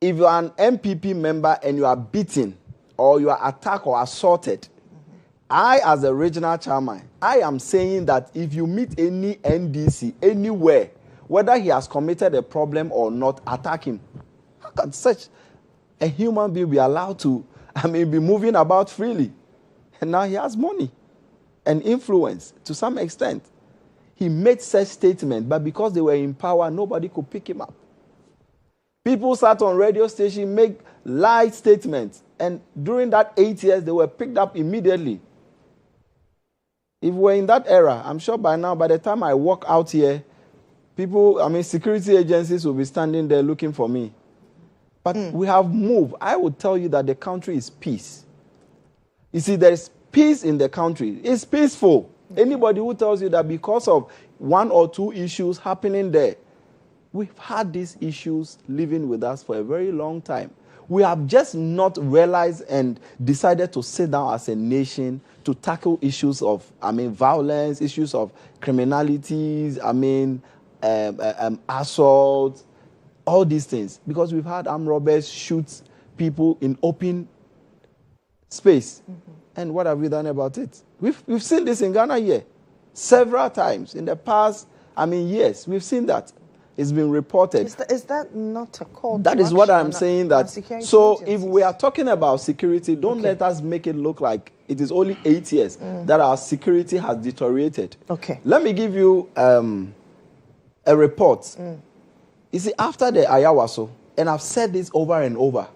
if you are an MPP member and you are beaten or you are attacked or assaulted, I, as a regional chairman, I am saying that if you meet any NDC anywhere, whether he has committed a problem or not, attack him. How can such a human being be allowed to, be moving about freely? And now he has money and influence to some extent. He made such statements, but because they were in power, nobody could pick him up. People sat on radio station, make light statements, and during that 8 years, they were picked up immediately. If we're in that era, I'm sure by now, by the time I walk out here, people, security agencies will be standing there looking for me. But we have moved. I would tell you that the country is peace. You see, there is peace in the country. It's peaceful. Anybody who tells you that because of 1 or 2 issues happening there, we've had these issues living with us for a very long time. we have just not realized and decided to sit down as a nation to tackle issues of, violence, issues of criminalities, assault, all these things. Because we've had armed robbers shoot people in open space. And what have we done about it? We've seen this in Ghana here several times in the past, years. We've seen that. It's been reported. Is that not a call? That is what I'm saying. That so agencies. If we are talking about security, don't let us make it look like it is only 8 years that our security has deteriorated. Okay. Let me give you a report. You see, after the Ayawaso, and I've said this over and over,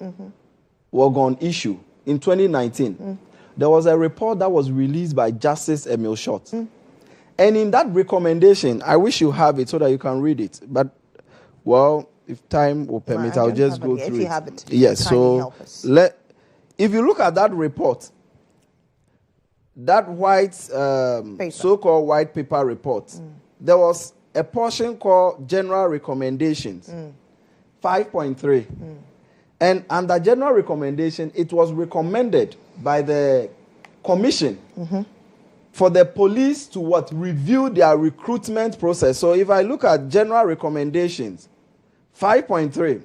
GHOne issue in 2019, there was a report that was released by Justice Emil Short. And in that recommendation, I wish you have it so that you can read it. But, well, if time will permit, I'll just go through it. If you have it, yes. So, if you look at that report, that white, so-called white paper report, there was a portion called General Recommendations, 5.3. And under General Recommendation, it was recommended by the Commission for the police to review their recruitment process. So if I look at General Recommendations, 5.3,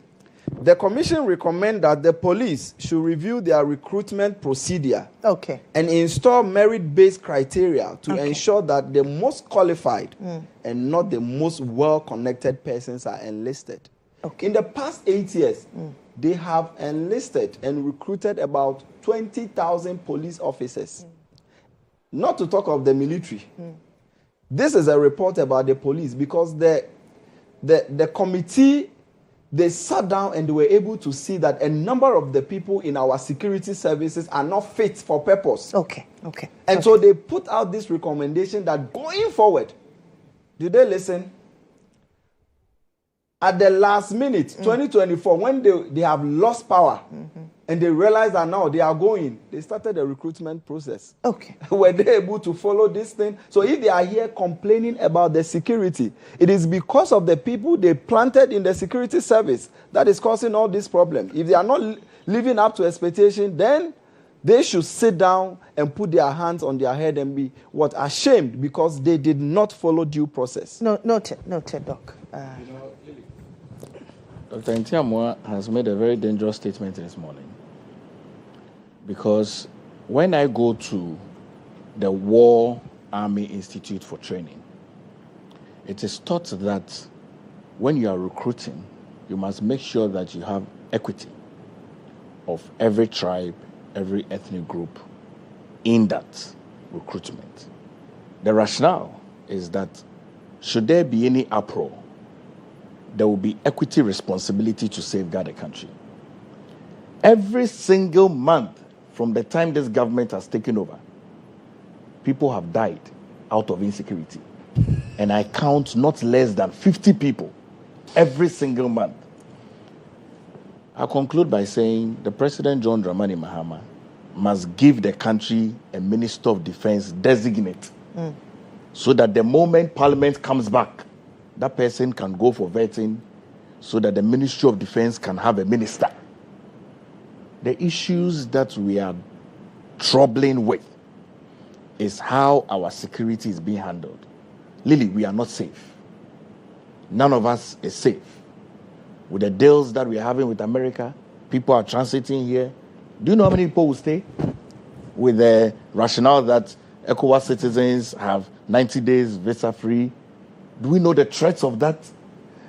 the Commission recommend that the police should review their recruitment procedure and install merit-based criteria to ensure that the most qualified and not the most well-connected persons are enlisted. In the past 8 years, they have enlisted and recruited about 20,000 police officers. Not to talk of the military. This is a report about the police because the committee, they sat down and they were able to see that a number of the people in our security services are not fit for purpose. And so they put out this recommendation that going forward, did they listen? At the last minute, 2024, when they have lost power and they realize that now they are going, they started the recruitment process. Were they able to follow this thing? So if they are here complaining about the security, it is because of the people they planted in the security service that is causing all this problem. If they are not living up to expectation, then they should sit down and put their hands on their head and be ashamed because they did not follow due process. Noted, Doc. Dr. Ntiamwa has made a very dangerous statement this morning. Because when I go to the War Army Institute for training, it is taught that when you are recruiting, you must make sure that you have equity of every tribe, every ethnic group in that recruitment. The rationale is that should there be any uproar, there will be equity responsibility to safeguard the country. Every single month from the time this government has taken over, people have died out of insecurity. And I count not less than 50 people every single month. I'll conclude by saying the President John Dramani Mahama must give the country a Minister of Defense designate so that the moment Parliament comes back, that person can go for vetting so that the Ministry of Defense can have a minister. The issues that we are troubling with is how our security is being handled. Lily, we are not safe. None of us is safe. With the deals that we are having with America, people are transiting here. Do you know how many people will stay? With the rationale that ECOWAS citizens have 90 days visa-free. Do we know the threats of that?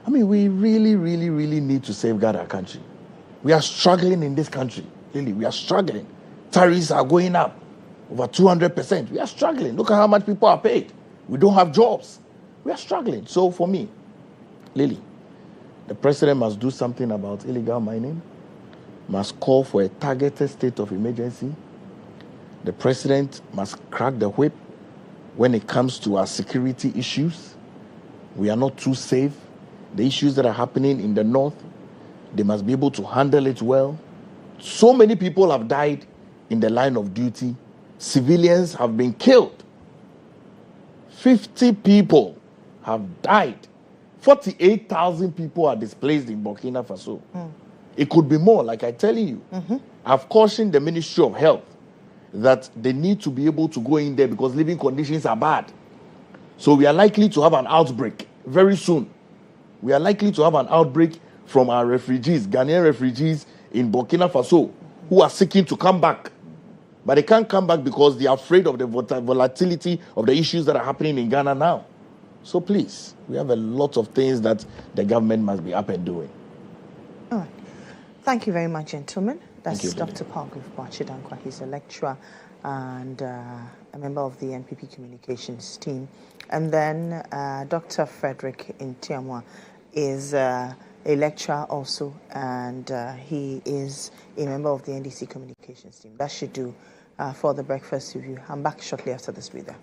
I mean, we really, really, really need to safeguard our country. We are struggling in this country. Really, we are struggling. Tariffs are going up over 200%. We are struggling. Look at how much people are paid. We don't have jobs. We are struggling. So for me, Lily, the president must do something about illegal mining, must call for a targeted state of emergency. The president must crack the whip when it comes to our security issues. We are not too safe. The issues that are happening in the north, they must be able to handle it well. So many people have died in the line of duty. Civilians have been killed. 50 people have died. 48,000 people are displaced in Burkina Faso. It could be more, like I'm telling you. I've cautioned the Ministry of Health that they need to be able to go in there because living conditions are bad. So we are likely to have an outbreak very soon. We are likely to have an outbreak from our refugees, Ghanaian refugees in Burkina Faso, who are seeking to come back. But they can't come back because they are afraid of the volatility of the issues that are happening in Ghana now. So please, we have a lot of things that the government must be up and doing. All right. Thank you very much, gentlemen. That's Thank you, Dr. Palgrave Bachidankwa. He's a lecturer and a member of the NPP communications team. And then Dr. Frederick Intiamwa is a lecturer also, and he is a member of the NDC communications team. That should do for the breakfast review. I'm back shortly after this breather.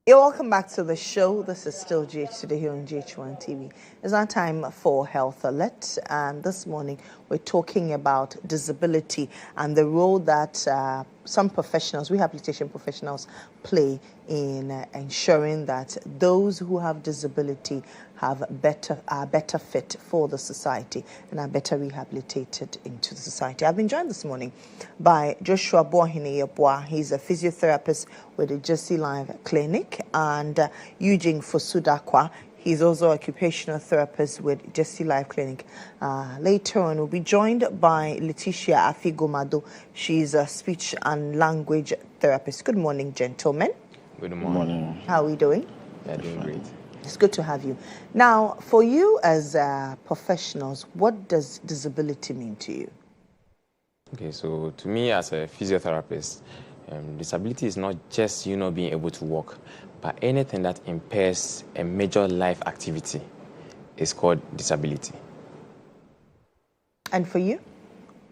You're welcome back to the show. This is still GH Today here on GHOne TV. It's our time for Health Alert, and this morning we're talking about disability and the role that some professionals, rehabilitation professionals, play in ensuring that those who have disability are better fit for the society and are better rehabilitated into the society. I've been joined this morning by Joshua Boahene. He's a physiotherapist with the Jesse Live Clinic, and Eugene Fosudakwa. He's also an occupational therapist with Jesse Live Clinic. Later on, we'll be joined by Letitia Afigomado. She's a speech and language therapist. Good morning, gentlemen. Good morning. How are we doing? Yeah, doing great. It's good to have you. Now, for you as professionals, what does disability mean to you? Okay, so to me as a physiotherapist, disability is not just you not being able to walk, but anything that impairs a major life activity is called disability. And for you?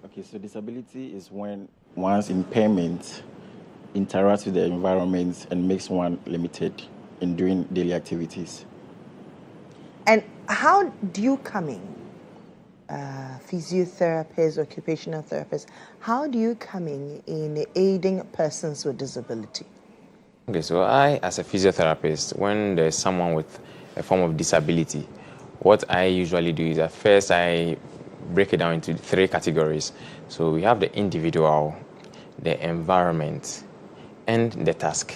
Okay, so disability is when one's impairment interacts with the environment and makes one limited in doing daily activities. And how do you come in, physiotherapists, occupational therapists, how do you come in aiding persons with disability? Okay, so I, as a physiotherapist, when there's someone with a form of disability, what I usually do is at first I break it down into 3 categories. So we have the individual, the environment, and the task.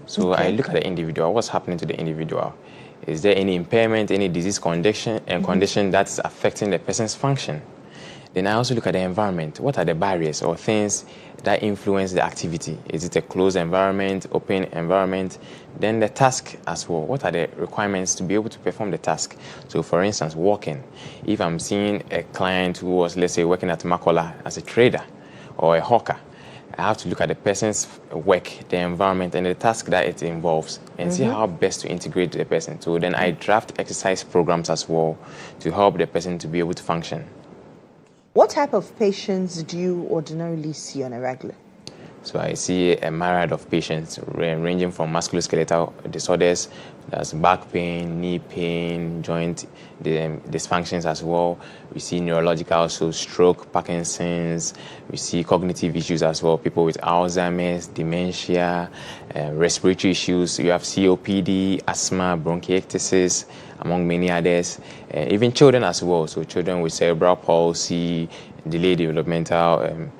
So I look at the individual. What's happening to the individual? Is there any impairment, any disease condition that's affecting the person's function? Then I also look at the environment. What are the barriers or things that influence the activity? Is it a closed environment, open environment? Then the task as well. What are the requirements to be able to perform the task? So for instance, walking. If I'm seeing a client who was, let's say, working at Makola as a trader or a hawker, I have to look at the person's work, the environment, and the task that it involves, and see how best to integrate the person. So then I draft exercise programs as well to help the person to be able to function. What type of patients do you ordinarily see on a regular? So I see a myriad of patients ranging from musculoskeletal disorders, that's back pain, knee pain, joint dysfunctions as well. We see neurological, so stroke, Parkinson's. We see cognitive issues as well, people with Alzheimer's, dementia, respiratory issues. You have COPD, asthma, bronchiectasis, among many others. Even children as well, so children with cerebral palsy, delayed developmental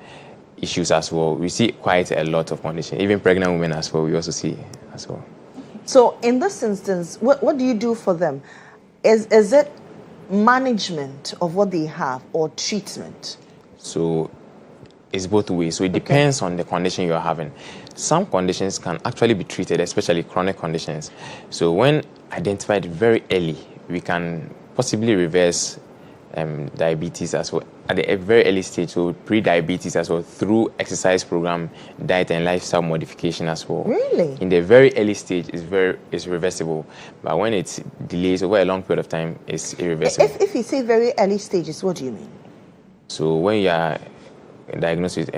issues as well. We see quite a lot of conditions. Even pregnant women as well, we also see as well. So in this instance, what do you do for them? Is it management of what they have or treatment? So it's both ways. So it depends on the condition you're having. Some conditions can actually be treated, especially chronic conditions. So when identified very early, we can possibly reverse diabetes as well at a very early stage, so pre-diabetes as well, through exercise program, diet and lifestyle modification as well. Really? In the very early stage, it's reversible, but when it delays over a long period of time, it's irreversible. If you say very early stages, what do you mean? So when you are diagnosed with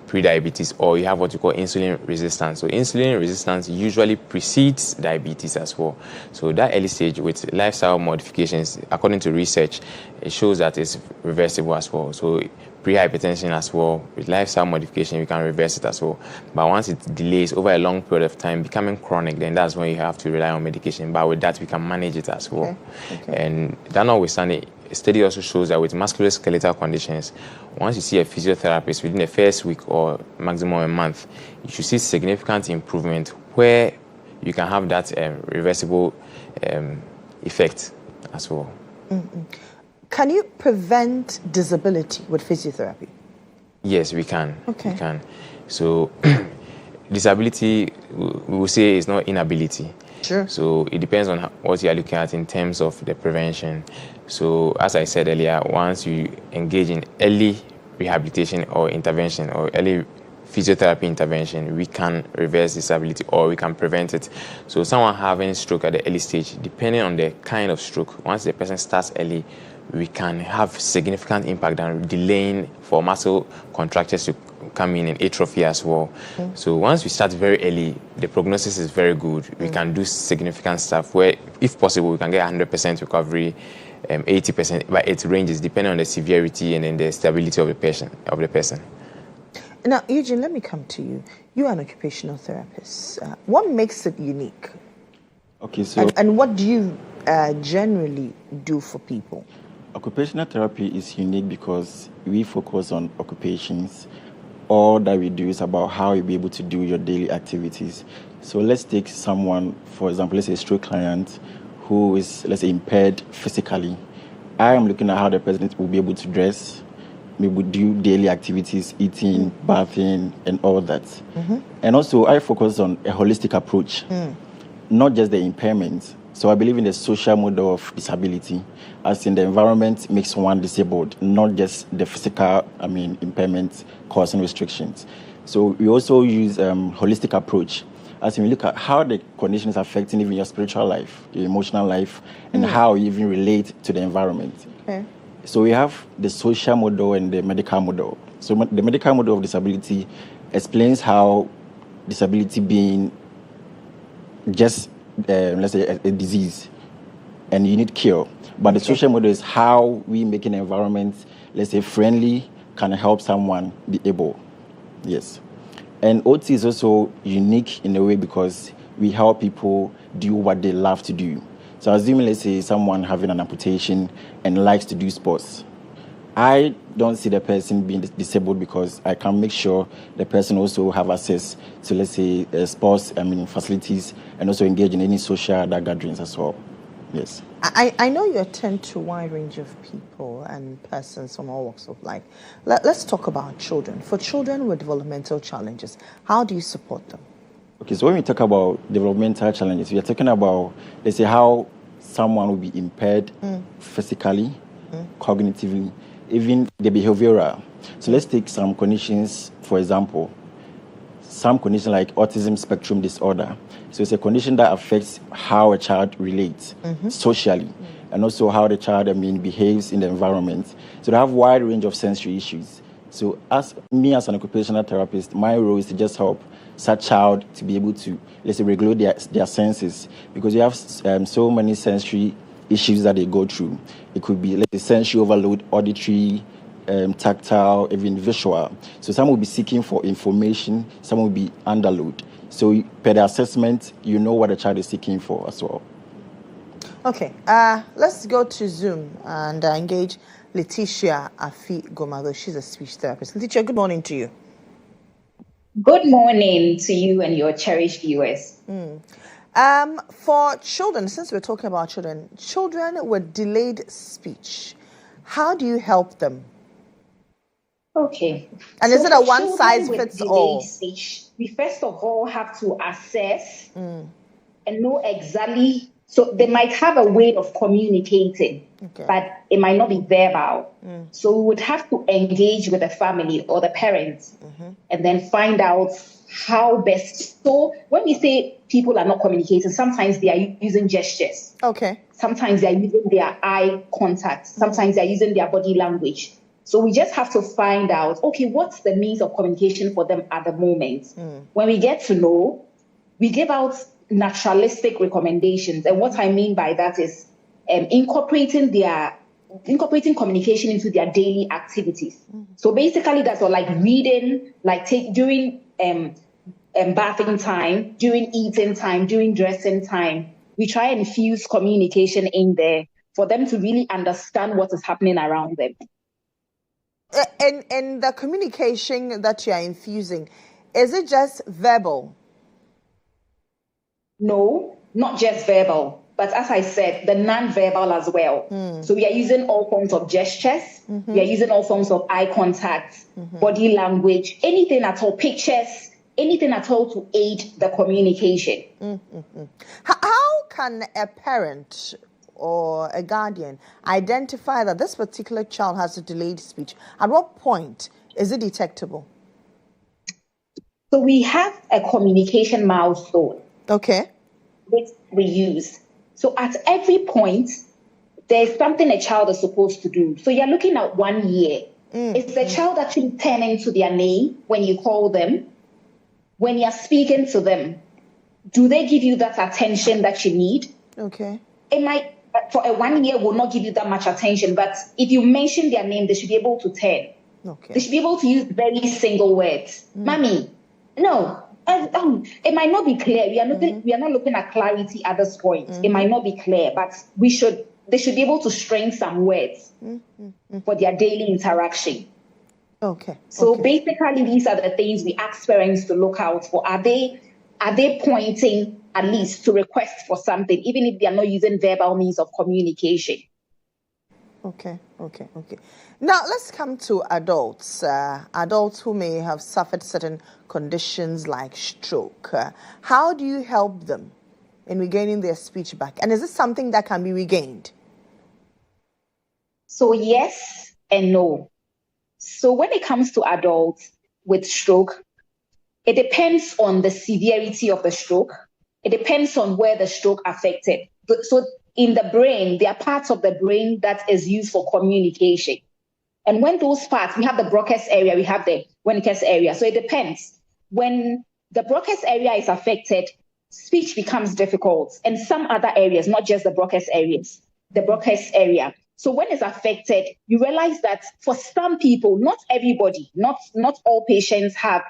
pre-diabetes, or you have what you call insulin resistance. So insulin resistance usually precedes diabetes as well. So that early stage with lifestyle modifications, according to research, it shows that it's reversible as well. So pre-hypertension as well, with lifestyle modification, we can reverse it as well. But once it delays over a long period of time, becoming chronic, then that's when you have to rely on medication. But with that, we can manage it as well. And that notwithstanding, a study also shows that with musculoskeletal conditions, once you see a physiotherapist within the first week or maximum a month, you should see significant improvement where you can have that reversible effect as well. Can you prevent disability with physiotherapy? Yes, we can. We can. So disability, we will say, is not inability. Sure. So it depends on what you are looking at in terms of the prevention. So as I said earlier, once you engage in early rehabilitation or intervention or early physiotherapy intervention, we can reverse disability or we can prevent it. So someone having stroke at the early stage, depending on the kind of stroke, once the person starts early, we can have significant impact on delaying for muscle contractures to come in and atrophy as well. So once we start very early, the prognosis is very good. We can do significant stuff where, if possible, we can get 100% recovery, 80%, but it ranges depending on the severity and then the stability of the person. Now, GHOne, let me come to you. You are an occupational therapist. What makes it unique? Okay, so and what do you generally do for people? Occupational therapy is unique because we focus on occupations. All that we do is about how you'll be able to do your daily activities. So let's take someone, for example, let's say a stroke client who is, let's say, impaired physically. I am looking at how the person will be able to dress, maybe do daily activities, eating, bathing, and all that. And also, I focus on a holistic approach, not just the impairment. So I believe in the social model of disability, as in the environment makes one disabled, not just the physical, impairment causing restrictions. So we also use holistic approach, as in we look at how the condition is affecting even your spiritual life, your emotional life, and how you even relate to the environment. Okay. So we have the social model and the medical model. So the medical model of disability explains how disability being just let's say a disease and you need cure, but the social model is how we make an environment, let's say, friendly, can help someone be able. Yes. And OT is also unique in a way because we help people do what they love to do. So assuming, let's say, someone having an amputation and likes to do sports, I don't see the person being disabled because I can make sure the person also have access to, let's say, sports, facilities, and also engage in any social other gatherings as well. Yes. I know you attend to a wide range of people and persons from all walks of life. Let's talk about children. For children with developmental challenges, how do you support them? Okay, so when we talk about developmental challenges, we are talking about, let's say, how someone will be impaired physically, cognitively, even the behavioral. So let's take some conditions, for example, some condition like autism spectrum disorder. So it's a condition that affects how a child relates socially, and also how the child, behaves in the environment. So they have a wide range of sensory issues. So as an occupational therapist, my role is to just help such child to be able to, let's say, regulate their senses, because you have so many sensory issues that they go through. It could be, let's say, sensory overload, auditory, tactile, even visual. So some will be seeking for information, some will be underload. So per the assessment, you know what the child is seeking for as well. Okay, let's go to Zoom and engage Letitia Afi Gomado. She's a speech therapist. Letitia, good morning to you. Good morning to you and your cherished viewers. For children, since we're talking about children with delayed speech, how do you help them? Okay. And so is it a one-size-fits-all? Speech, we first of all have to assess and know exactly. So they might have a way of communicating, but it might not be verbal. So we would have to engage with the family or the parents and then find out how best. So when we say people are not communicating, sometimes they are using gestures. Okay. Sometimes they are using their eye contact. Sometimes they are using their body language. So we just have to find out, okay, what's the means of communication for them at the moment? When we get to know, we give out naturalistic recommendations. And what I mean by that is incorporating communication into their daily activities. So basically that's all, like reading, like during bathing time, during eating time, during dressing time. We try and infuse communication in there for them to really understand what is happening around them. And the communication that you are infusing, is it just verbal? No, not just verbal, but as I said, the non-verbal as well. So we are using all forms of gestures, we are using all forms of eye contact, body language, anything at all, pictures, anything at all to aid the communication. How can a parent or a guardian identify that this particular child has a delayed speech? At what point is it detectable? So we have a communication milestone. Okay. Which we use. So at every point, there's something a child is supposed to do. So you're looking at 1 year. Is the child actually turning to their name when you call them? When you're speaking to them, do they give you that attention that you need? Okay. It might, for a 1 year, will not give you that much attention, but if you mention their name, they should be able to turn. Okay. They should be able to use very single words. Mommy, no. It might not be clear. We are not looking at clarity at this point. It might not be clear, but they should be able to string some words for their daily interaction. Okay. So basically, these are the things we ask parents to look out for. Are they pointing at least to request for something, even if they are not using verbal means of communication? Okay. Now, let's come to adults. Adults who may have suffered certain conditions like stroke. How do you help them in regaining their speech back? And is this something that can be regained? So yes and no. So when it comes to adults with stroke, it depends on the severity of the stroke. It depends on where the stroke affected. So in the brain, there are parts of the brain that is used for communication. And when those parts, we have the Broca's area, we have the Wernicke's area. So it depends. When the Broca's area is affected, speech becomes difficult. And some other areas, not just the Broca's areas, the Broca's area. So when it's affected, you realize that for some people, not everybody, not all patients have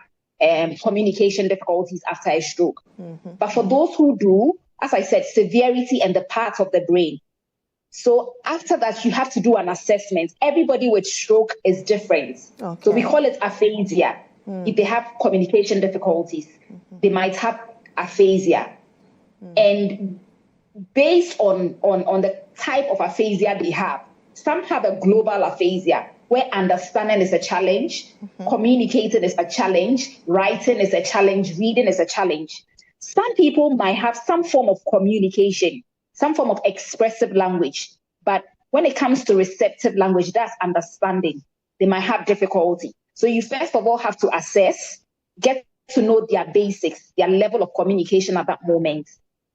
communication difficulties after a stroke. But for those who do, as I said, severity and the parts of the brain. So after that, you have to do an assessment. Everybody with stroke is different. Okay. So we call it aphasia. If they have communication difficulties, they might have aphasia. And based on the type of aphasia they have, some have a global aphasia, where understanding is a challenge, communicating is a challenge, writing is a challenge, reading is a challenge. Some people might have some form of communication, some form of expressive language, but when it comes to receptive language, that's understanding. They might have difficulty. So you first of all have to assess, get to know their basics, their level of communication at that moment.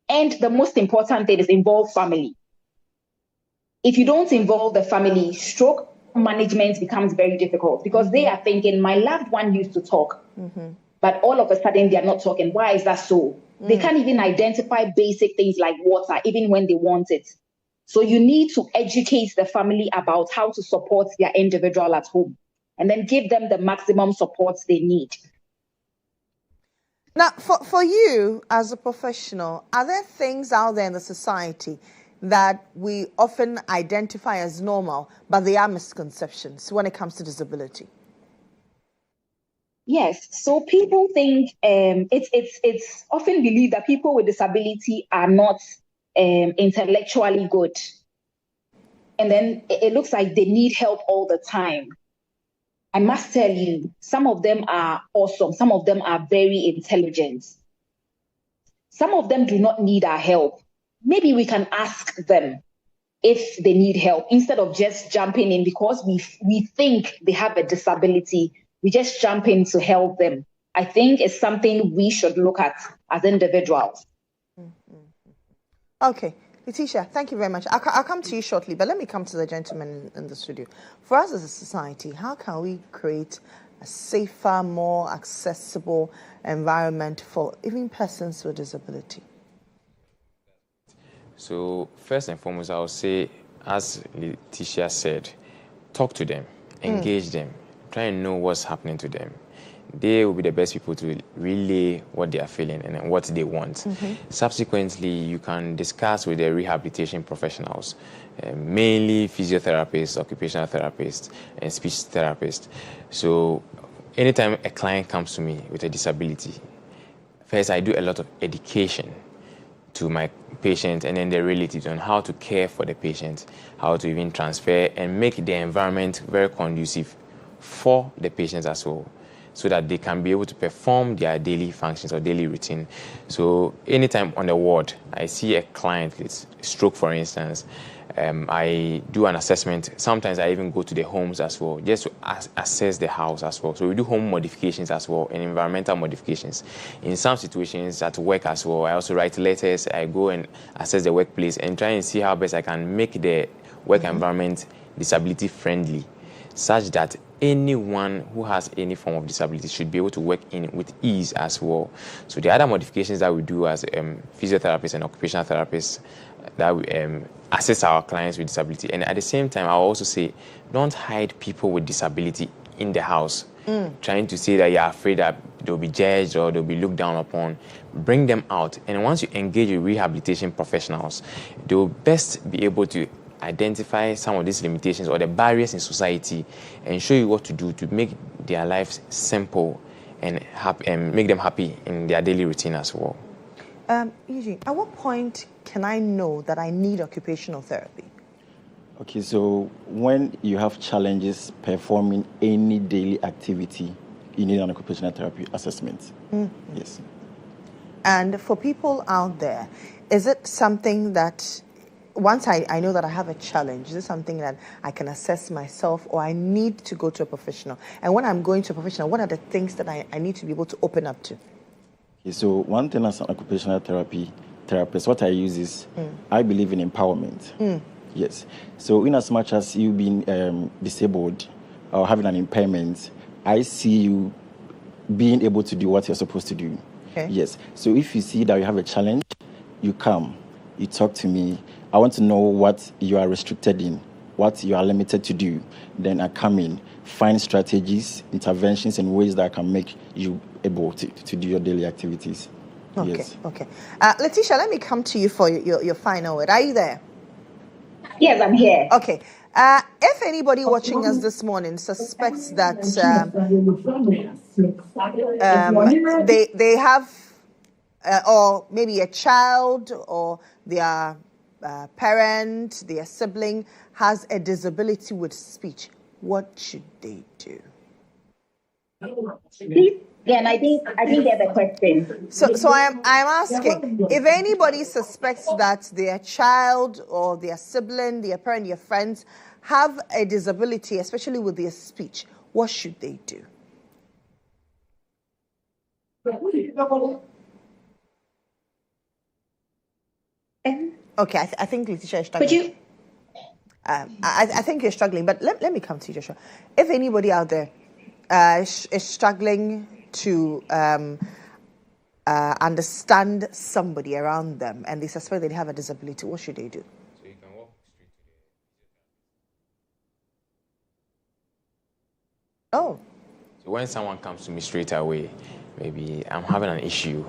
And the most important thing is involve family. If you don't involve the family, stroke management becomes very difficult because they are thinking, my loved one used to talk, but all of a sudden they're not talking. Why is that so? They can't even identify basic things like water, even when they want it. So you need to educate the family about how to support their individual at home and then give them the maximum support they need. Now, for you as a professional, are there things out there in the society that we often identify as normal, but they are misconceptions when it comes to disability? Yes. So people think it's often believed that people with disability are not intellectually good. And then it looks like they need help all the time. I must tell you, some of them are awesome. Some of them are very intelligent. Some of them do not need our help. Maybe we can ask them if they need help instead of just jumping in because we think they have a disability. We just jump in to help them. I think it's something we should look at as individuals. Okay. Letitia, thank you very much. I'll come to you shortly, but let me come to the gentleman in the studio. For us as a society, how can we create a safer, more accessible environment for even persons with disability? So first and foremost, I would say, as Letitia said, talk to them, engage them, try and know what's happening to them. They will be the best people to relay what they are feeling and what they want. Subsequently, you can discuss with the rehabilitation professionals, mainly physiotherapists, occupational therapists, and speech therapists. So anytime a client comes to me with a disability, first I do a lot of education to my patient and then their relatives on how to care for the patient, how to even transfer and make the environment very conducive for the patients as well, so that they can be able to perform their daily functions or daily routine. So anytime on the ward, I see a client with stroke, for instance, I do an assessment. Sometimes I even go to the homes as well, just to assess the house as well. So we do home modifications as well and environmental modifications. In some situations at work as well, I also write letters. I go and assess the workplace and try and see how best I can make the work environment disability friendly, such that anyone who has any form of disability should be able to work in with ease as well. So the other modifications that we do as physiotherapists and occupational therapists that we assist our clients with disability. And at the same time, I'll also say, don't hide people with disability in the house, trying to say that you're afraid that they'll be judged or they'll be looked down upon. Bring them out. And once you engage with rehabilitation professionals, they will best be able to identify some of these limitations or the barriers in society and show you what to do to make their lives simple and happy, and make them happy in their daily routine as well. GHOne, at what point can I know that I need occupational therapy? Okay, so when you have challenges performing any daily activity, you need an occupational therapy assessment. Yes. And for people out there, is it something that once I know that I have a challenge, is it something that I can assess myself, or I need to go to a professional? And when I'm going to a professional, what are the things that I need to be able to open up to? Okay, so one thing as an occupational therapist, what I use is I believe in empowerment. Yes. So in as much as you've been disabled or having an impairment, I see you being able to do what you're supposed to do. Okay. Yes. So if you see that you have a challenge, you come, you talk to me. I want to know what you are restricted in, what you are limited to do. Then I come in, find strategies, interventions, and ways that I can make you able to do your daily activities. Okay, Yes. okay. Letitia, let me come to you for your final word. Are you there? Yes, I'm here. Okay. If anybody watching us this morning suspects that they have, or maybe a child or their parent, their sibling has a disability with speech, what should they do? Again, I think there's a question. So I'm asking, if anybody suspects that their child or their sibling, their parent, their friends have a disability, especially with their speech, what should they do? Okay, I think Letitia is struggling. Could you? I think you're struggling, but let me come to you, Joshua. If anybody out there is struggling to understand somebody around them and they suspect they have a disability, what should they do? So you can walk straight to Oh. So when someone comes to me straight away, maybe I'm having an issue.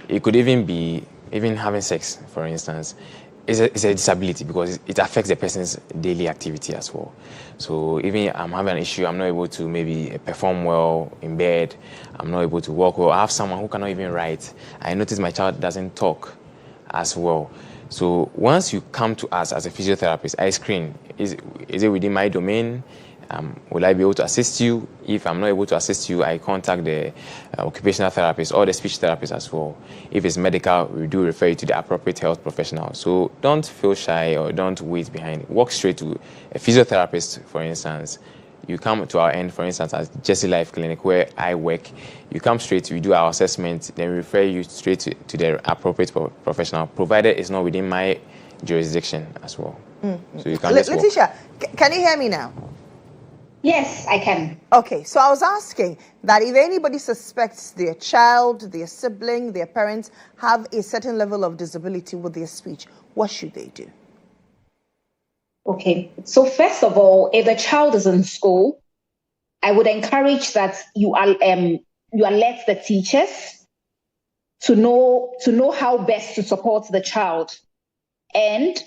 It could even be having sex, for instance. It's a disability because it affects the person's daily activity as well. So even I'm having an issue, I'm not able to maybe perform well in bed, I'm not able to walk well. I have someone who cannot even write. I notice my child doesn't talk as well. So once you come to us as a physiotherapist, I screen, is it within my domain? Will I be able to assist you? If I'm not able to assist you, I contact the occupational therapist or the speech therapist as well. If it's medical, we do refer you to the appropriate health professional. So don't feel shy or don't wait behind. Walk straight to a physiotherapist, for instance. You come to our end, for instance, at Jesse Life Clinic, where I work. You come straight, we do our assessment, then we refer you straight to the appropriate professional, provided it's not within my jurisdiction as well. So you can just walk. Letitia, can you hear me now? Yes, I can. Okay, so I was asking that if anybody suspects their child, their sibling, their parents have a certain level of disability with their speech, what should they do? Okay, so first of all, if the child is in school, I would encourage that you alert the teachers to know how best to support the child and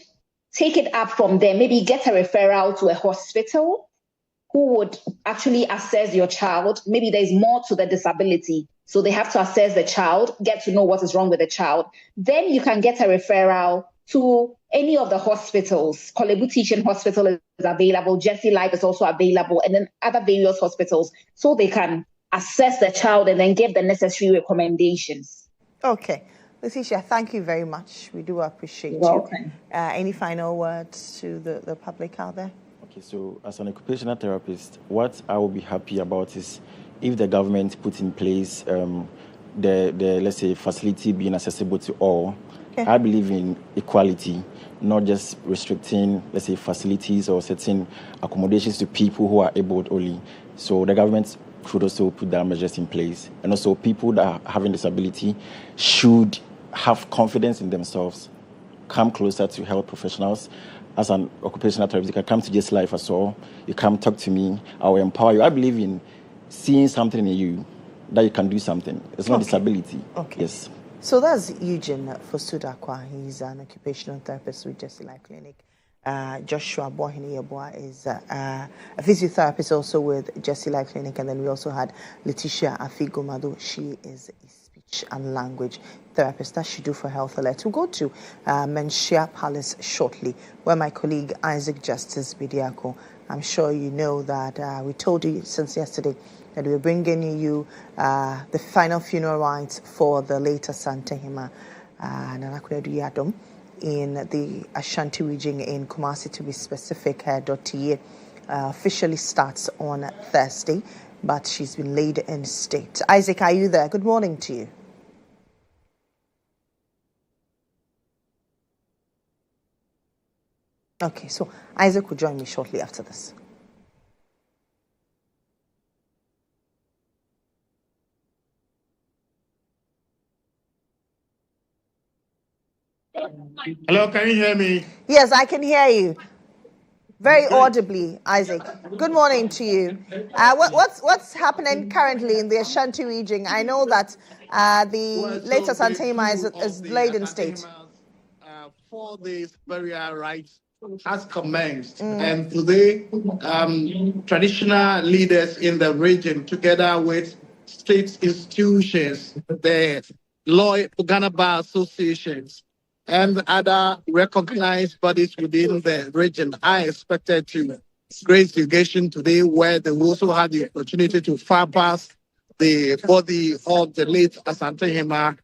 take it up from there. Maybe get a referral to a hospital who would actually assess your child. Maybe there's more to the disability. So they have to assess the child, get to know what is wrong with the child. Then you can get a referral to any of the hospitals. Kolebu Teaching Hospital is available. Jesse Life is also available. And then other various hospitals. So they can assess the child and then give the necessary recommendations. Okay. Letitia, thank you very much. We do appreciate You're welcome. you. Any final words to the public out there? Okay, so as an occupational therapist, what I will be happy about is if the government put in place the let's say facility being accessible to all. Okay. I believe in equality, not just restricting, let's say, facilities or certain accommodations to people who are able only. So the government should also put that measures in place. And also people that are having disability should have confidence in themselves, come closer to health professionals. As an occupational therapist, you can come to Just Life as well. You come talk to me, I will empower you. I believe in seeing something in you that you can do something. It's not disability. Okay. Yes. So that's GHOne Fosudakwa. He's an occupational therapist with Just Life Clinic. Joshua Bohini is a physiotherapist also with Just Life Clinic. And then we also had Letitia Afigomado. She is a speech and language therapist. That should do for Health Alert. We'll go to Menchia Palace shortly, where my colleague Isaac Justice Bidiako, I'm sure you know that we told you since yesterday that we're bringing you the final funeral rites for the late Asantehima Nanakuredu Yadom in the Ashanti region in Kumasi, to be specific. Her Dottie officially starts on Thursday, but she's been laid in state. Isaac, are you there? Good morning to you. Okay, so Isaac will join me shortly after this. Hello, can you hear me? Yes, I can hear you very audibly, Isaac. Good morning to you. What's happening currently in the Ashanti region? I know that the latest Asantehima is laid in state. 4 days burial rites has commenced, and today traditional leaders in the region, together with state institutions, the Ghana Bar associations, and other recognized bodies within the region, are expected to grace the occasion today, where they also had the opportunity to far past the body of the late Asantehima,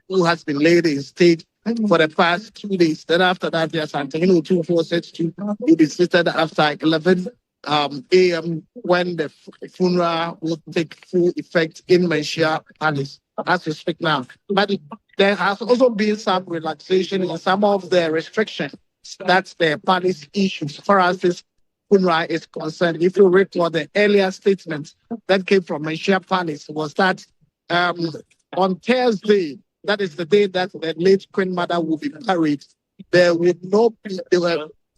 who has been laid in state for the past 2 days. Then after that, the Asantehima 2462 will be seated after 11 a.m. when the funeral will take full effect in Menchia Palace, as we speak now. But there has also been some relaxation in some of the restrictions that the palace issues for us this funeral is concerned. If you recall, the earlier statement that came from Menchia Palace was that on Thursday, that is the day that the late Queen Mother will be buried, there would not be,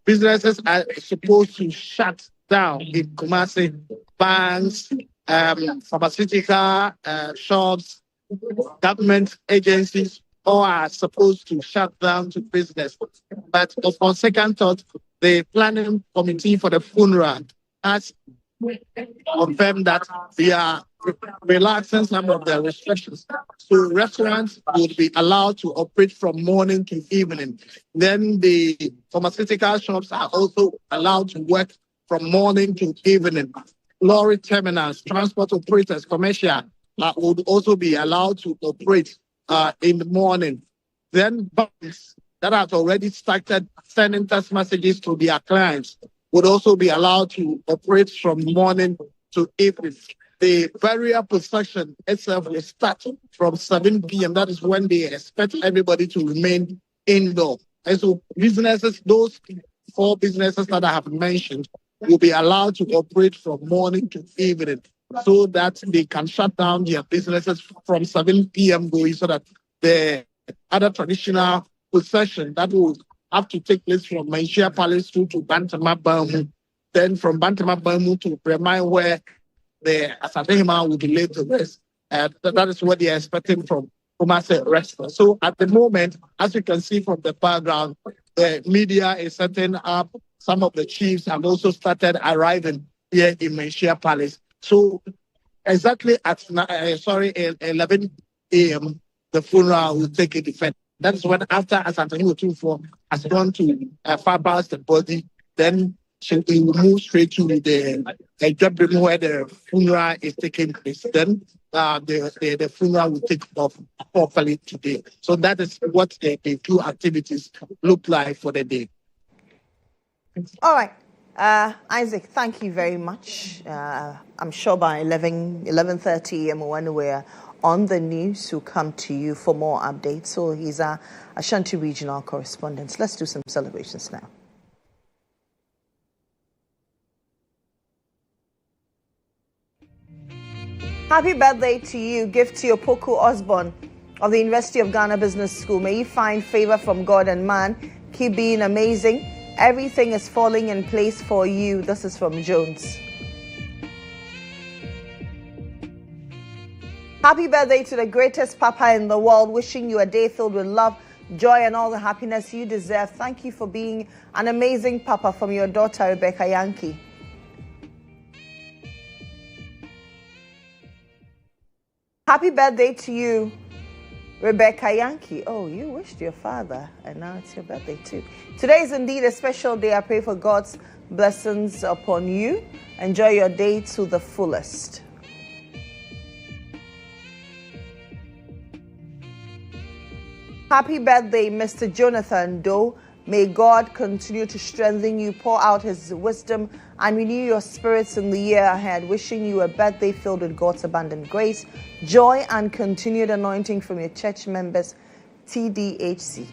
businesses are supposed to shut down in Kumasi, banks, pharmaceutical shops, government agencies, all are supposed to shut down to business. But on second thought, the planning committee for the funeral has confirmed that they are relaxing some of the restrictions. So restaurants would be allowed to operate from morning to evening. Then the pharmaceutical shops are also allowed to work from morning to evening. Lorry terminals, transport operators, commercial would also be allowed to operate in the morning. Then banks that have already started sending text messages to their clients would also be allowed to operate from morning to evening. The burial procession itself will start from 7 p.m. That is when they expect everybody to remain indoor. And so businesses, those 4 businesses that I have mentioned, will be allowed to operate from morning to evening, so that they can shut down their businesses from 7 p.m. going, so that the other traditional procession that will have to take place from Menchia Palace to Bantama Bamu, then from Bantama Bamu to Bremai, where the Asantehima will be laid to rest. That is what they are expecting from Kumasi restaurant. So at the moment, as you can see from the background, the media is setting up. Some of the chiefs have also started arriving here in Menchia Palace. So exactly at 11 a.m., the funeral will take effect. That's when, after Asantehima 24 has gone to far past the body, then we will move straight to the bedroom where the funeral is taking place. Then the funeral will take off properly today. So that is what the 2 activities look like for the day. All right. Isaac, thank you very much. I'm sure by 11:30 a.m. when we're on the news will come to you for more updates. So he's our Ashanti regional correspondent. Let's do some celebrations now. Happy birthday to you. Gift to your Opoku Osborne of the University of Ghana Business School. May you find favor from God and man. Keep being amazing. Everything is falling in place for you. This is from Jones. Happy birthday to the greatest papa in the world. Wishing you a day filled with love, joy, and all the happiness you deserve. Thank you for being an amazing papa from your daughter, Rebecca Yankee. Happy birthday to you, Rebecca Yankee. Oh, you wished your father, and now it's your birthday too. Today is indeed a special day. I pray for God's blessings upon you. Enjoy your day to the fullest. Happy birthday, Mr. Jonathan Doe. May God continue to strengthen you, pour out his wisdom, and renew your spirits in the year ahead. Wishing you a birthday filled with God's abundant grace, joy, and continued anointing from your church members, TDHC.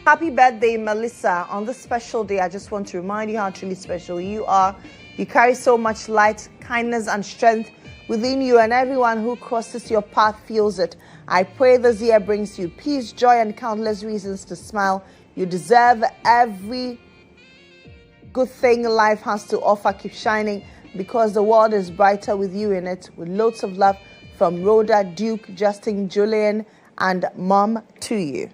Happy birthday, Melissa. On this special day, I just want to remind you how truly special you are. You carry so much light, kindness, and strength within you, and everyone who crosses your path feels it. I pray this year brings you peace, joy, and countless reasons to smile. You deserve every good thing life has to offer. Keep shining, because the world is brighter with you in it. With loads of love from Rhoda, Duke, Justin, Julian, and Mom to you.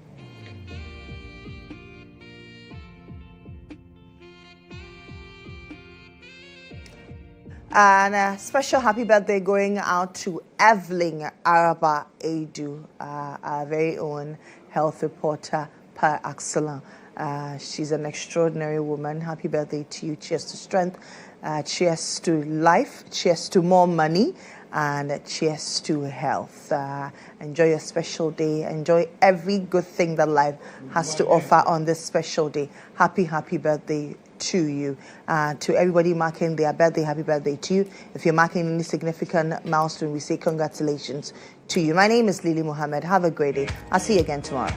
And a special happy birthday going out to Evelyn Araba Edu, our very own health reporter par excellence. She's an extraordinary woman. Happy birthday to you. Cheers to strength. Cheers to life. Cheers to more money. And cheers to health. Enjoy your special day. Enjoy every good thing that life has to offer on this special day. Happy birthday to you. To everybody marking their birthday, happy birthday to you. If you're marking any significant milestone, we say congratulations to you. My name is Lily Mohammed. Have a great day. I'll see you again tomorrow.